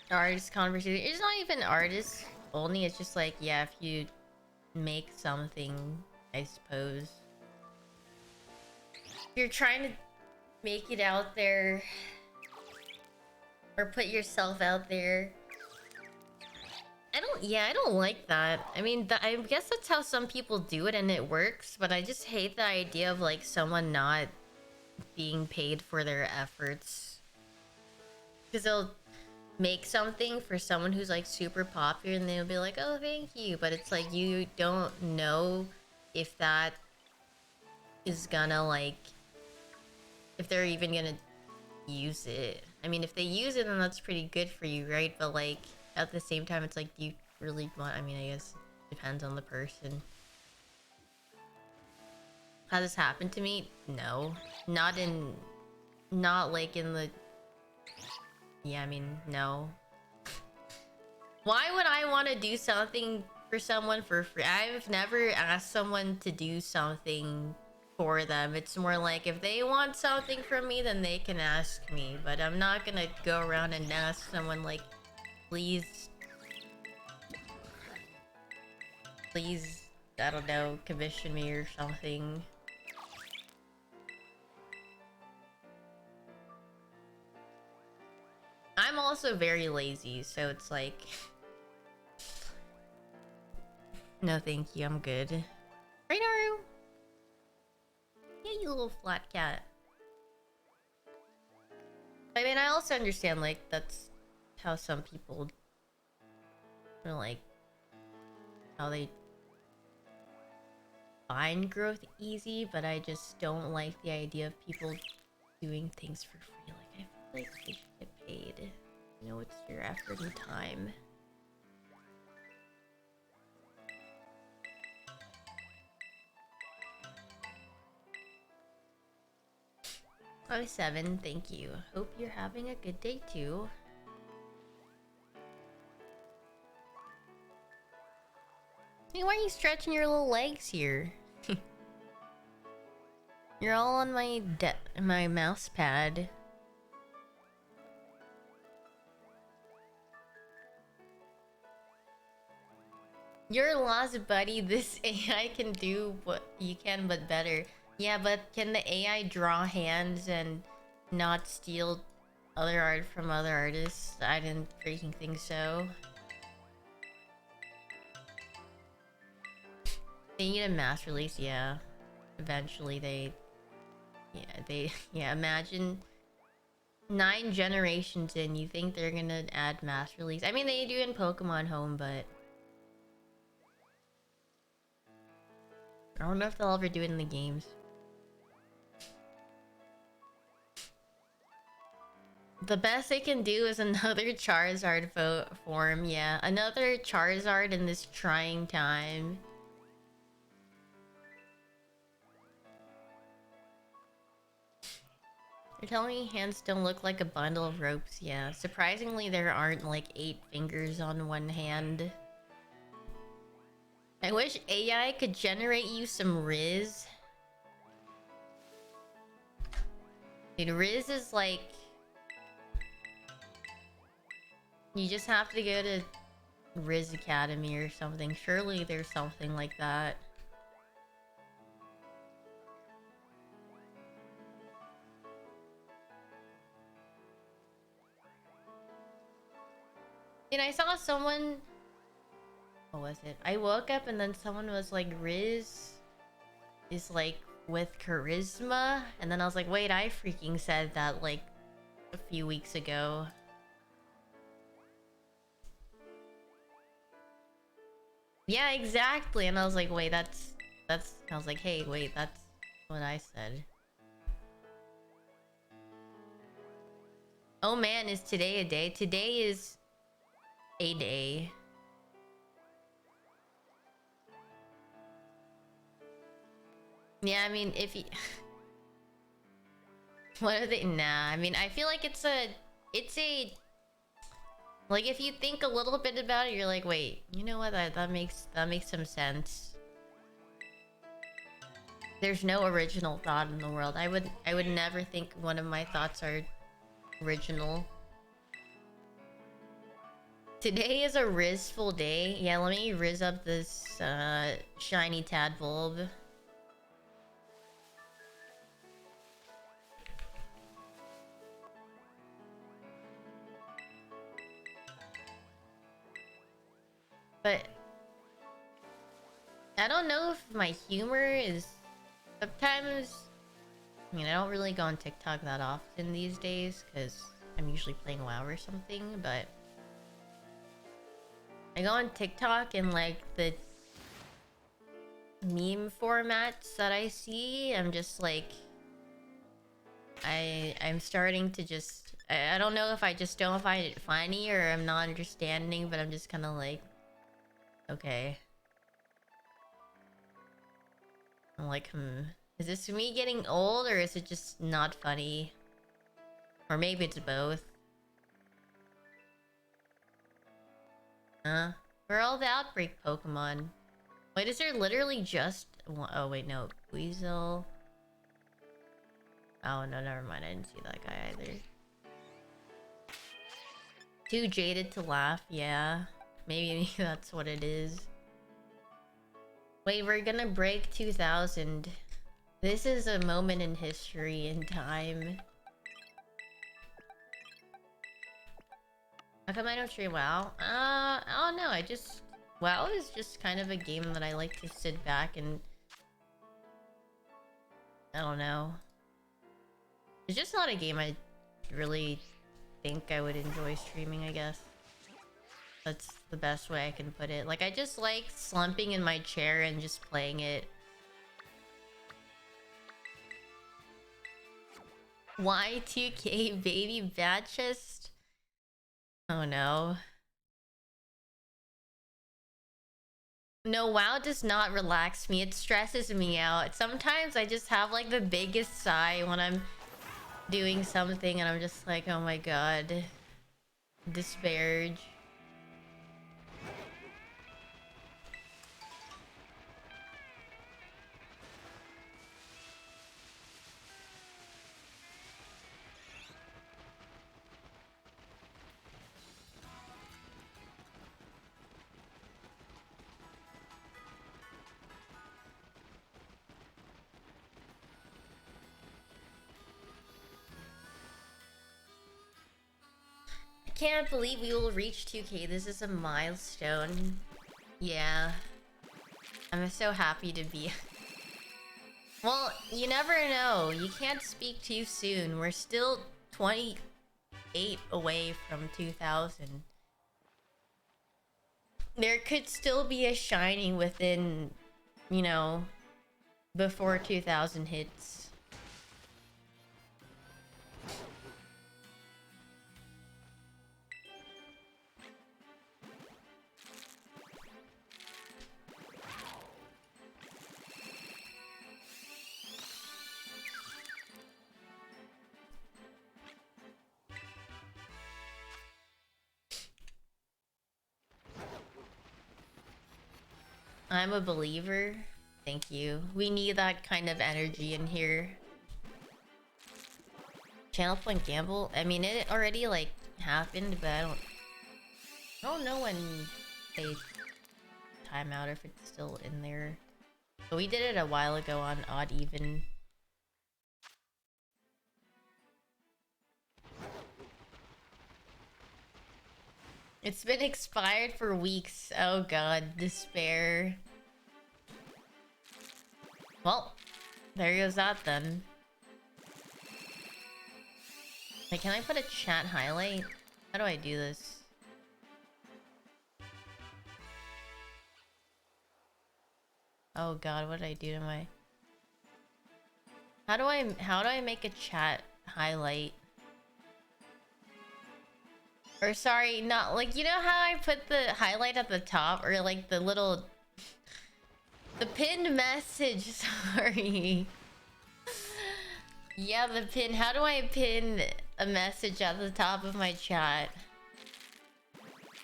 Artist conversation. It's not even artist only, it's just like, yeah, if you make something, I suppose. If you're trying to make it out there or put yourself out there. I don't like that. I mean, I guess that's how some people do it and it works, but I just hate the idea of like someone not being paid for their efforts. Because they'll make something for someone who's like super popular and they'll be like, oh, thank you. But it's like, you don't know if that is gonna like, if they're even gonna use it. I mean, if they use it, then that's pretty good for you, right? But like, at the same time, it's like, do you really want... I mean, I guess it depends on the person. Has this happened to me? No. Not like in the... Yeah, I mean, no. Why would I want to do something for someone for free? I've never asked someone to do something for them. It's more like, if they want something from me, then they can ask me. But I'm not gonna go around and ask someone like, please, I don't know, commission me or something. I'm also very lazy, so it's like... No, thank you, I'm good. Right, Naru? Yeah, you little flat cat. I mean, I also understand, like, that's how some people are, like, how they find growth easy, but I just don't like the idea of people doing things for free. Like, I feel like they should get paid. You know, it's your effort and time. Oh, 7, thank you. Hope you're having a good day too. Hey, why are you stretching your little legs here? You're all on my mouse pad. You're lost, buddy. This AI can do what you can, but better. Yeah, but can the AI draw hands and not steal other art from other artists? I didn't freaking think so. They need a mass release, yeah. Eventually yeah, imagine 9 generations in, you think they're gonna add mass release? I mean, they do in Pokemon Home, but I don't know if they'll ever do it in the games. The best they can do is another Charizard form, yeah. Another Charizard in this trying time. You're telling me hands don't look like a bundle of ropes? Yeah. Surprisingly, there aren't like 8 fingers on one hand. I wish AI could generate you some Riz. Dude, Riz is like... You just have to go to Riz Academy or something. Surely there's something like that. Dude, I saw someone... What was it? I woke up and then someone was like, Riz is like with charisma. And then I was like, wait, I freaking said that like a few weeks ago. Yeah, exactly. And I was like, wait, that's... I was like, hey, wait, that's what I said. Oh man, is today a day? Today is a day. Yeah, I mean, if you... What are they? Nah, I mean, I feel like it's a... Like, if you think a little bit about it, you're like, wait, you know what? That makes some sense. There's no original thought in the world. I would never think one of my thoughts are original. Today is a Rizzful day. Yeah, let me Rizz up this shiny Tadbulb. But I don't know if my humor is... Sometimes... I mean, I don't really go on TikTok that often these days because I'm usually playing WoW or something, but... I go on TikTok and like the meme formats that I see, I'm just like... I'm starting to just... I don't know if I just don't find it funny or I'm not understanding, but I'm just kind of like... Okay. I'm like, is this me getting old or is it just not funny? Or maybe it's both. Huh? Where are all the outbreak Pokemon? Wait, is there literally just one? Oh wait, no. Weasel. Oh no, never mind. I didn't see that guy either. Too jaded to laugh, yeah. Maybe that's what it is. Wait, we're gonna break 2000. This is a moment in history and time. How come I don't stream WoW? I don't know. WoW is just kind of a game that I like to sit back and... I don't know. It's just not a game I really think I would enjoy streaming, I guess. That's the best way I can put it. Like, I just like slumping in my chair and just playing it. Y2K baby bad chest? Oh no. No, WoW does not relax me. It stresses me out. Sometimes I just have like the biggest sigh when I'm doing something and I'm just like, oh my god. Disparage. I can't believe we will reach 2K. This is a milestone. Yeah. I'm so happy to be... Well, you never know. You can't speak too soon. We're still 28 away from 2000. There could still be a shining within, you know, before 2000 hits. I'm a believer. Thank you. We need that kind of energy in here. Channel point gamble? I mean, it already, like, happened, but I don't know when they time out, if it's still in there. But we did it a while ago on odd even. It's been expired for weeks. Oh god, despair. Well, there goes that then. Wait, can I put a chat highlight? How do I do this? Oh god, what did I do to my... How do I make a chat highlight? Or sorry, not like, you know how I put the highlight at the top, or like the little... The pinned message, sorry. Yeah, the pin. How do I pin a message at the top of my chat?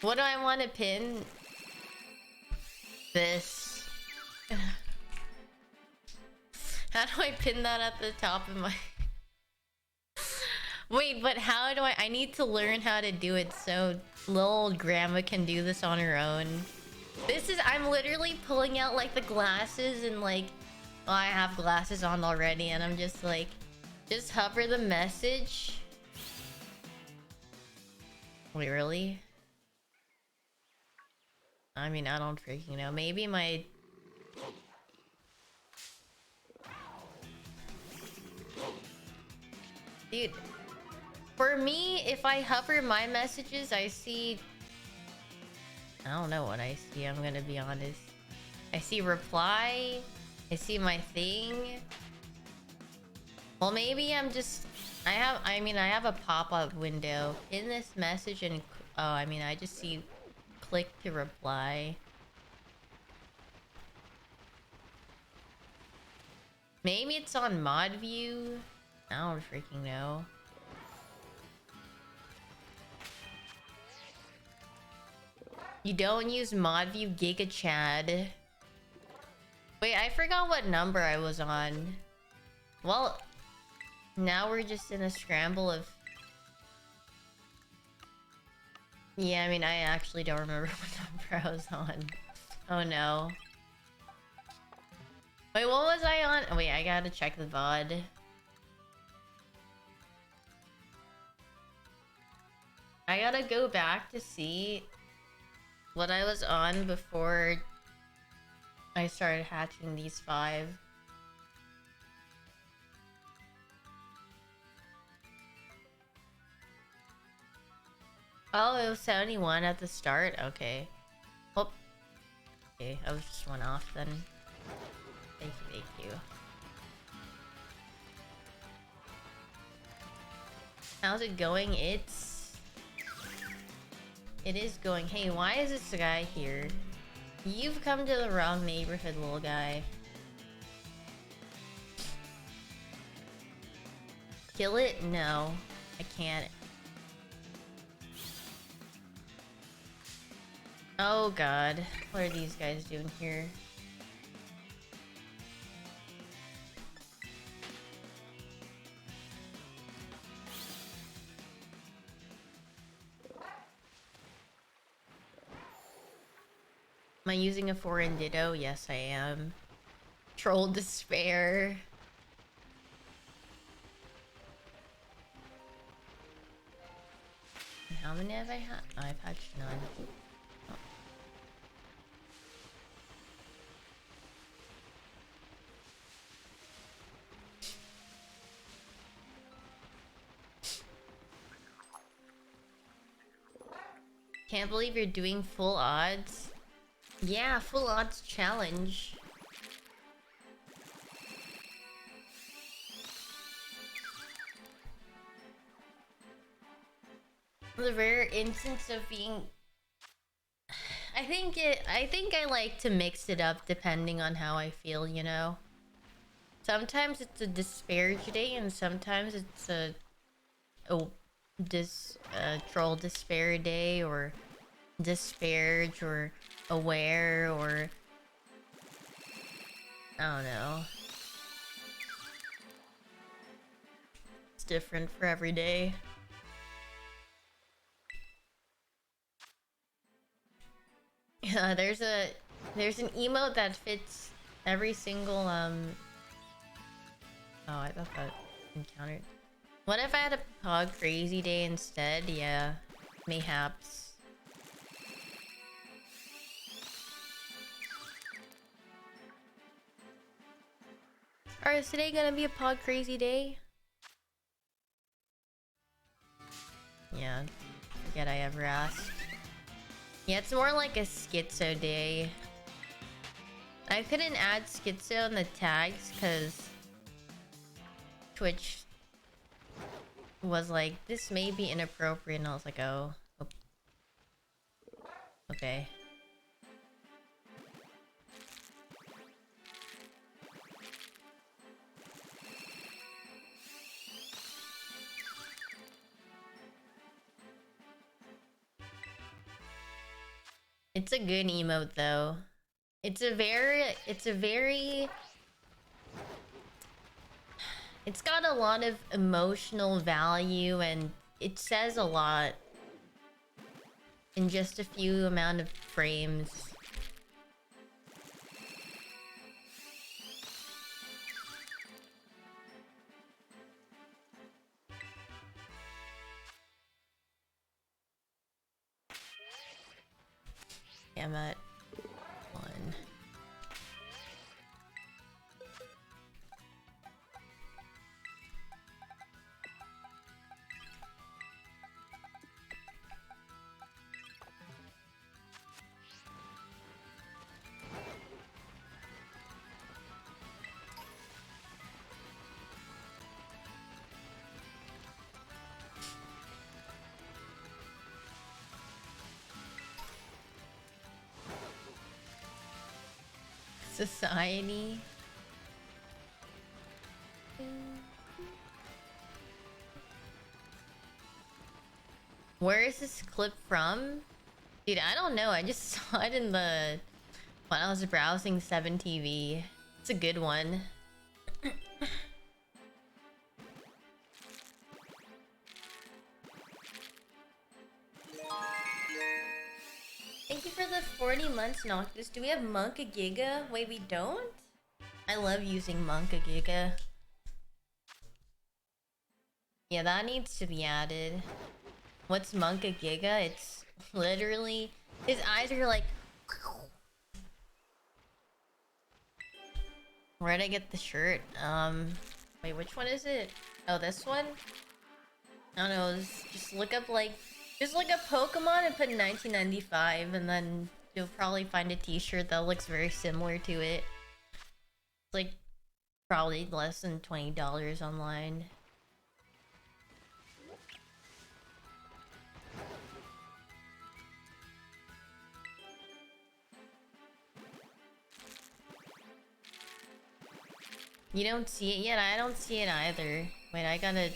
What do I want to pin? This. How do I pin that at the top of my... Wait, but how do I need to learn how to do it so little grandma can do this on her own. This is... I'm literally pulling out like the glasses and like... Well, I have glasses on already and I'm just like... Just hover the message. Wait, really? I mean, I don't freaking know. Maybe my... Dude, for me, if I hover my messages, I see... I don't know what I see, I'm gonna be honest. I see reply. I see my thing. Well, maybe I'm just... I have a pop-up window. In this message and... Oh, I mean, I just see... Click to reply. Maybe it's on mod view. I don't freaking know. You don't use mod view, Giga Chad. Wait, I forgot what number I was on. Well, now we're just in a scramble of... Yeah, I mean, I actually don't remember what number I was on. Oh no. Wait, what was I on? Oh, wait, I gotta check the VOD. I gotta go back to see what I was on before I started hatching these 5. Oh, it was 71 at the start? Okay. Oh, okay, I was just one off then. Thank you, thank you. How's it going? It is going. Hey, why is this guy here? You've come to the wrong neighborhood, little guy. Kill it? No, I can't. Oh god, what are these guys doing here? Am I using a foreign ditto? Yes, I am. Troll despair. How many have I had? Oh, I've hatched none. Oh. Can't believe you're doing full odds. Yeah, full odds challenge. The rare instance of being... I think I like to mix it up depending on how I feel, you know? Sometimes it's a disparage day and sometimes it's a troll despair day, or disparage, or aware, or I don't know. It's different for every day. Yeah, there's an emote that fits every single oh, I thought that encountered. What if I had a pog crazy day instead? Yeah, mayhaps. Alright, is today gonna be a pog crazy day? Yeah, forget I ever asked. Yeah, it's more like a schizo day. I couldn't add schizo in the tags because Twitch was like, this may be inappropriate, and I was like, oh. Okay. It's a good emote though. It's got a lot of emotional value and it says a lot in just a few amount of frames. Yeah, I'm at 1. Society. Where is this clip from? Dude, I don't know. I just saw it in the... when I was browsing 7TV. It's a good one. Thank you for the 40 months, Noctis. Do we have Monka Giga? Wait, we don't? I love using Monka Giga. Yeah, that needs to be added. What's Monka Giga? It's literally... his eyes are like... Where'd I get the shirt? Wait, which one is it? Oh, this one? I don't know, just look up like Just look up Pokemon and put 1995, and then you'll probably find a t-shirt that looks very similar to it. It's like probably less than $20 online. You don't see it yet? I don't see it either. Wait, I gotta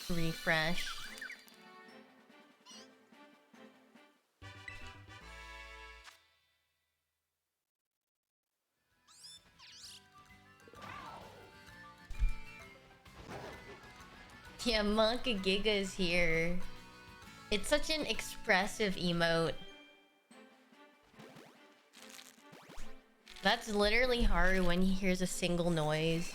refresh. Yeah, Monk Giga is here. It's such an expressive emote. That's literally Haru when he hears a single noise.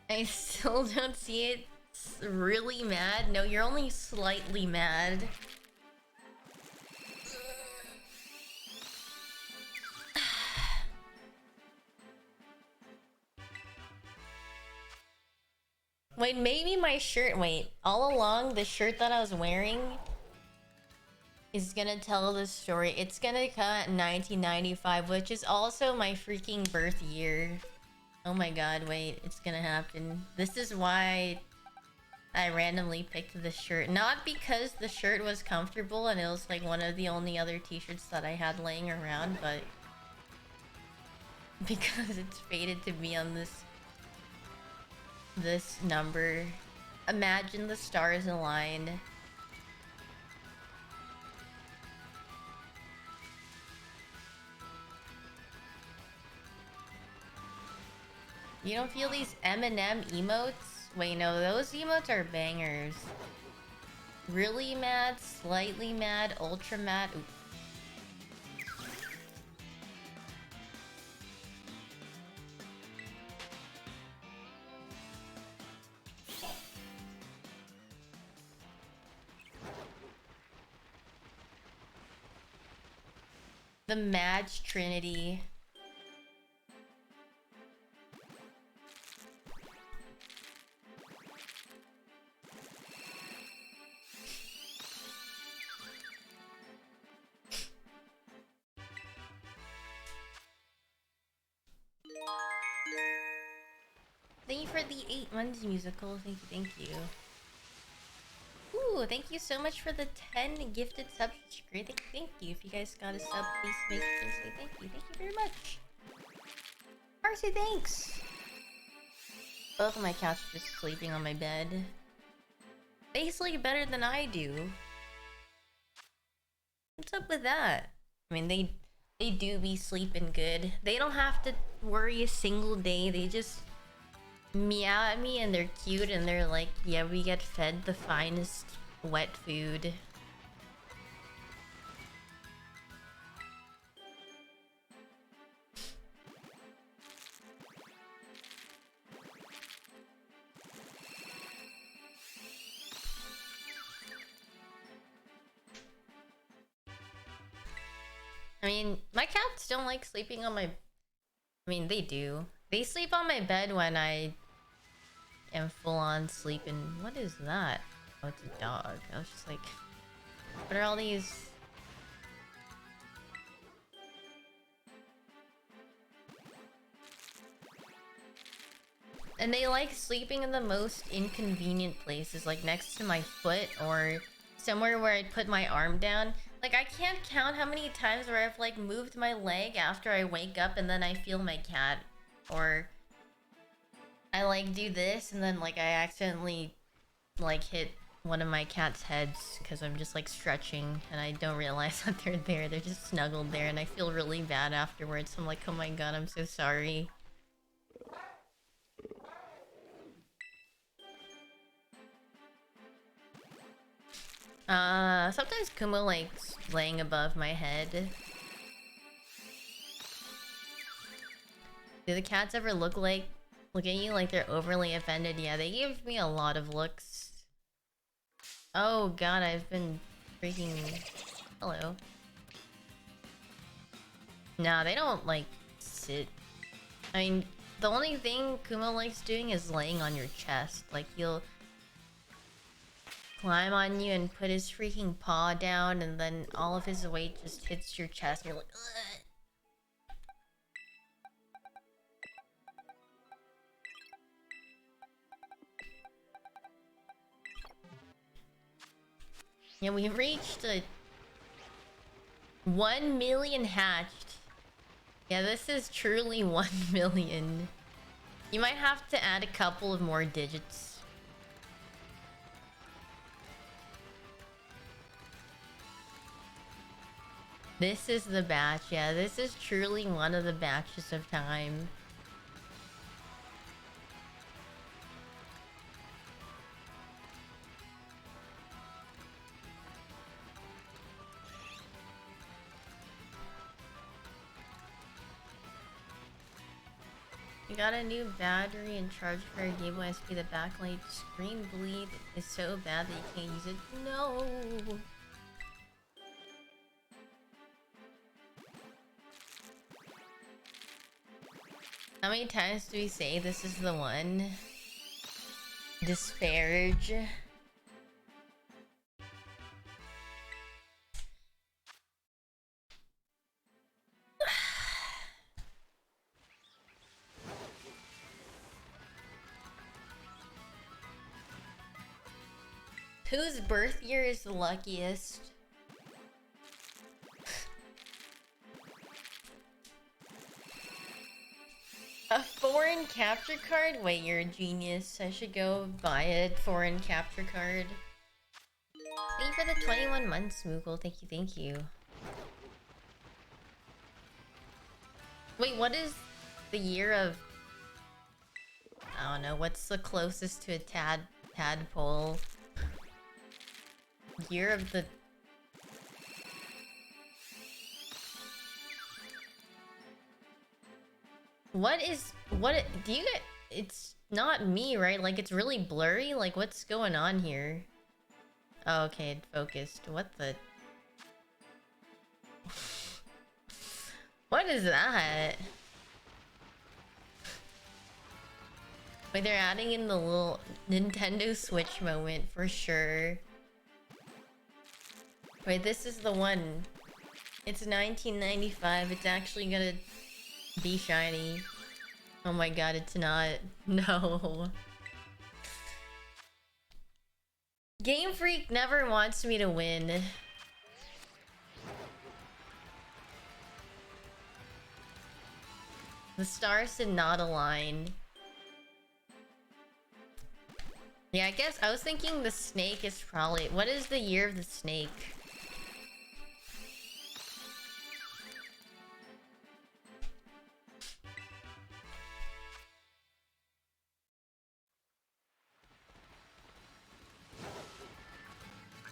I still don't see it. It's really mad. No, you're only slightly mad. Wait, maybe my shirt. Wait, all along the shirt that I was wearing is gonna tell the story. It's gonna come at 1995, which is also my freaking birth year. Oh my god, wait, it's gonna happen. This is why I randomly picked this shirt. Not because the shirt was comfortable and it was like one of the only other t-shirts that I had laying around, but because it's fated to be on this number. Imagine the stars aligned. You don't feel these M&M emotes? Wait, no, those emotes are bangers. Really mad, slightly mad, ultra mad. Ooh. The Madge Trinity. Thank you for the 8 months musical. Thank you, thank you. Ooh, thank you so much for the 10 gifted subs. Great, thank you. If you guys got a sub, please make sure to say thank you. Thank you very much. Marcy, thanks. Both of my cats are just sleeping on my bed. They sleep better than I do. What's up with that? I mean, they do be sleeping good. They don't have to worry a single day. They just meow at me and they're cute and they're like, yeah, we get fed the finest wet food. I mean, my cats don't like sleeping on my... I mean, they do. They sleep on my bed when I am full on sleeping. What is that? Oh, it's a dog. I was just like, what are all these? And they like sleeping in the most inconvenient places, like next to my foot or somewhere where I'd put my arm down. Like, I can't count how many times where I've like moved my leg after I wake up and then I feel my cat. Or I like do this and then like I accidentally like hit one of my cat's heads because I'm just like stretching and I don't realize that they're there. They're just snuggled there and I feel really bad afterwards. I'm like, oh my god, I'm so sorry. Sometimes Kumo likes laying above my head. Do the cats ever look at you like they're overly offended? Yeah, they give me a lot of looks. Oh god, I've been freaking... Hello. Nah, they don't, like, sit. I mean, the only thing Kuma likes doing is laying on your chest. Like, he'll climb on you and put his freaking paw down, and then all of his weight just hits your chest, and you're like, ugh. Yeah, we reached a 1 million hatched. Yeah, this is truly 1 million. You might have to add a couple of more digits. This is the batch. Yeah, this is truly one of the batches of time. You got a new battery and charge for your Game Boy SP. The backlight screen bleed is so bad that you can't use it. No. How many times do we say this is the one? Disparage. Whose birth year is the luckiest? A foreign capture card? Wait, you're a genius. I should go buy a foreign capture card. Thank you for the 21 months, Moogle. Thank you, thank you. Wait, what is the year of... I don't know, what's the closest to a tadpole? Year of the... What do you get? It's not me, right? Like, it's really blurry? Like, what's going on here? Oh, okay, it focused. What the... What is that? Wait, they're adding in the little Nintendo Switch moment for sure. Wait, this is the one. It's 1995. It's actually gonna be shiny. Oh my god, it's not. No. Game Freak never wants me to win. The stars did not align. Yeah, I guess I was thinking the snake is probably... What is the year of the snake?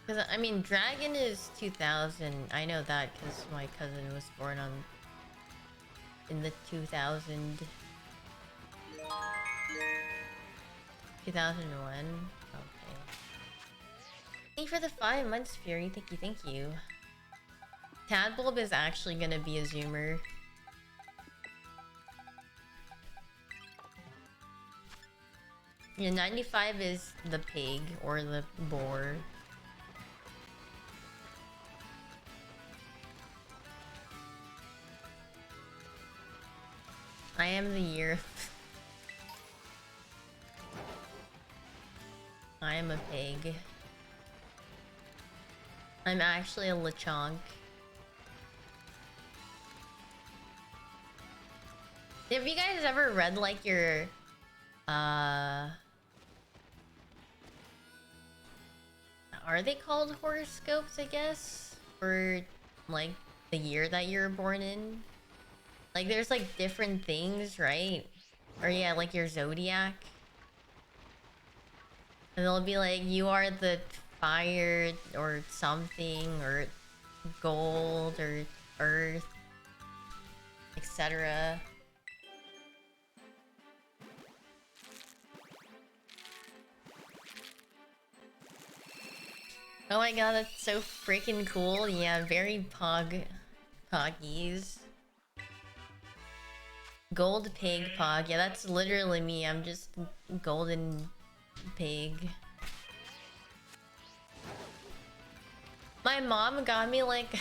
Because, I mean, Dragon is 2000. I know that because my cousin was born in the 2000... 2001. Okay. Thank you for the 5 months, Fury. Thank you, thank you. Tadbulb is actually gonna be a zoomer. Yeah, 95 is the pig or the boar. I am the year. I am a pig. I'm actually a Lechonk. Have you guys ever read like your are they called horoscopes, I guess? For like the year that you're born in? Like there's like different things, right? Or yeah, like your zodiac. And they'll be like, you are the fire or something, or gold or earth, etc. Oh my god, that's so freaking cool. Yeah, very poggies. Gold pig pog. Yeah, that's literally me. I'm just golden pig. My mom got me like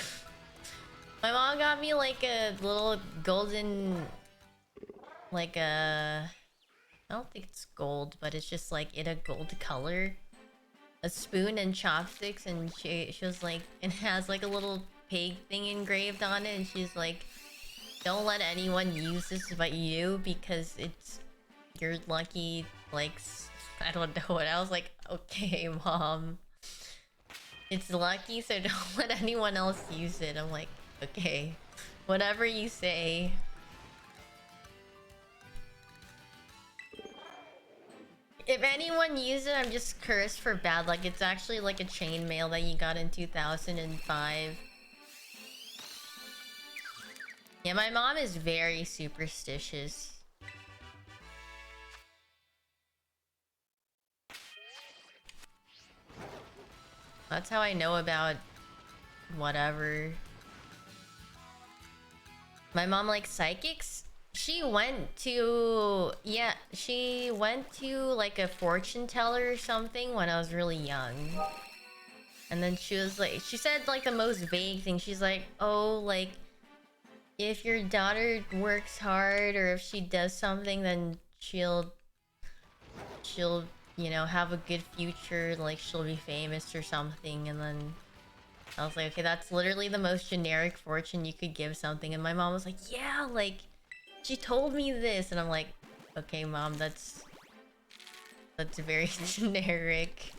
my mom got me like a little golden like a I don't think it's gold, but it's just like in a gold color. A spoon and chopsticks, and she was like, it has like a little pig thing engraved on it, and she's like, don't let anyone use this but you because it's your lucky, like, I don't know what. I was like, okay, mom, it's lucky, so don't let anyone else use it. I'm like, okay, whatever you say. If anyone uses it, I'm just cursed for bad luck. It's actually like a chainmail that you got in 2005. Yeah, my mom is very superstitious. That's how I know about whatever. My mom likes psychics. She went to... Yeah, she went to like a fortune teller or something when I was really young. And then she was like... She said like the most vague thing. She's like, oh, like... if your daughter works hard or if she does something, then she'll, you know, have a good future, like she'll be famous or something. And then I was like, okay, that's literally the most generic fortune you could give something. And my mom was like, yeah, like she told me this. And I'm like, okay, mom, that's very generic.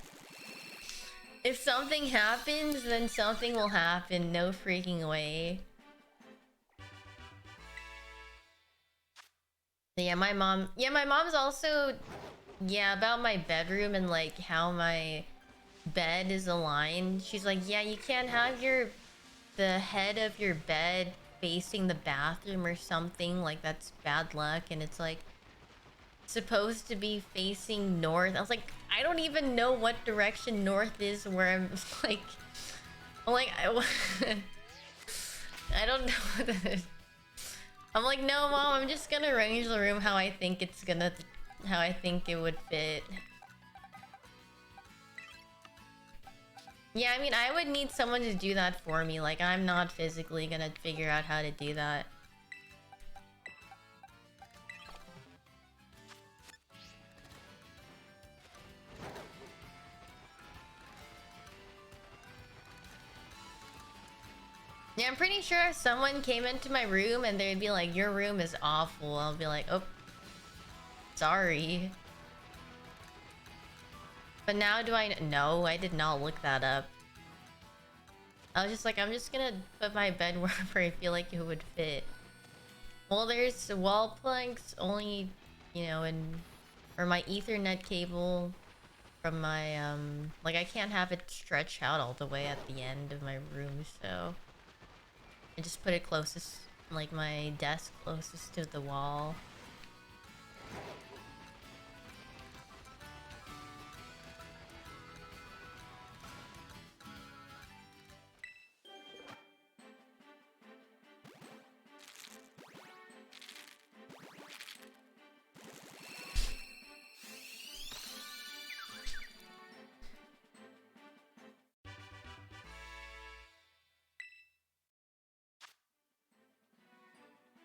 If something happens, then something will happen. No freaking way. Yeah, my mom's also, yeah, about my bedroom and like how my bed is aligned. She's like, yeah, you can't have the head of your bed facing the bathroom or something, like that's bad luck. And it's like supposed to be facing north. I was like, I don't even know what direction north is where I'm like, I don't know what that is. I'm like, no, mom, I'm just gonna arrange the room how I think how I think it would fit. Yeah, I mean, I would need someone to do that for me. Like, I'm not physically gonna figure out how to do that. Yeah, I'm pretty sure if someone came into my room and they'd be like, your room is awful, I'll be like, oh, sorry. But now do I... No, I did not look that up. I was just like, I'm just gonna put my bed wherever I feel like it would fit. Well, there's wall planks only, you know, or my Ethernet cable from my, like I can't have it stretch out all the way at the end of my room, so I just put it closest, like my desk closest to the wall.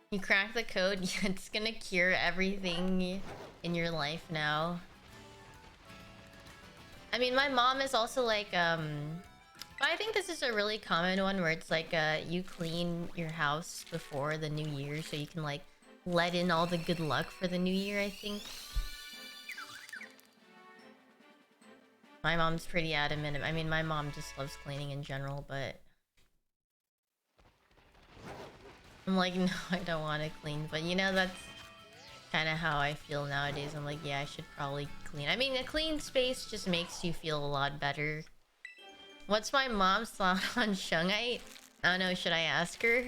You crack the code, yeah, it's gonna cure everything in your life now. I mean, my mom is also like, but I think this is a really common one where it's like, you clean your house before the new year so you can like let in all the good luck for the new year, I think. My mom's pretty adamant. I mean, my mom just loves cleaning in general, but I'm like, no, I don't want to clean. But you know, that's kind of how I feel nowadays. I'm like, yeah, I should probably clean. I mean, a clean space just makes you feel a lot better. What's my mom's thought on Shungite? I don't know, should I ask her?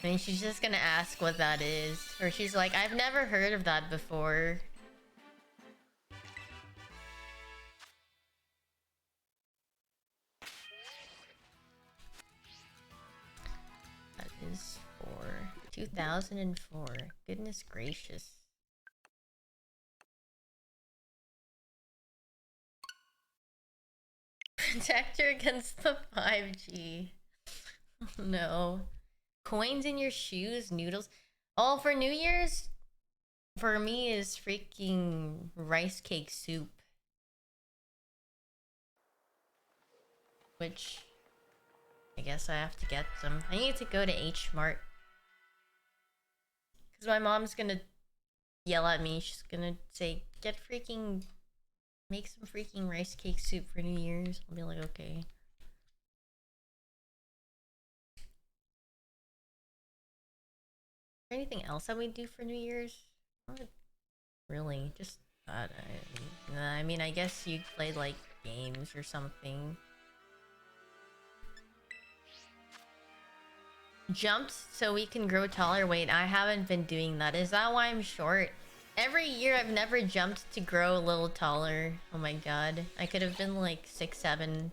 I mean, she's just gonna ask what that is. Or she's like, I've never heard of that before. 2004. Goodness gracious. Protector against the 5G. Oh, no. Coins in your shoes, noodles. Oh, for New Year's, for me is freaking rice cake soup. Which, I guess I have to get some. I need to go to H Mart. Because my mom's gonna yell at me. She's gonna say, make some freaking rice cake soup for New Year's. I'll be like, okay. Anything else that we do for New Year's? Not really, just that. I mean, I guess you play like games or something. Jumped so we can grow taller. Wait, I haven't been doing that. Is that why I'm short? Every year I've never jumped to grow a little taller. Oh my god. I could have been like 6'7".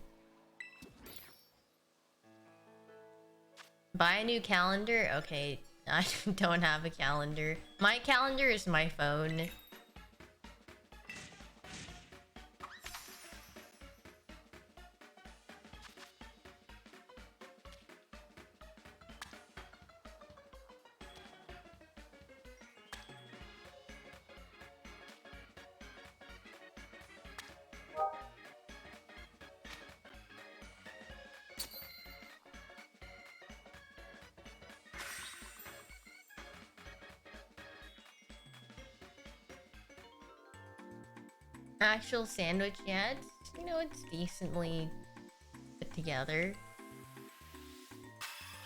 Buy a new calendar? Okay, I don't have a calendar. My calendar is my phone. Actual sandwich, yeah, it's, you know, it's decently put together.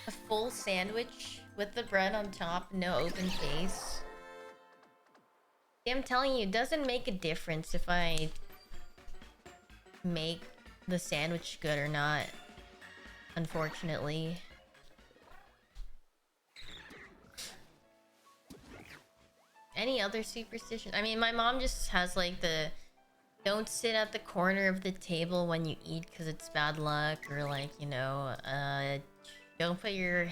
A full sandwich with the bread on top, no open face. I'm telling you, it doesn't make a difference if I make the sandwich good or not, unfortunately. Any other superstition? I mean, my mom just has like the don't sit at the corner of the table when you eat because it's bad luck, or like, you know, don't put your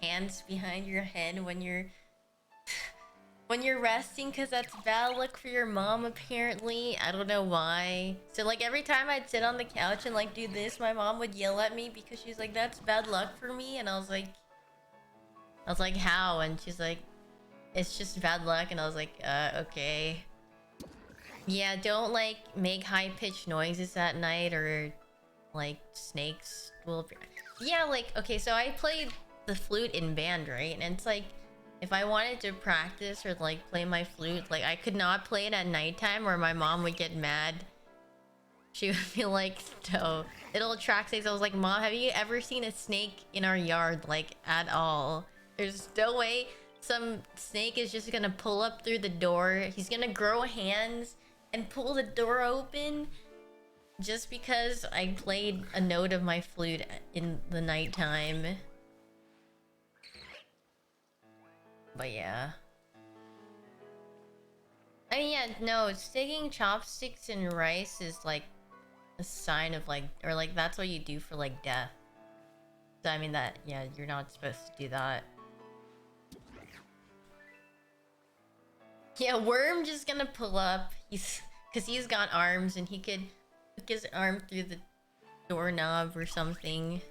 hands behind your head when you're resting because that's bad luck for your mom, apparently. I don't know why. So like every time I'd sit on the couch and like do this, my mom would yell at me because she's like, that's bad luck for me. And I was like, how? And she's like, it's just bad luck. And I was like, okay. Yeah, don't like make high-pitched noises at night, or like snakes will be... Yeah, like, okay, so I played the flute in band, right? And it's like, if I wanted to practice or like play my flute, like I could not play it at nighttime or my mom would get mad. She would be like, no, it'll attract snakes. I was like, Mom, have you ever seen a snake in our yard? Like, at all. There's no way some snake is just gonna pull up through the door. He's gonna grow hands and pull the door open just because I played a note of my flute in the nighttime. But yeah. I mean, yeah, no, sticking chopsticks in rice is like a sign of like, or like that's what you do for like death. So I mean that, yeah, you're not supposed to do that. Yeah, Worm just gonna pull up. Cause he's got arms and he could hook his arm through the doorknob or something.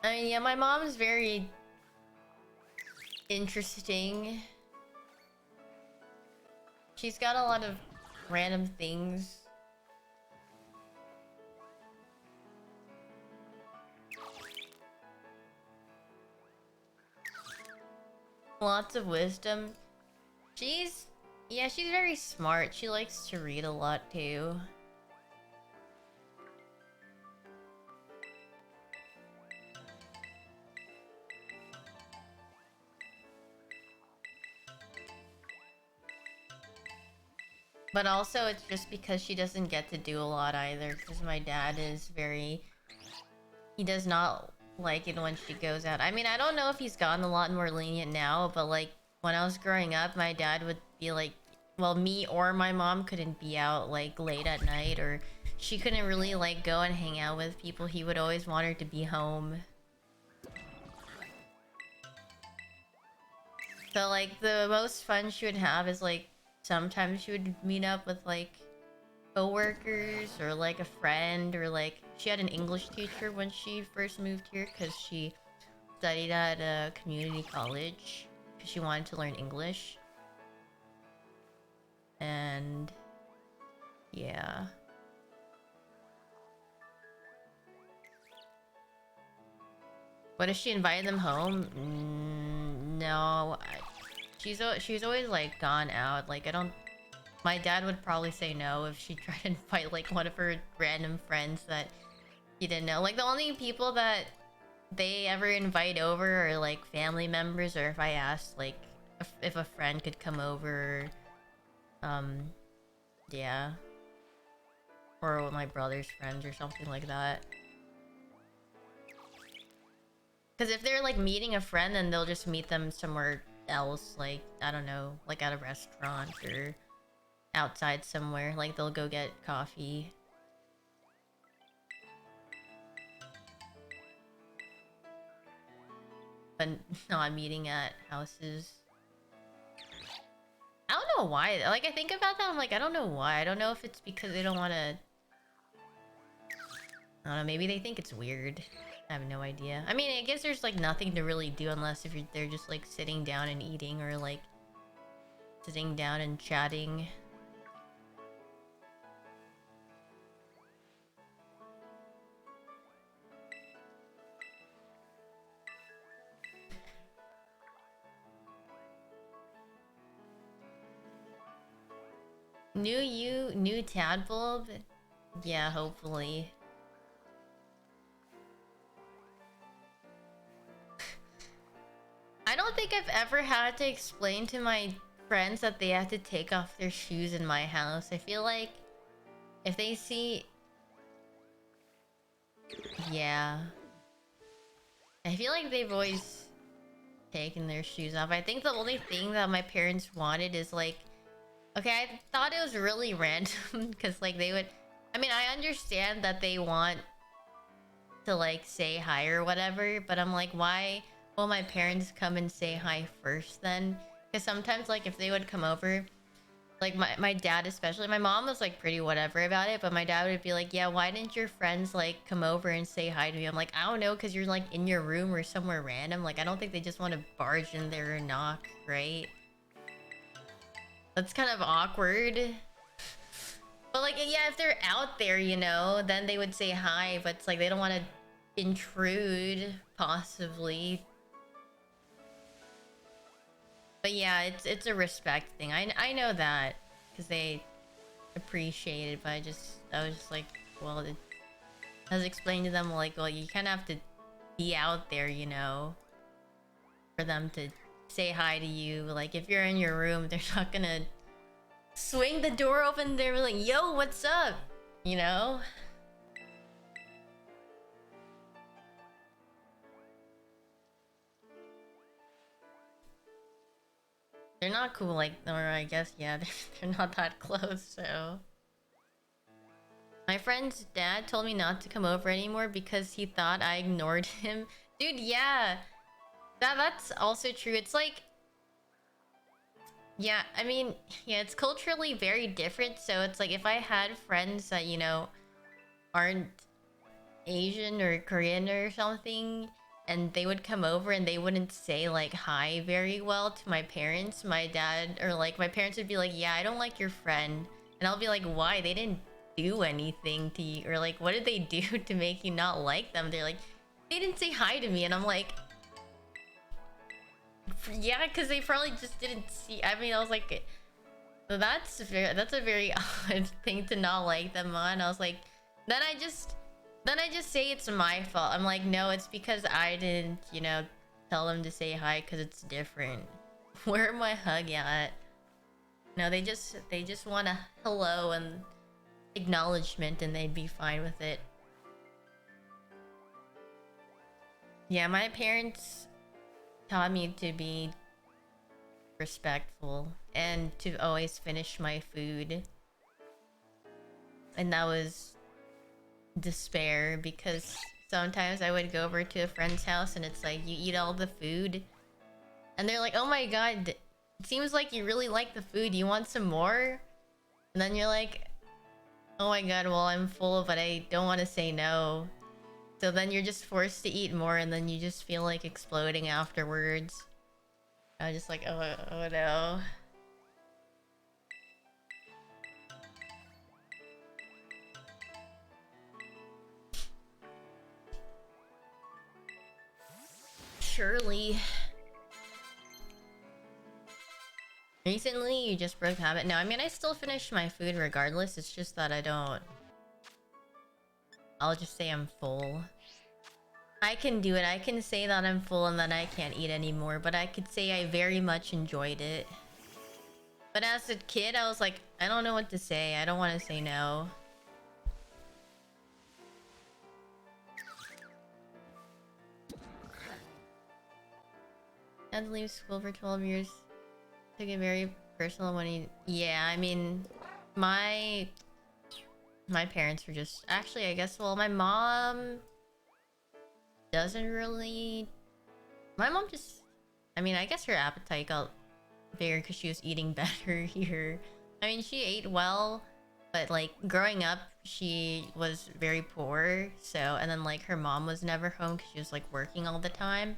I mean, yeah, my mom's very interesting. She's got a lot of random things. Lots of wisdom. Yeah, she's very smart. She likes to read a lot too. But also it's just because she doesn't get to do a lot either, because my dad is very... He does not like it when she goes out. I mean, I don't know if he's gotten a lot more lenient now, but like when I was growing up, my dad would be like, well, me or my mom couldn't be out like late at night, or she couldn't really like go and hang out with people. He would always want her to be home. So like the most fun she would have is like sometimes she would meet up with like coworkers or like a friend, or like she had an English teacher when she first moved here because she studied at a community college because she wanted to learn English. And yeah. What if she invited them home? No. She's always like gone out. Like I don't. My dad would probably say no if she tried to invite like one of her random friends that he didn't know. Like the only people that they ever invite over are like family members, or if I asked like if a friend could come over. Yeah. Or my brother's friends or something like that. Because if they're like meeting a friend, then they'll just meet them somewhere else, like I don't know, like at a restaurant or outside somewhere. Like they'll go get coffee. But not meeting at houses. I don't know why. Like I think about that, I'm like, I don't know why. I don't know if it's because they don't want to. I don't know. Maybe they think it's weird. I have no idea. I mean, I guess there's like nothing to really do unless if they're just like sitting down and eating, or like sitting down and chatting. New tadpole? Yeah, hopefully. I don't think I've ever had to explain to my friends that they have to take off their shoes in my house. I feel like if they see... Yeah. I feel like they've always taken their shoes off. I think the only thing that my parents wanted is like... Okay, I thought it was really random because like they would... I mean, I understand that they want to like say hi or whatever, but I'm like, why will my parents come and say hi first then? Because sometimes like if they would come over, like my dad especially, my mom was like pretty whatever about it, but my dad would be like, yeah, why didn't your friends like come over and say hi to me? I'm like, I don't know, because you're like in your room or somewhere random. Like I don't think they just want to barge in there and knock, right? That's kind of awkward. But like, yeah, if they're out there, you know, then they would say hi, but it's like they don't want to intrude, possibly. But yeah, it's a respect thing. I know that because they appreciate it, but I was just like, well, I was explaining to them like, well, you kind of have to be out there, you know, for them to say hi to you. Like if you're in your room, they're not gonna swing the door open. They're like, yo, what's up? You know? They're not cool, like, or I guess, yeah, they're not that close, so... My friend's dad told me not to come over anymore because he thought I ignored him. Dude, yeah! That's also true. It's like... Yeah, I mean, yeah, it's culturally very different, so it's like if I had friends that, you know, aren't Asian or Korean or something, and they would come over and they wouldn't say like hi very well to my parents, my dad, or like my parents would be like, yeah, I don't like your friend. And I'll be like, why? They didn't do anything to you, or like what did they do to make you not like them? They're like, they didn't say hi to me. And I'm like, yeah, because they probably just didn't see. I mean, I was like, that's a very odd thing to not like them on. I was like, then I just say it's my fault. I'm like, no, it's because I didn't, you know, tell them to say hi because it's different. Where am I hug at? No, they just want a hello and acknowledgement, and they'd be fine with it. Yeah, my parents taught me to be respectful and to always finish my food. And that was despair because sometimes I would go over to a friend's house and it's like you eat all the food and they're like, oh my god, it seems like you really like the food, you want some more? And then you're like, oh my god, well I'm full but I don't want to say no. So then you're just forced to eat more and then you just feel like exploding afterwards. I was just like, oh no. Surely. Recently, you just broke habit. No, I mean, I still finish my food regardless. It's just that I don't... I'll just say I'm full. I can do it. I can say that I'm full and then I can't eat anymore. But I could say I very much enjoyed it. But as a kid, I was like, I don't know what to say. I don't want to say no. I had to leave school for 12 years. Took it very personal when he... Yeah, I mean... My parents were just... Actually, I guess, well, my mom... doesn't really... My mom just... I mean, I guess her appetite got bigger because she was eating better here. I mean, she ate well, but, like, growing up, she was very poor, so... And then, like, her mom was never home because she was, like, working all the time.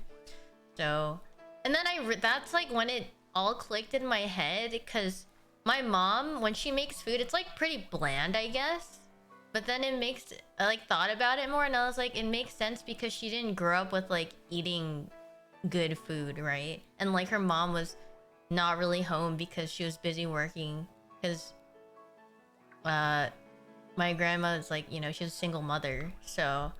So... And then that's, like, when it all clicked in my head, because my mom, when she makes food, it's, like, pretty bland, I guess. But then it makes... I, like, thought about it more, and I was like, it makes sense because she didn't grow up with, like, eating good food, right? And, like, her mom was not really home because she was busy working. Because... my grandma was, like, you know, she was a single mother. So...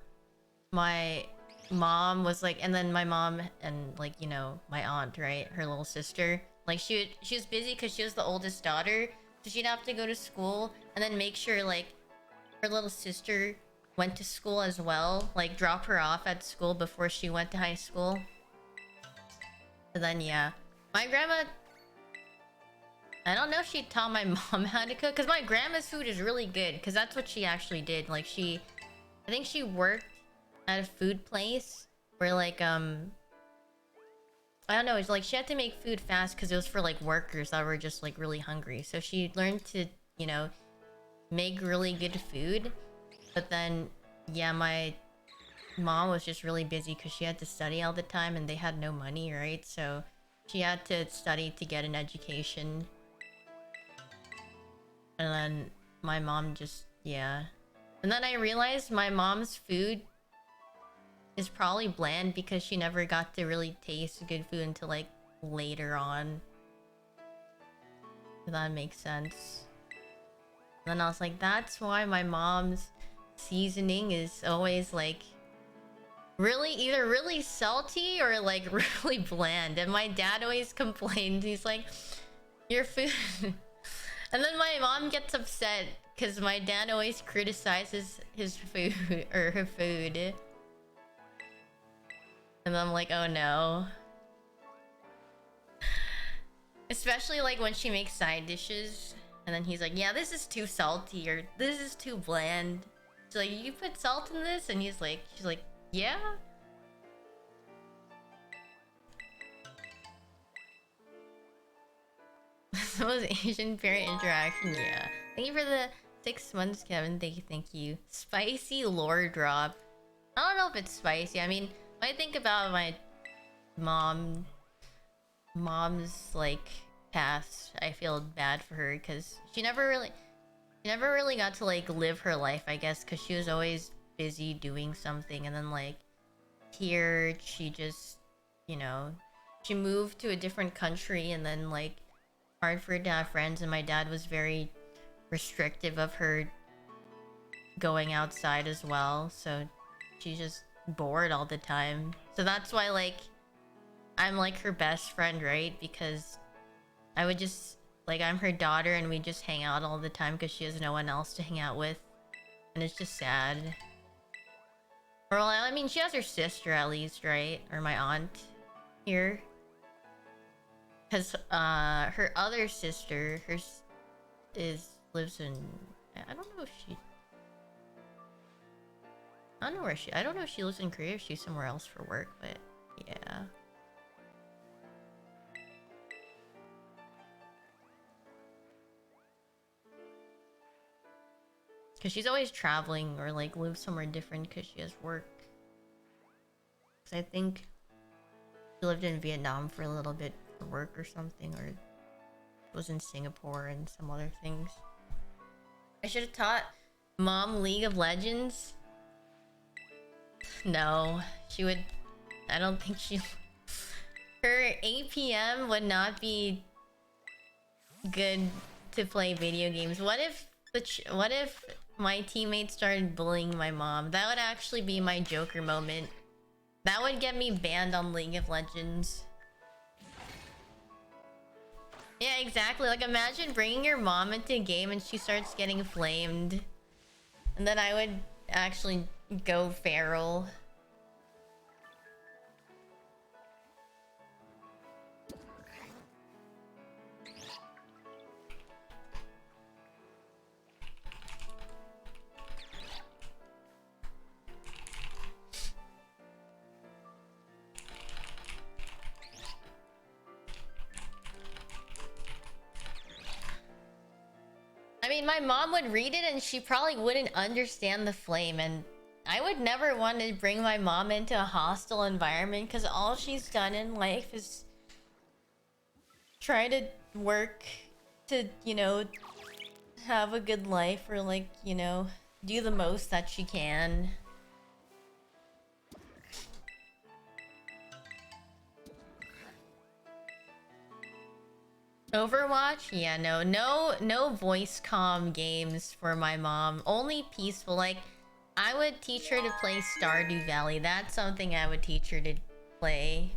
My mom was, like... And then my mom and, like, you know, my aunt, right? Her little sister. Like, she was busy because she was the oldest daughter. So she'd have to go to school and then make sure, like... Her little sister went to school as well. Like, drop her off at school before she went to high school. And then, yeah. My grandma... I don't know if she taught my mom how to cook. Because my grandma's food is really good. Because that's what she actually did. Like, I think she worked at a food place. Where, like, I don't know. It's like, she had to make food fast. Because it was for, like, workers that were just, like, really hungry. So she learned to, you know... make really good food. But then, yeah, my mom was just really busy because she had to study all the time and they had no money, right? So she had to study to get an education. And then my mom just, yeah. And then I realized my mom's food is probably bland because she never got to really taste good food until, like, later on. If that makes sense. Then I was like, that's why my mom's seasoning is always, like, either really salty or, like, really bland. And my dad always complained. He's like, your food... And then my mom gets upset because my dad always criticizes his food, or her food. And I'm like, oh no. Especially, like, when she makes side dishes. And then he's like, yeah, this is too salty, or this is too bland. She's like, you put salt in this? And she's like, yeah? That was Asian parent interaction, yeah. Thank you for the 6 months, Kevin. Thank you. Spicy lore drop. I don't know if it's spicy. I mean, when I think about my mom's, like, past, I feel bad for her because she never really got to, like, live her life, I guess, because she was always busy doing something. And then, like, here she just, you know, she moved to a different country, and then, like, hard for her to have friends, and my dad was very restrictive of her going outside as well, so she's just bored all the time. So that's why, like, I'm, like, her best friend, right? Because I would just, like, I'm her daughter and we just hang out all the time because she has no one else to hang out with. And it's just sad. Or, well, I mean, she has her sister at least, right? Or my aunt here. Because her other sister, lives in, I don't know if she, I don't know where I don't know if she lives in Korea or she's somewhere else for work, but yeah. Because she's always traveling or like lives somewhere different because she has work. Because I think she lived in Vietnam for a little bit for work or something, or was in Singapore and some other things. I should have taught Mom League of Legends. No, she would. I don't think she. Her APM would not be good to play video games. What if my teammates started bullying my mom? That would actually be my Joker moment. That would get me banned on League of Legends. Yeah, exactly. Like, imagine bringing your mom into a game and she starts getting flamed. And then I would actually go feral. I mean, my mom would read it and she probably wouldn't understand the flame, and I would never want to bring my mom into a hostile environment because all she's done in life is try to work to, you know, have a good life or like, you know, do the most that she can. Overwatch? Yeah, no voice comm games for my mom. Only peaceful. Like, I would teach her to play Stardew Valley. That's something I would teach her to play.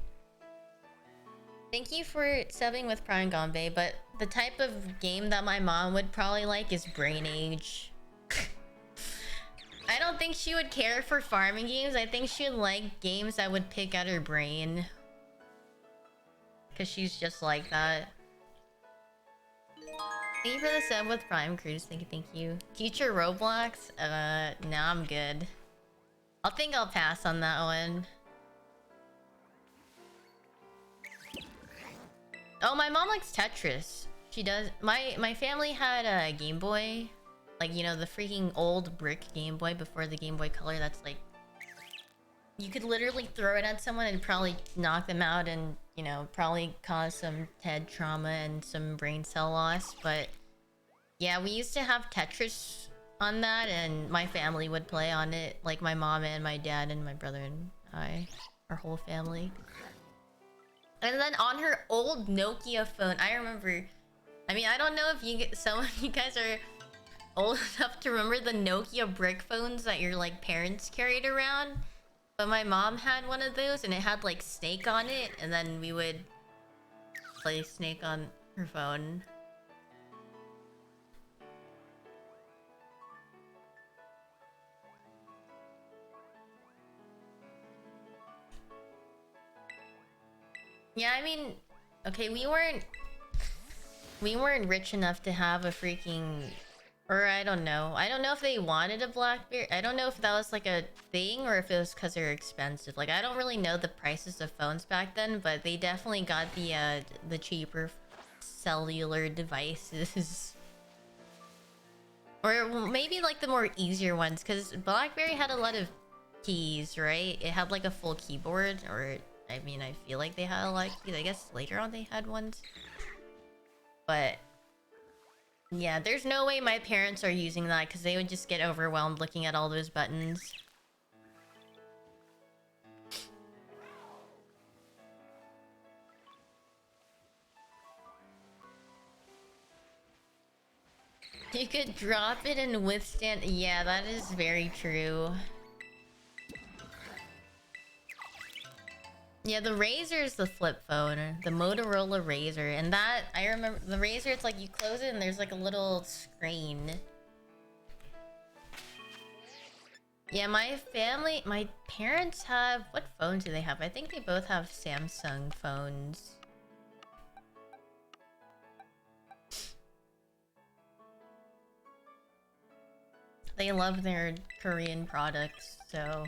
Thank you for subbing with Prime Gombe, but the type of game that my mom would probably like is Brain Age. I don't think she would care for farming games. I think she'd like games that would pick at her brain. Because she's just like that. Thank you for the sub with Prime Cruise. Thank you, thank you. Future Roblox? No, I'm good. I think I'll pass on that one. Oh, my mom likes Tetris. She does. My family had a Game Boy. Like, you know, the freaking old brick Game Boy before the Game Boy Color. That's like... You could literally throw it at someone and probably knock them out and, you know, probably cause some head trauma and some brain cell loss. But yeah, we used to have Tetris on that and my family would play on it. Like my mom and my dad and my brother and I. Our whole family. And then on her old Nokia phone, I remember... I mean, I don't know if some of you guys are old enough to remember the Nokia brick phones that your like parents carried around. But my mom had one of those and it had like Snake on it, and then we would play Snake on her phone. Yeah, I mean, okay, we weren't rich enough to have a freaking... Or I don't know. I don't know if they wanted a BlackBerry. I don't know if that was like a thing or if it was because they're expensive. Like, I don't really know the prices of phones back then, but they definitely got the cheaper cellular devices. Or maybe like the more easier ones, because BlackBerry had a lot of keys, right? It had like a full keyboard, or I mean, I feel like they had a lot of keys. I guess later on they had ones. But yeah, there's no way my parents are using that because they would just get overwhelmed looking at all those buttons. You could drop it and withstand... Yeah, that is very true. Yeah, the Razr is the flip phone. The Motorola Razr. And that, I remember... The Razr, it's like you close it and there's like a little screen. Yeah, my parents have... What phone do they have? I think they both have Samsung phones. They love their Korean products, so...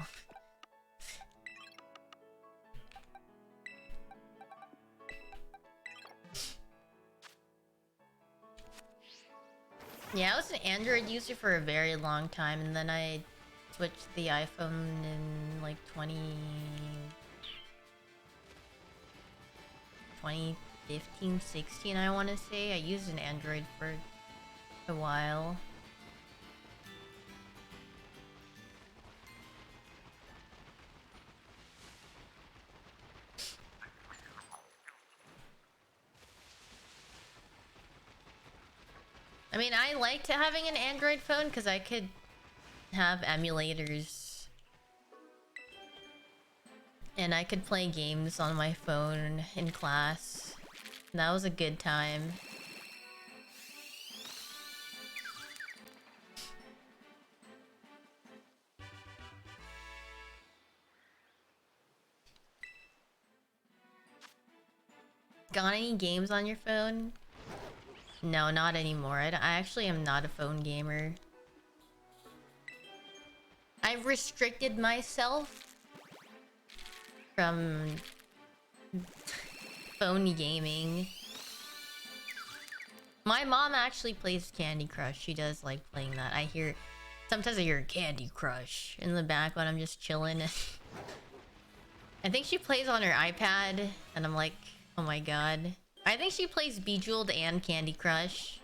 Yeah, I was an Android user for a very long time, and then I switched to the iPhone in like 2015, 16, I want to say. I used an Android for a while. I mean, I liked having an Android phone because I could have emulators. And I could play games on my phone in class. That was a good time. Got any games on your phone? No, not anymore. I actually am not a phone gamer. I've restricted myself from phone gaming. My mom actually plays Candy Crush. She does like playing that. Sometimes I hear Candy Crush in the back when I'm just chilling. I think she plays on her iPad, and I'm like, oh my god. I think she plays Bejeweled and Candy Crush.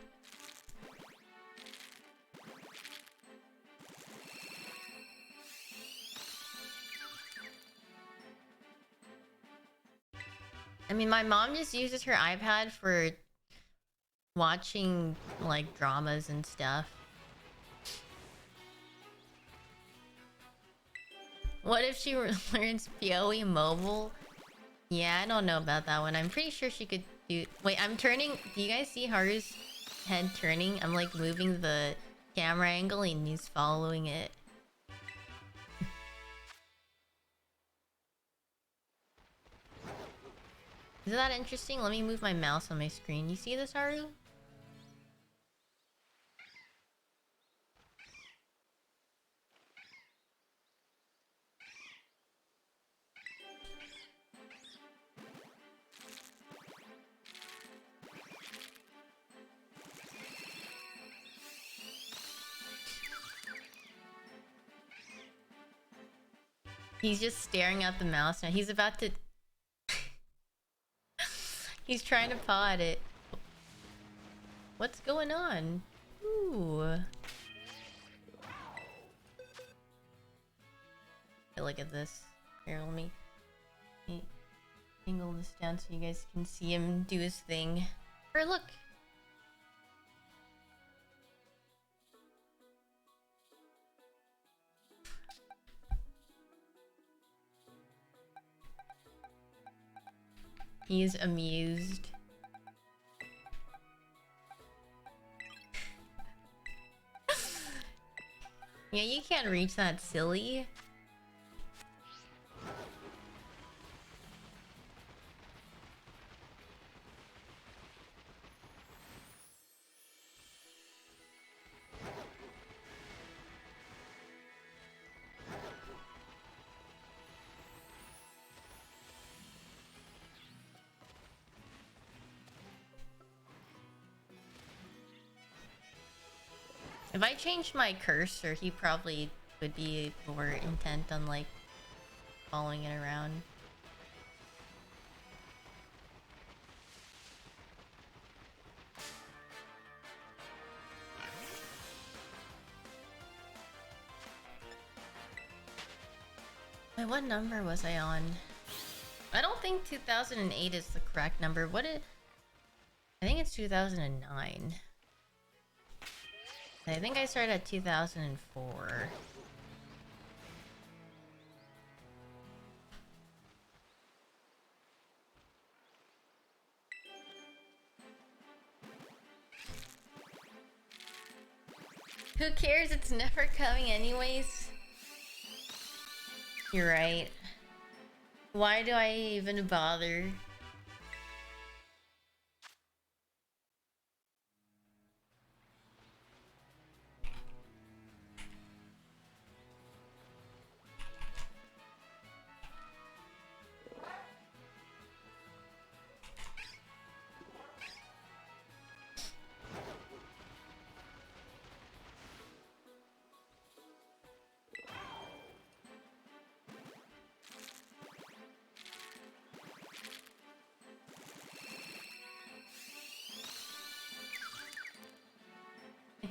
I mean, my mom just uses her iPad for watching, like, dramas and stuff. What if she learns PoE Mobile? Yeah, I don't know about that one. I'm pretty sure she could do... Wait, I'm turning... Do you guys see Haru's head turning? I'm, like, moving the camera angle and he's following it. Isn't that interesting? Let me move my mouse on my screen. You see this, Haru? He's just staring at the mouse now. He's about to... He's trying to paw at it. What's going on? Ooh. Hey, look at this. Here, let me angle this down so you guys can see him do his thing. Or look! He's amused. Yeah, you can't reach that, silly. If I changed my cursor, he probably would be more intent on, like, following it around. Wait, what number was I on? I don't think 2008 is the correct number. I think it's 2009. I think I started at 2004. Who cares? It's never coming anyways. You're right. Why do I even bother?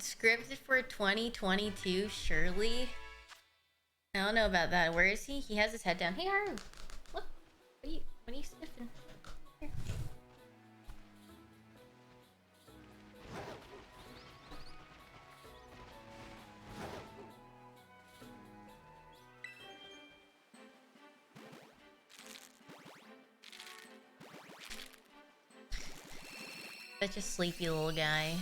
Scripted for 2022, surely. I don't know about that. Where is he? He has his head down. Hey, Haru! Look! What are you sniffing? Here. Such a sleepy little guy.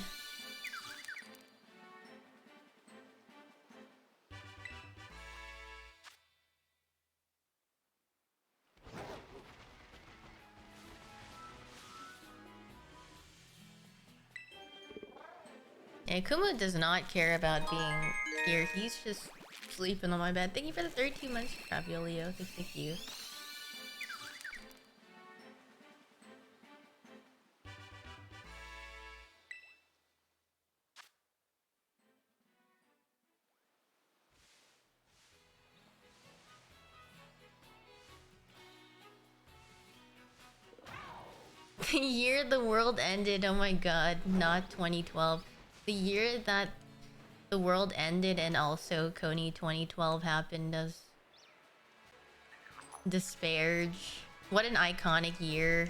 Yeah, Kumu does not care about being here. He's just sleeping on my bed. Thank you for the 32 months, Raviolio. Thank you. The year the world ended, oh my god, not 2012. The year that the world ended and also Kony 2012 happened as disparage. What an iconic year.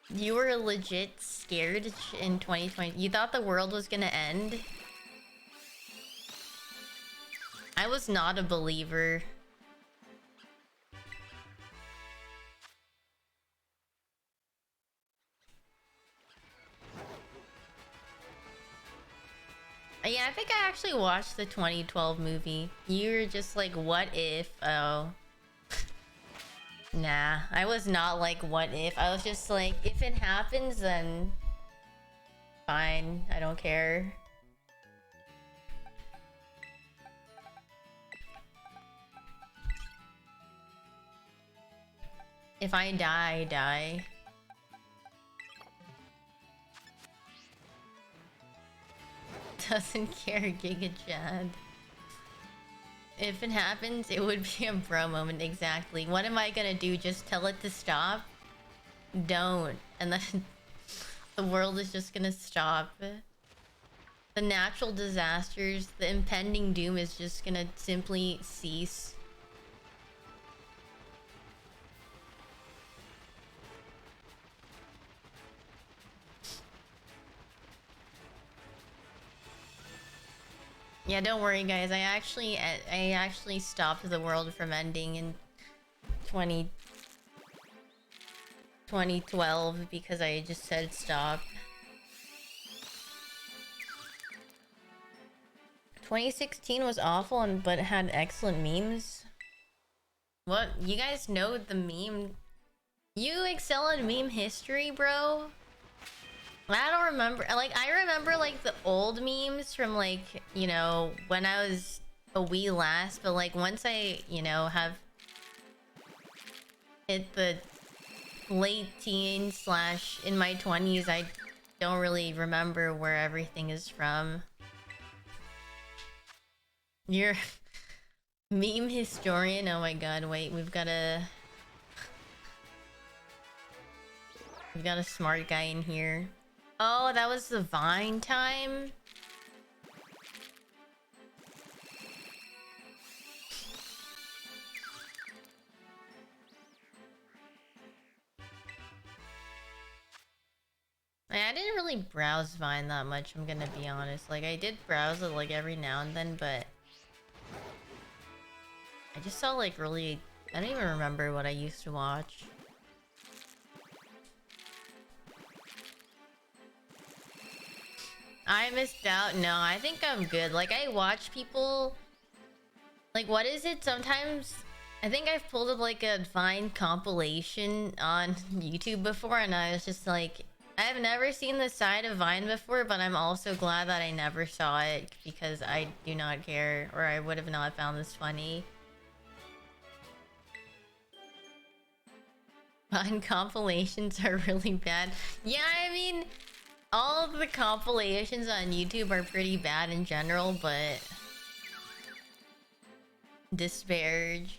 You were legit scared in 2020. You thought the world was gonna end? I was not a believer. Yeah, I think I actually watched the 2012 movie. You were just like, what if? Oh. Nah, I was not like, what if? I was just like, if it happens, then fine. I don't care. If I die, I die. Doesn't care, Giga Chad. If it happens, it would be a bro moment, exactly. What am I gonna do? Just tell it to stop? Don't. And then the world is just gonna stop. The natural disasters, the impending doom is just gonna simply cease. Yeah, don't worry, guys. I actually stopped the world from ending in 2012 because I just said stop. 2016 was awful but it had excellent memes. What? You guys know the meme? You excel in meme history, bro? I don't remember. Like, I remember, like, the old memes from, like, you know, when I was a wee lass. But, like, once I, you know, have hit the late teens slash in my 20s, I don't really remember where everything is from. You're meme historian? Oh my god, wait, we've got a smart guy in here. Oh, that was the Vine time? I didn't really browse Vine that much, I'm gonna be honest. Like, I did browse it, like, every now and then, but I just saw, like, really... I don't even remember what I used to watch. I missed out? No, I think I'm good. Like, I watch people... Like, what is it? Sometimes... I think I've pulled up, like, a Vine compilation on YouTube before, and I was just like... I've never seen the side of Vine before, but I'm also glad that I never saw it, because I do not care, or I would have not found this funny. Vine compilations are really bad. Yeah, I mean... all of the compilations on YouTube are pretty bad in general, but... disparage.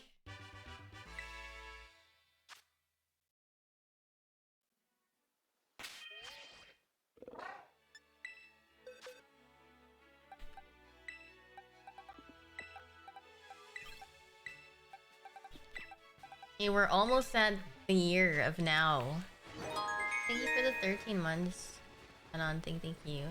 Hey, we're almost at the year of now. Thank you for the 13 months. And on, thank you.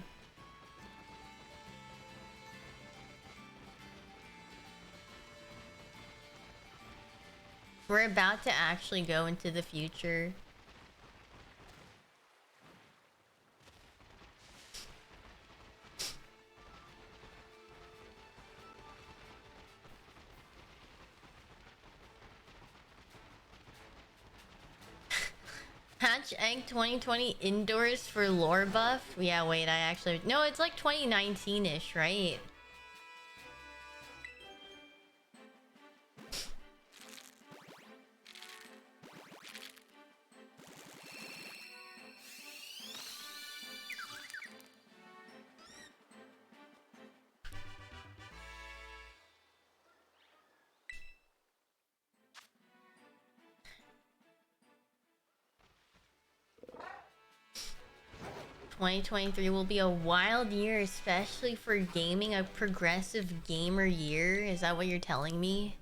We're about to actually go into the future. Hatch Egg 2020 indoors for lore buff? Yeah, wait, I actually... No, it's like 2019-ish, right? 2023 will be a wild year, especially for gaming, a progressive gamer year. Is that what you're telling me?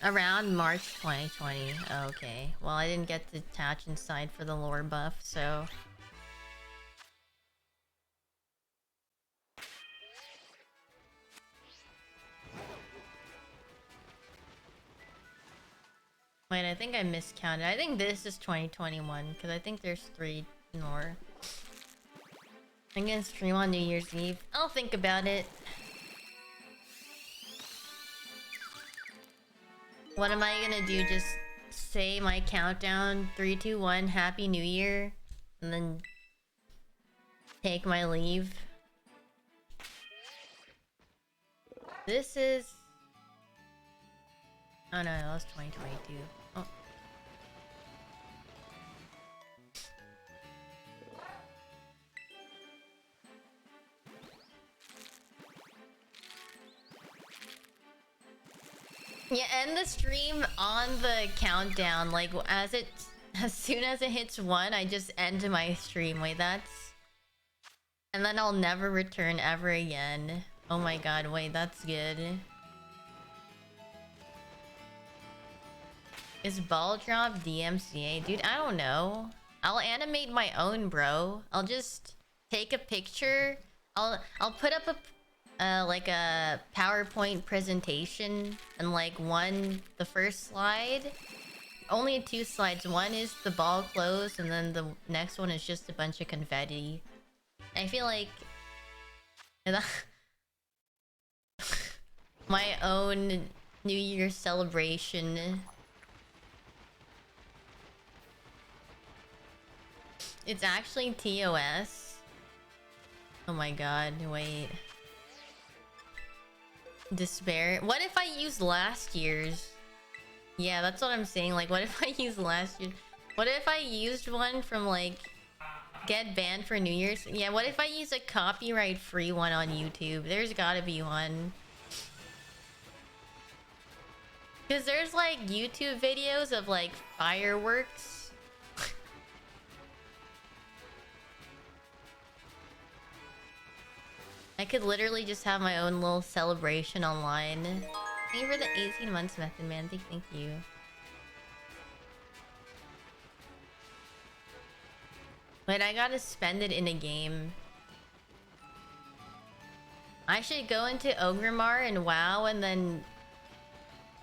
Around March 2020. Okay. Well, I didn't get to attach inside for the lore buff, so... Wait, I think I miscounted. I think this is 2021, because I think there's 3 more. I'm gonna stream on New Year's Eve. I'll think about it. What am I gonna do? Just say my countdown? 3, 2, 1, Happy New Year? And then... take my leave? This is... oh no, that was 2022. Oh. Yeah, end the stream on the countdown. Like, as soon as it hits 1, I just end my stream. Wait, that's... and then I'll never return ever again. Oh my god, wait, that's good. Is ball drop DMCA? Dude, I don't know. I'll animate my own, bro. I'll just take a picture. I'll put up a like a PowerPoint presentation, and like the first slide, only 2 slides. One is the ball closed, and then the next one is just a bunch of confetti. I feel like my own New Year's celebration. It's actually TOS. Oh my god, wait. Despair. What if I used last year's? Yeah, that's what I'm saying. Like, what if I used last year? What if I used one from, like, get banned for New Year's? Yeah, what if I use a copyright-free one on YouTube? There's gotta be one. Because there's, like, YouTube videos of, like, fireworks. I could literally just have my own little celebration online. Thank you for the 18 months, Method Man. Thank you. Wait, I gotta spend it in a game. I should go into Ogrimmar and WoW and then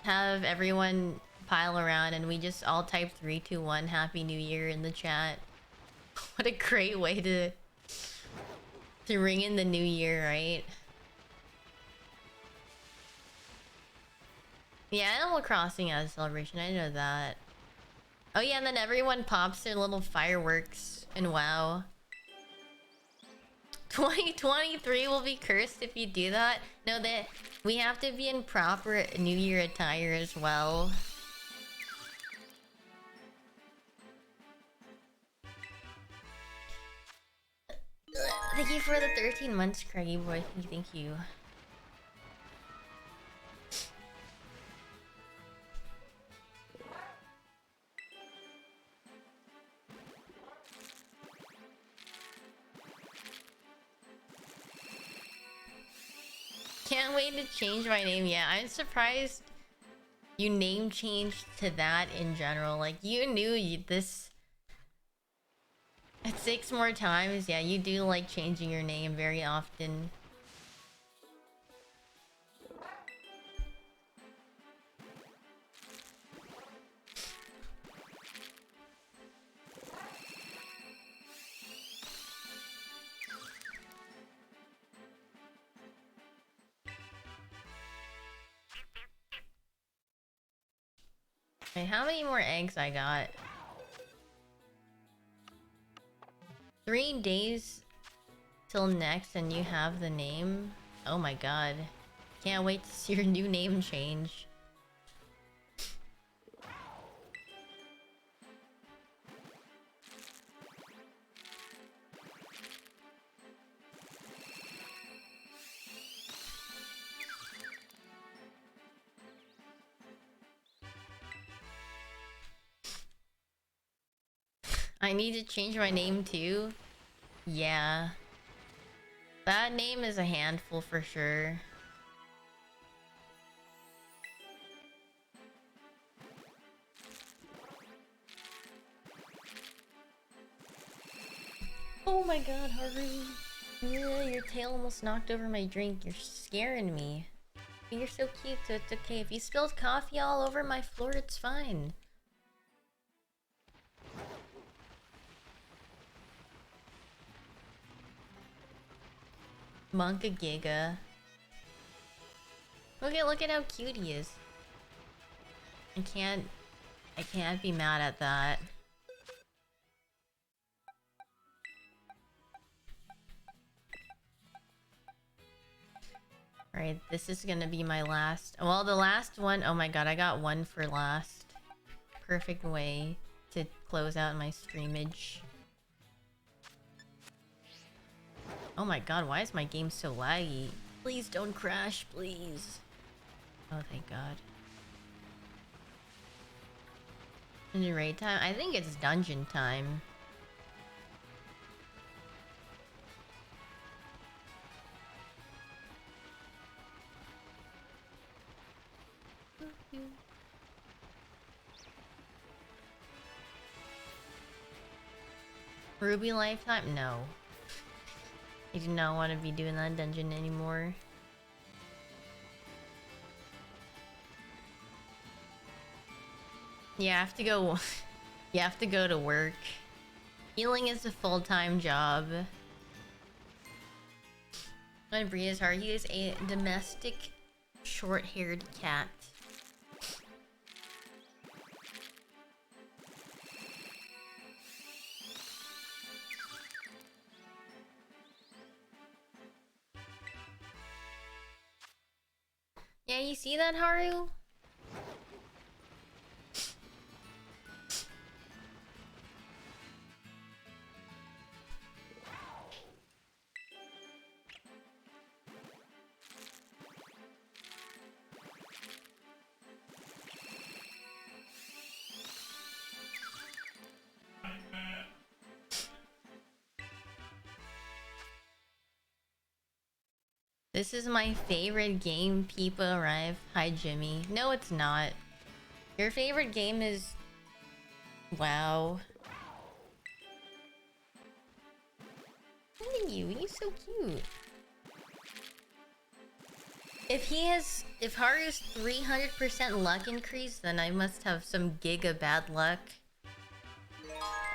have everyone pile around and we just all type 3, 2, 1 Happy New Year in the chat. What a great way to ring in the new year, right? Yeah, Animal Crossing has a celebration. I know that. Oh yeah, and then everyone pops their little fireworks in WoW. 2023 will be cursed if you do that. No, that we have to be in proper New Year attire as well. Thank you for the 13 months, Craigie boy. Thank you. can't wait to change my name. Yeah, I'm surprised you name changed to that in general. Like, you knew this... At 6 more times, yeah, you do like changing your name very often. Wait, how many more eggs I got? 3 days till next and you have the name? Oh my god. Can't wait to see your new name change. I need to change my name too? Yeah. That name is a handful for sure. Oh my god, Haru. Yeah, your tail almost knocked over my drink. You're scaring me. But you're so cute, so it's okay. If you spilled coffee all over my floor, it's fine. Monka Giga. Look at how cute he is. I can't be mad at that. Alright, this is gonna be my last. Well, the last one. Oh my god, I got one for last. Perfect way to close out my streamage. Oh my god, why is my game so laggy? Please don't crash, please. Oh, thank god. Is it raid time? I think it's dungeon time. Ruby lifetime? No. I do not want to be doing that dungeon anymore. You have to go. You have to go to work. Healing is a full-time job. My breed is hard. He is a domestic, short-haired cat. Yeah, you see that, Haru? This is my favorite game, Peepa Arrive. Hi, Jimmy. No, it's not. Your favorite game is... WoW. Look at you, he's so cute. If Haru's 300% luck increase, then I must have some giga bad luck.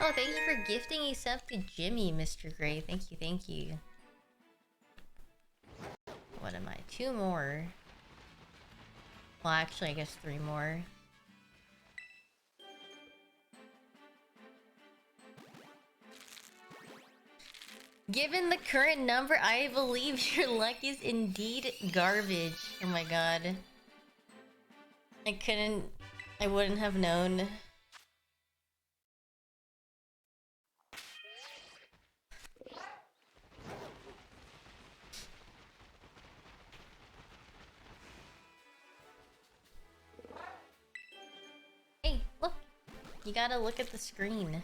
Oh, thank you for gifting a sub to Jimmy, Mr. Gray. Thank you, thank you. What am I? 2 more. Well, actually, I guess 3 more. Given the current number, I believe your luck is indeed garbage. Oh my god. I wouldn't have known. Hey, look! You gotta look at the screen.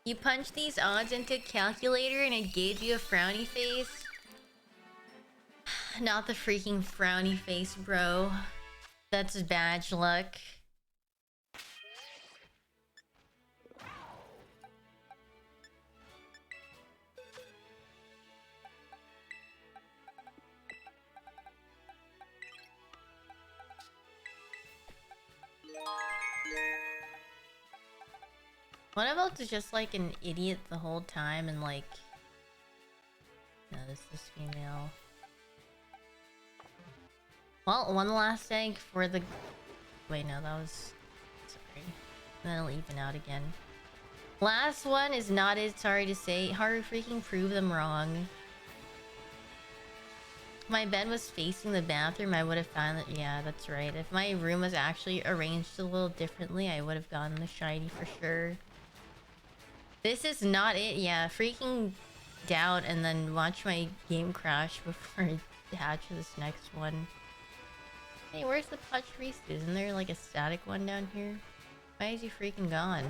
You punched these odds into a calculator and it gave you a frowny face? Not the freaking frowny face, bro. That's badge luck. What about to just like an idiot the whole time and like... No, this is female. Well, one last egg for the... Wait, no, that was... Sorry. And then it'll even out again. Last one is not it, sorry to say. Haru freaking prove them wrong. If my bed was facing the bathroom, I would have found that... Yeah, that's right. If my room was actually arranged a little differently, I would have gotten the shiny for sure. This is not it. Yeah, freaking doubt and then watch my game crash before I hatch this next one. Hey, where's the Pachirisu? Isn't there like a static one down here? Why is he freaking gone?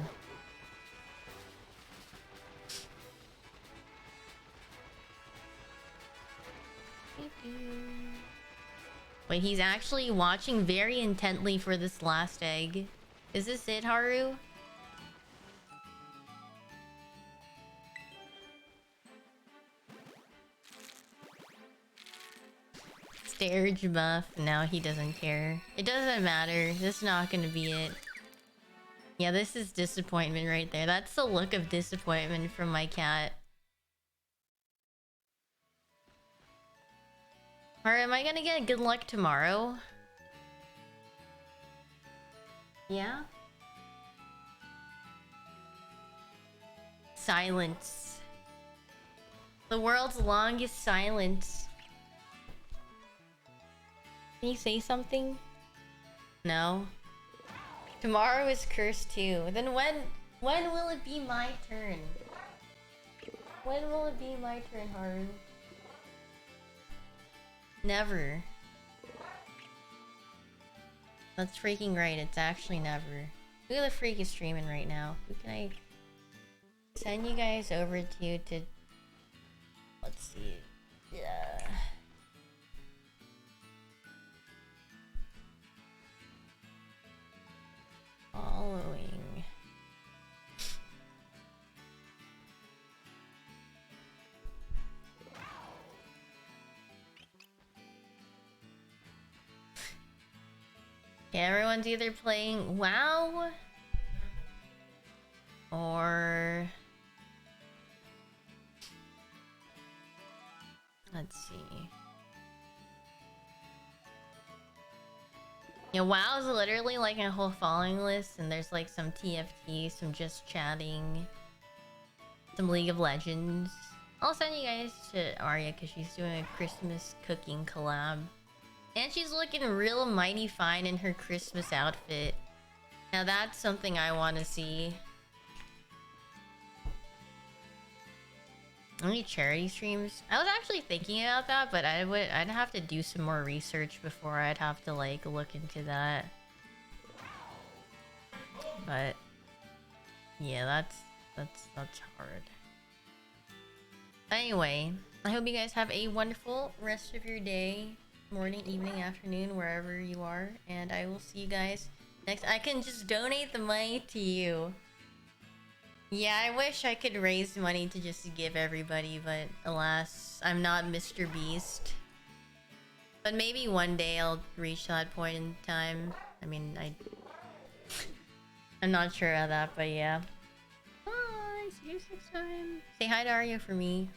Wait, he's actually watching very intently for this last egg. Is this it, Haru? Starge buff. Now he doesn't care. It doesn't matter. This is not gonna be it. Yeah, this is disappointment right there. That's the look of disappointment from my cat. Alright, am I gonna get good luck tomorrow? Yeah? Silence. The world's longest silence. Can you say something? No. Tomorrow is cursed too. Then when will it be my turn? When will it be my turn, Haru? Never. That's freaking right. It's actually never. Who the freak is streaming right now? Who can I send you guys over to? Let's see. Yeah. Following. Okay, everyone's either playing WoW or let's see. Yeah, WoW is literally like a whole following list, and there's like some TFT, some just chatting, some League of Legends. I'll send you guys to Arya because she's doing a Christmas cooking collab. And she's looking real mighty fine in her Christmas outfit. Now that's something I want to see. Any charity streams? I was actually thinking about that, but I'd have to do some more research before I'd have to like look into that. But yeah, that's hard. Anyway, I hope you guys have a wonderful rest of your day, morning, evening, afternoon, wherever you are, and I will see you guys next. I can just donate the money to you. Yeah, I wish I could raise money to just give everybody, but alas, I'm not Mr. Beast. But maybe one day I'll reach that point in time. I mean, I'm not sure of that, but yeah. Bye, see you next time. Say hi to Arya for me.